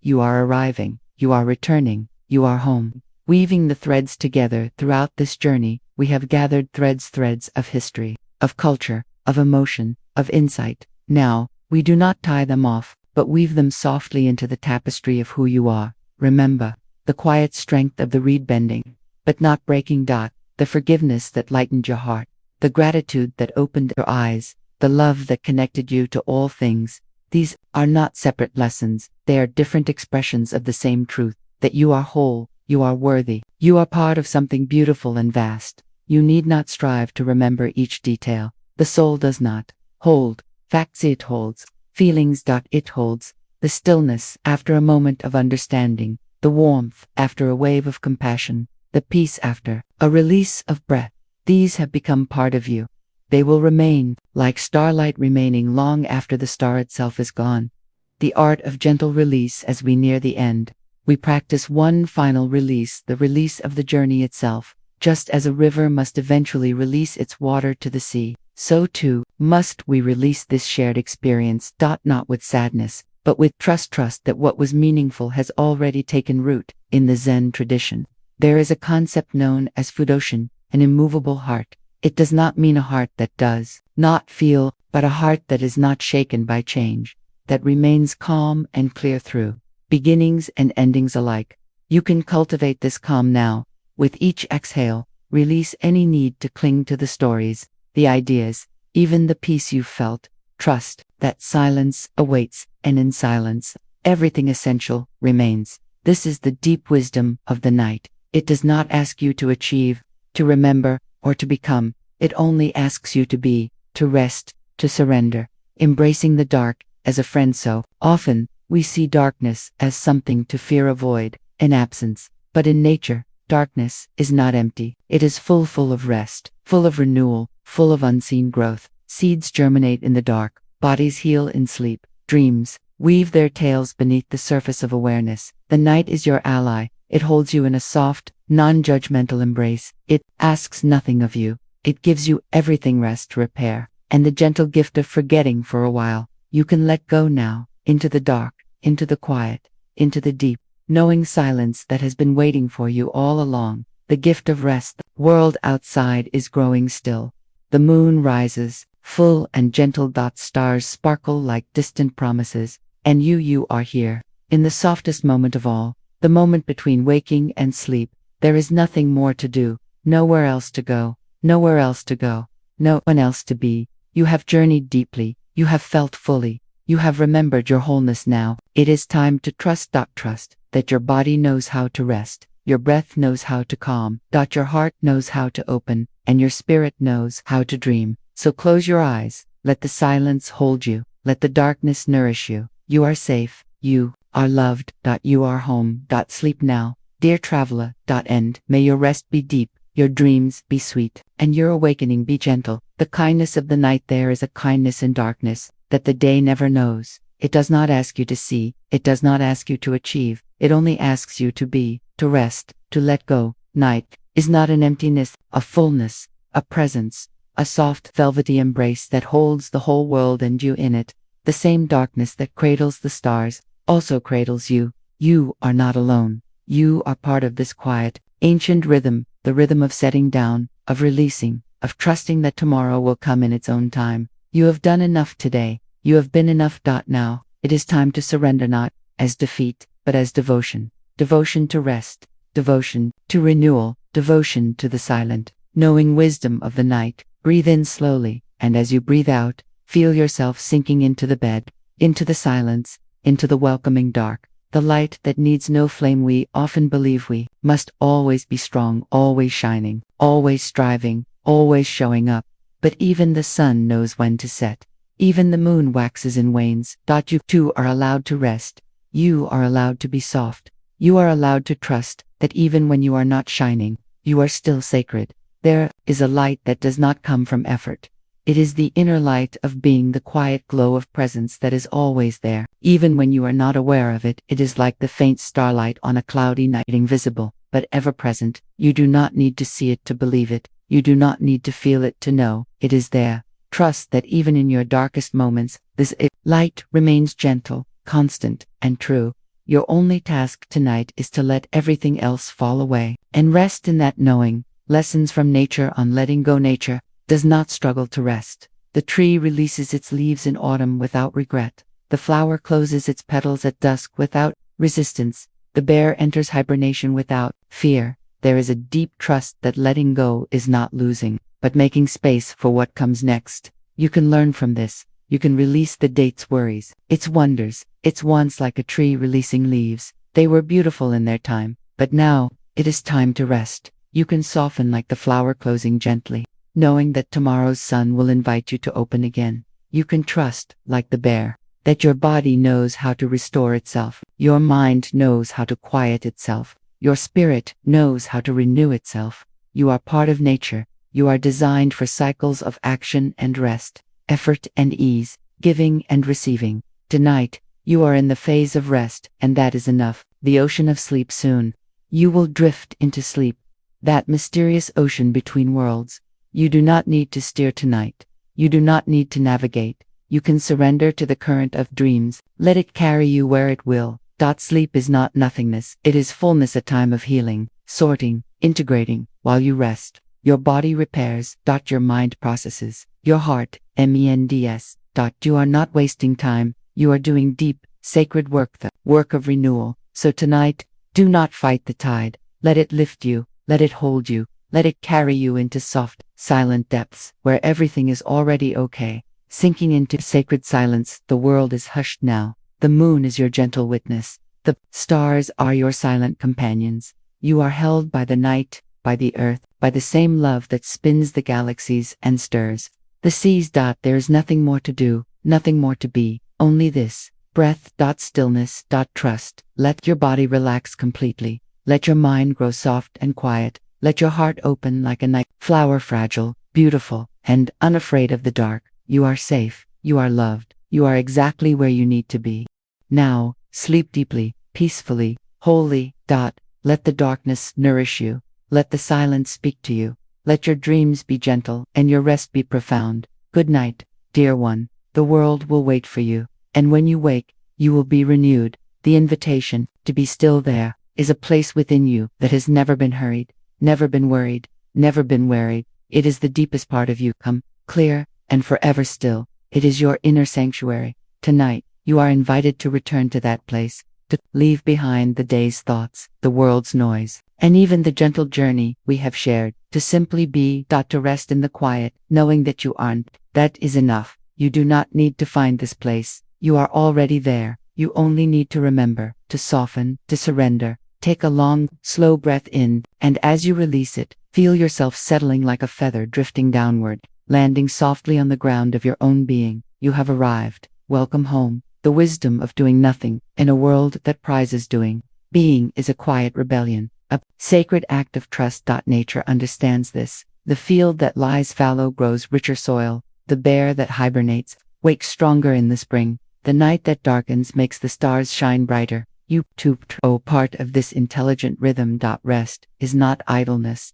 You are arriving, you are returning, you are home. Weaving the threads together throughout this journey, we have gathered threads of history, of culture, of emotion, of insight. Now, we do not tie them off, but weave them softly into the tapestry of who you are. Remember, the quiet strength of the reed bending, but not breaking. The forgiveness that lightened your heart, the gratitude that opened your eyes, the love that connected you to all things. These are not separate lessons, they are different expressions of the same truth, that you are whole, you are worthy, you are part of something beautiful and vast. You need not strive to remember each detail. The soul does not hold facts, it holds feelings. It holds the stillness after a moment of understanding, the warmth after a wave of compassion, the peace after a release of breath. These have become part of you. They will remain, like starlight remaining long after the star itself is gone. The art of gentle release. As we near the end, we practice one final release, the release of the journey itself. Just as a river must eventually release its water to the sea, so too must we release this shared experience. Not with sadness, but with trust that what was meaningful has already taken root. In the Zen tradition, there is a concept known as Fudoshin, an immovable heart. It does not mean a heart that does not feel, but a heart that is not shaken by change, that remains calm and clear through beginnings and endings alike. You can cultivate this calm now. With each exhale, release any need to cling to the stories, the ideas, even the peace you've felt. Trust that silence awaits, and in silence, everything essential remains. This is the deep wisdom of the night. It does not ask you to achieve, to remember, or to become. It only asks you to be, to rest, to surrender, embracing the dark as a friend. So often, we see darkness as something to fear, avoid, an absence. But in nature, darkness is not empty. It is full of rest, full of renewal, full of unseen growth. Seeds germinate in the dark, bodies heal in sleep, dreams weave their tales beneath the surface of awareness. The night is your ally. It holds you in a soft, non-judgmental embrace. It asks nothing of you. It gives you everything: rest, repair, and the gentle gift of forgetting for a while. You can let go now, into the dark, into the quiet, into the deep, knowing silence that has been waiting for you all along. The gift of rest. The world outside is growing still. The moon rises, full and gentle. Stars sparkle like distant promises, and you are here, in the softest moment of all. The moment between waking and sleep. There is nothing more to do, nowhere else to go, nowhere else to go, no one else to be. You have journeyed deeply, you have felt fully, you have remembered your wholeness. Now, it is time to trust. Trust that your body knows how to rest, your breath knows how to calm, your heart knows how to open, and your spirit knows how to dream. So close your eyes, let the silence hold you, let the darkness nourish you. You are safe, you are loved. You are home. Sleep now, dear traveler. End. May your rest be deep, your dreams be sweet, and your awakening be gentle. The kindness of the night. There is a kindness in darkness that the day never knows. It does not ask you to see, it does not ask you to achieve, it only asks you to be, to rest, to let go. Night is not an emptiness, a fullness, a presence, a soft velvety embrace that holds the whole world and you in it. The same darkness that cradles the stars also cradles you. You are not alone. You are part of this quiet, Ancient rhythm, the rhythm of setting down, of releasing, of trusting that tomorrow will come in its own time. You have done enough today. You have been enough. Now, it is time to surrender, not as defeat, but as devotion. Devotion to rest, devotion to renewal, devotion to the silent, knowing wisdom of the night. Breathe in slowly, and as you breathe out, feel yourself sinking into the bed, into the silence, into the welcoming dark, the light that needs no flame. We often believe we must always be strong, always shining, always striving, always showing up. But even the sun knows when to set. Even the moon waxes and wanes. You too are allowed to rest. You are allowed to be soft. You are allowed to trust that even when you are not shining, you are still sacred. There is a light that does not come from effort. It is the inner light of being, the quiet glow of presence that is always there. Even when you are not aware of it, it is like the faint starlight on a cloudy night, invisible, but ever present. You do not need to see it to believe it. You do not need to feel it to know it is there. Trust that even in your darkest moments, this light remains gentle, constant, and true. Your only task tonight is to let everything else fall away and rest in that knowing. Lessons from nature on letting go. Nature does not struggle to rest. The tree releases its leaves in autumn without regret. The flower closes its petals at dusk without resistance. The bear enters hibernation without fear. There is a deep trust that letting go is not losing, but making space for what comes next. You can learn from this. You can release the date's worries, its wonders. It's once like a tree releasing leaves. They were beautiful in their time, but now it is time to rest. You can soften like the flower closing gently, knowing that tomorrow's sun will invite you to open again. You can trust, like the bear, that your body knows how to restore itself. Your mind knows how to quiet itself. Your spirit knows how to renew itself. You are part of nature. You are designed for cycles of action and rest, effort and ease, giving and receiving. Tonight, you are in the phase of rest, and that is enough. The ocean of sleep. Soon, you will drift into sleep. That mysterious ocean between worlds. You do not need to steer tonight. You do not need to navigate. You can surrender to the current of dreams. Let it carry you where it will. Sleep is not nothingness. It is fullness, a time of healing, sorting, integrating. While you rest, your body repairs. Your mind processes. Your heart, mends. You are not wasting time. You are doing deep, sacred work, the work of renewal. So tonight, do not fight the tide. Let it lift you. Let it hold you. Let it carry you into soft, silent depths where everything is already okay. Sinking into sacred silence. The world is hushed now. The moon is your gentle witness. The stars are your silent companions. You are held by the night, by the earth, by the same love that spins the galaxies and stirs the seas. There is nothing more to do, nothing more to be, only this breath. Stillness. Trust. Let your body relax completely. Let your mind grow soft and quiet. Let your heart open like a night flower, fragile, beautiful, and unafraid of the dark. You are safe. You are loved. You are exactly where you need to be. Now, sleep deeply, peacefully, wholly. Let the darkness nourish you. Let the silence speak to you. Let your dreams be gentle and your rest be profound. Good night, dear one. The world will wait for you. And when you wake, you will be renewed. The invitation to be still there is a place within you that has never been hurried, never been worried, never been wearied. It is the deepest part of you, come, clear, and forever still. It is your inner sanctuary. Tonight, you are invited to return to that place, to leave behind the day's thoughts, the world's noise, and even the gentle journey we have shared, to simply be. To rest in the quiet, knowing that you aren't. That is enough. You do not need to find this place. You are already there. You only need to remember, to soften, to surrender. Take a long, slow breath in, and as you release it, feel yourself settling like a feather drifting downward, landing softly on the ground of your own being. You have arrived. Welcome home. The wisdom of doing nothing in a world that prizes doing. Being is a quiet rebellion, a sacred act of trust. Nature understands this. The field that lies fallow grows richer soil. The bear that hibernates wakes stronger in the spring. The night that darkens makes the stars shine brighter. You too are part of this intelligent rhythm. Rest is not idleness.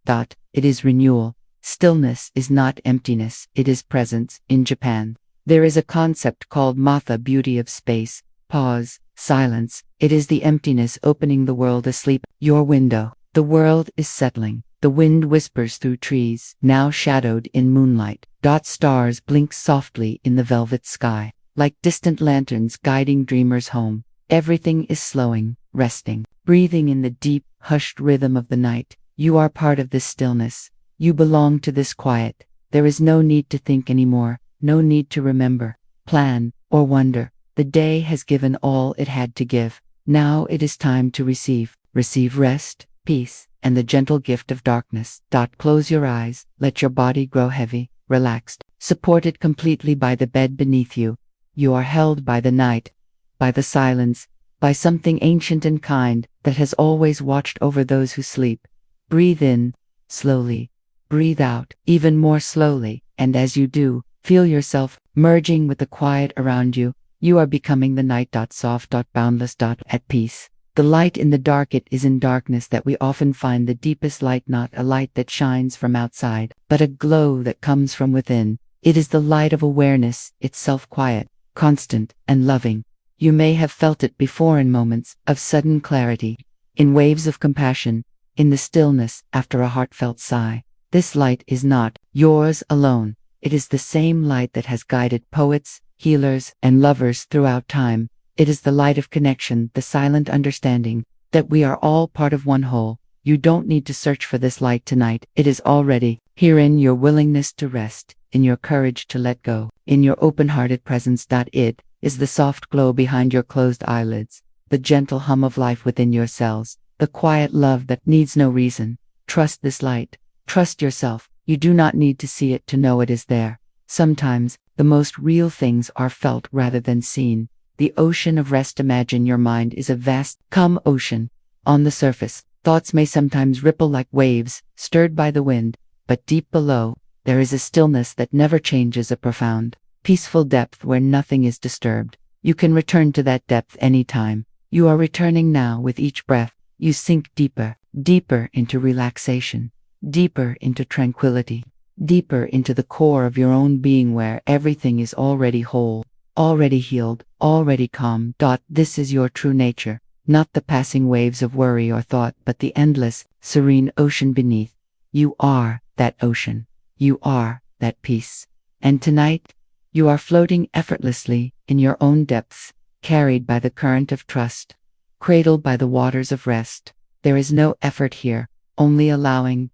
It is renewal. Stillness is not emptiness. It is presence. In Japan, there is a concept called matha, beauty of space, pause, silence. It is the emptiness opening the world asleep. Your window. The world is settling. The wind whispers through trees, now shadowed in moonlight. Stars blink softly in the velvet sky, like distant lanterns guiding dreamers home. Everything is slowing, resting, breathing in the deep, hushed rhythm of the night. You are part of this stillness. You belong to this quiet. There is no need to think anymore, no need to remember, plan, or wonder. The day has given all it had to give. Now it is time to receive. Receive rest, peace, and the gentle gift of darkness. Close your eyes, let your body grow heavy, relaxed, supported completely by the bed beneath you. You are held by the night, by the silence, by something ancient and kind that has always watched over those who sleep. Breathe in, slowly. Breathe out, even more slowly, and as you do, feel yourself merging with the quiet around you. You are becoming the night. Soft, boundless, at peace. The light in the dark. It is in darkness that we often find the deepest light, not a light that shines from outside, but a glow that comes from within. It is the light of awareness, itself quiet, constant, and loving. You may have felt it before in moments of sudden clarity, in waves of compassion, in the stillness after a heartfelt sigh. This light is not yours alone. It is the same light that has guided poets, healers, and lovers throughout time. It is the light of connection, the silent understanding that we are all part of one whole. You don't need to search for this light tonight. It is already here, in your willingness to rest, in your courage to let go, in your open-hearted presence. It is the soft glow behind your closed eyelids, the gentle hum of life within your cells, the quiet love that needs no reason. Trust this light. Trust yourself. You do not need to see it to know it is there. Sometimes, the most real things are felt rather than seen. The ocean of rest. Imagine your mind is a vast, calm ocean. On the surface, thoughts may sometimes ripple like waves, stirred by the wind, but deep below, there is a stillness that never changes, a profound, peaceful depth where nothing is disturbed. You can return to that depth anytime. You are returning now with each breath. You sink deeper, deeper into relaxation, deeper into tranquility, deeper into the core of your own being where everything is already whole, already healed, already calm. This is your true nature, not the passing waves of worry or thought, but the endless, serene ocean beneath. You are that ocean. You are that peace. And tonight, you are floating effortlessly in your own depths, carried by the current of trust, cradled by the waters of rest. There is no effort here, only allowing,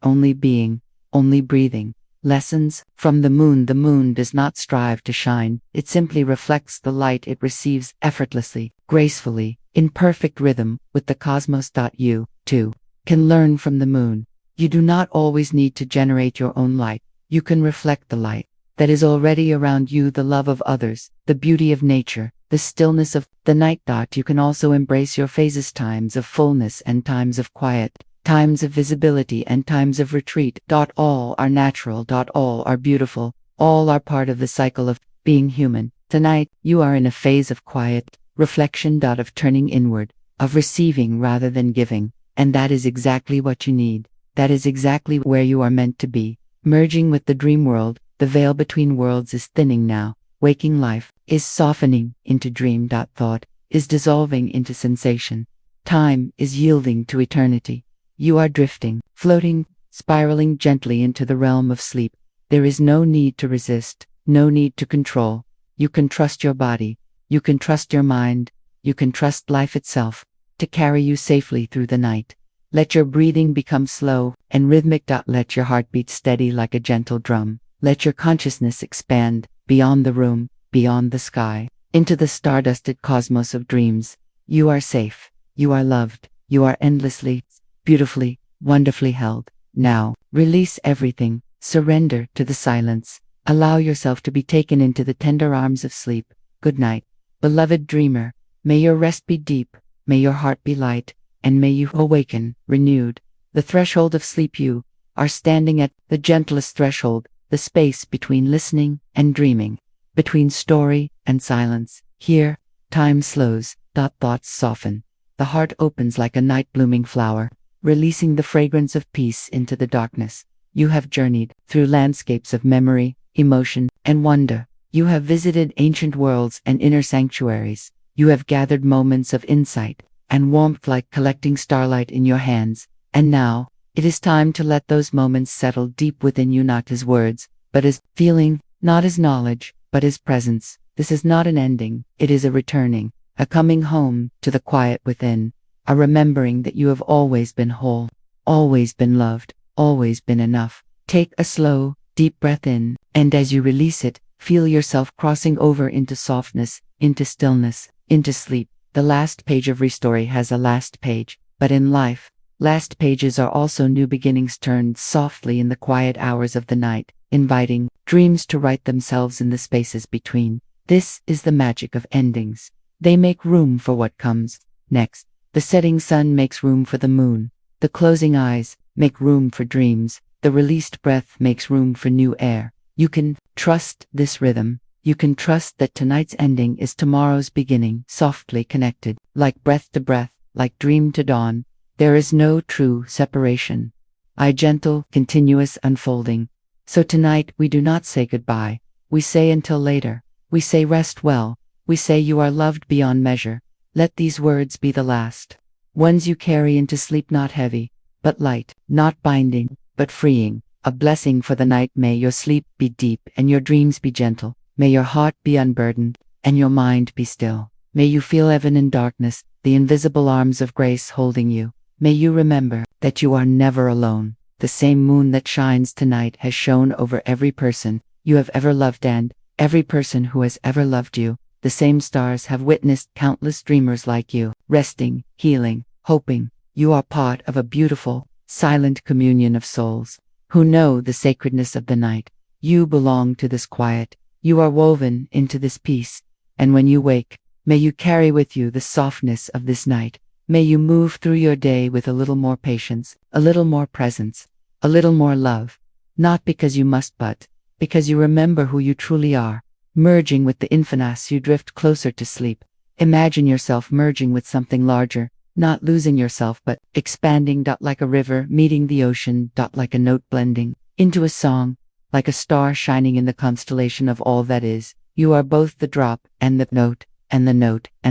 only being, only breathing. Lessons from the moon. The moon does not strive to shine, it simply reflects the light it receives effortlessly, gracefully, in perfect rhythm with the cosmos. You, too, can learn from the moon. You do not always need to generate your own light. You can reflect the light that is already around you, the love of others, the beauty of nature, the stillness of the night. You can also embrace your phases, times of fullness and times of quiet, times of visibility and times of retreat. All are natural. All are beautiful. All are part of the cycle of being human. Tonight, you are in a phase of quiet reflection. Of turning inward, of receiving rather than giving. And that is exactly what you need. That is exactly where you are meant to be. Merging with the dream world, the veil between worlds is thinning now. Waking life is softening into dream. Thought is dissolving into sensation. Time is yielding to eternity. You are drifting, floating, spiraling gently into the realm of sleep. There is no need to resist, no need to control. You can trust your body. You can trust your mind. You can trust life itself to carry you safely through the night. Let your breathing become slow and rhythmic. Let your heart beat steady like a gentle drum. Let your consciousness expand beyond the room, beyond the sky, into the stardusted cosmos of dreams. You are safe. You are loved. You are endlessly, beautifully, wonderfully held. Now, release everything. Surrender to the silence. Allow yourself to be taken into the tender arms of sleep. Good night, beloved dreamer. May your rest be deep. May your heart be light. And may you awaken, renewed. The threshold of sleep. You are standing at the gentlest threshold, the space between listening and dreaming, between story and silence. Here, time slows. Thoughts soften. The heart opens like a night-blooming flower, releasing the fragrance of peace into the darkness. You have journeyed through landscapes of memory, emotion, and wonder. You have visited ancient worlds and inner sanctuaries. You have gathered moments of insight, and warmth like collecting starlight in your hands. And now, it is time to let those moments settle deep within you, not as words, but as feeling, not as knowledge, but as presence. This is not an ending, it is a returning, a coming home to the quiet within, a remembering that you have always been whole, always been loved, always been enough. Take a slow, deep breath in, and as you release it, feel yourself crossing over into softness, into stillness, into sleep. The last page of Restory has a last page, but in life, last pages are also new beginnings turned softly in the quiet hours of the night, inviting dreams to write themselves in the spaces between. This is the magic of endings. They make room for what comes next. The setting sun makes room for the moon. The closing eyes make room for dreams. The released breath makes room for new air. You can trust this rhythm. You can trust that tonight's ending is tomorrow's beginning, softly connected, like breath to breath, like dream to dawn. There is no true separation. A gentle, continuous unfolding. So tonight we do not say goodbye. We say until later. We say rest well. We say you are loved beyond measure. Let these words be the last ones you carry into sleep, not heavy, but light, not binding, but freeing. A blessing for the night. May your sleep be deep and your dreams be gentle. May your heart be unburdened and your mind be still. May you feel even in darkness, the invisible arms of grace holding you. May you remember that you are never alone. The same moon that shines tonight has shone over every person you have ever loved and every person who has ever loved you. The same stars have witnessed countless dreamers like you, resting, healing, hoping. You are part of a beautiful, silent communion of souls who know the sacredness of the night. You belong to this quiet. You are woven into this peace. And when you wake, may you carry with you the softness of this night. May you move through your day with a little more patience, a little more presence, a little more love. Not because you must, but because you remember who you truly are. Merging with the infinite, you drift closer to sleep. Imagine yourself merging with something larger, not losing yourself but expanding. Like a river meeting the ocean. Like a note blending into a song. Like a star shining in the constellation of all that is. You are both the drop and the note and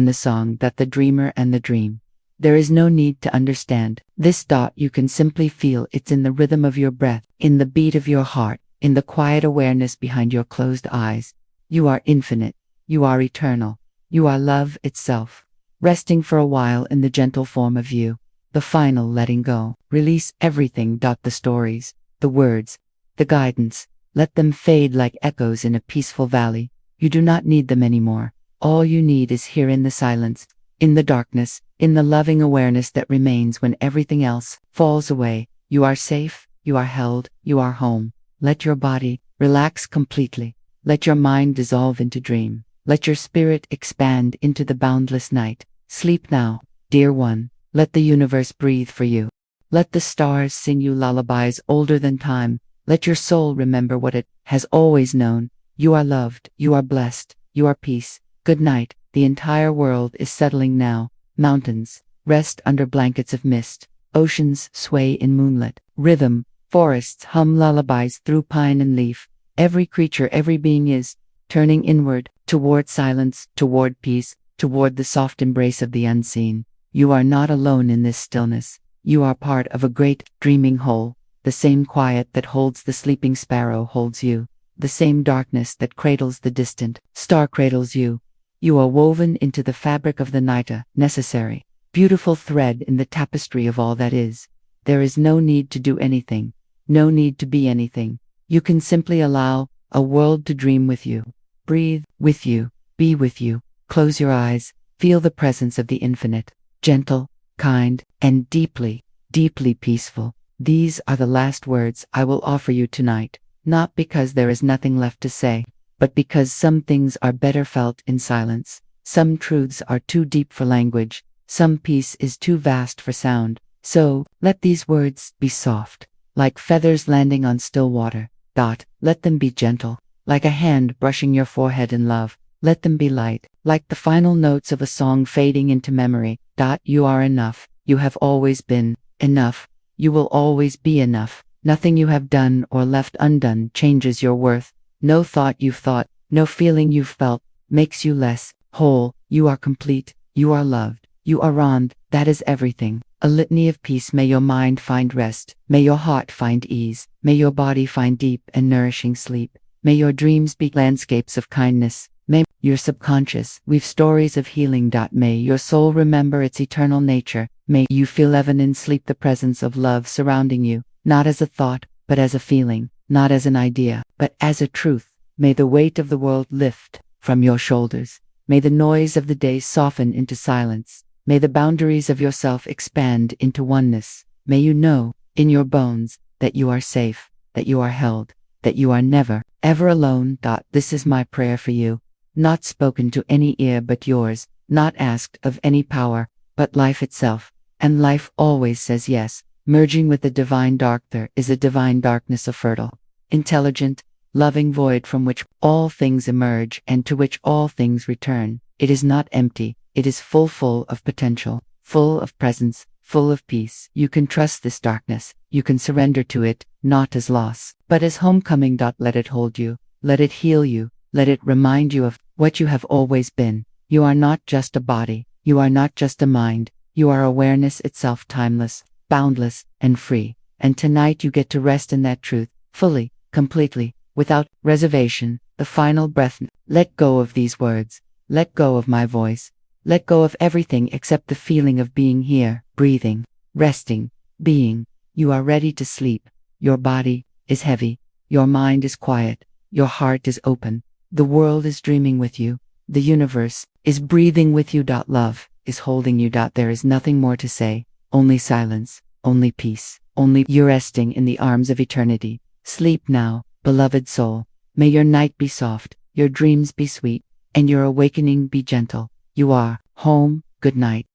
the song. That the dreamer and the dream. There is no need to understand this. You can simply feel it's in the rhythm of your breath, in the beat of your heart, in the quiet awareness behind your closed eyes. You are infinite. You are eternal. You are love itself. Resting for a while in the gentle form of you. The final letting go. Release everything. The stories, the words, the guidance. Let them fade like echoes in a peaceful valley. You do not need them anymore. All you need is here in the silence, in the darkness, in the loving awareness that remains when everything else falls away. You are safe. You are held. You are home. Let your body relax completely. Let your mind dissolve into dream. Let your spirit expand into the boundless night. Sleep now, dear one. Let the universe breathe for you. Let the stars sing you lullabies older than time. Let your soul remember what it has always known. You are loved. You are blessed. You are peace. Good night. The entire world is settling now. Mountains rest under blankets of mist. Oceans sway in moonlit rhythm. Forests hum lullabies through pine and leaf. Every creature, every being is turning inward, toward silence, toward peace, toward the soft embrace of the unseen. You are not alone in this stillness. You are part of a great, dreaming whole. The same quiet that holds the sleeping sparrow holds you. The same darkness that cradles the distant star cradles you. You are woven into the fabric of the night, a necessary, beautiful thread in the tapestry of all that is. There is no need to do anything, no need to be anything. You can simply allow a world to dream with you, breathe with you, be with you. Close your eyes, feel the presence of the infinite, gentle, kind, and deeply, deeply peaceful. These are the last words I will offer you tonight, not because there is nothing left to say, but because some things are better felt in silence. Some truths are too deep for language. Some peace is too vast for sound. So, let these words be soft, like feathers landing on still water. Let them be gentle, like a hand brushing your forehead in love. Let them be light, like the final notes of a song fading into memory. You are enough. You have always been enough. You will always be enough. Nothing you have done or left undone changes your worth. No thought you've thought, no feeling you've felt, makes you less whole. You are complete. You are loved. You are on, that is everything. A litany of peace. May your mind find rest. May your heart find ease. May your body find deep and nourishing sleep. May your dreams be landscapes of kindness. May your subconscious weave stories of healing. May your soul remember its eternal nature. May you feel even in sleep the presence of love surrounding you, not as a thought, but as a feeling, not as an idea, but as a truth. May the weight of the world lift from your shoulders. May the noise of the day soften into silence. May the boundaries of yourself expand into oneness. May you know, in your bones, that you are safe, that you are held, that you are never, ever alone. This is my prayer for you, not spoken to any ear but yours, not asked of any power, but life itself. And life always says yes, merging with the divine dark. There is a divine darkness, a fertile, intelligent, loving void from which all things emerge and to which all things return. It is not empty, it is full of potential, full of presence, full of peace. You can trust this darkness, you can surrender to it, not as loss, but as homecoming. Let it hold you, let it heal you, let it remind you of what you have always been. You are not just a body, you are not just a mind, you are awareness itself, timeless, boundless, and free. And tonight you get to rest in that truth, fully, completely, without reservation. The final breath. Let go of these words. Let go of my voice. Let go of everything except the feeling of being here, breathing, resting, being. You are ready to sleep. Your body is heavy. Your mind is quiet. Your heart is open. The world is dreaming with you. The universe is breathing with you. Love is holding you. There is nothing more to say. Only silence. Only peace. Only you resting in the arms of eternity. Sleep now, beloved soul. May your night be soft, your dreams be sweet, and your awakening be gentle. You are home. Good night.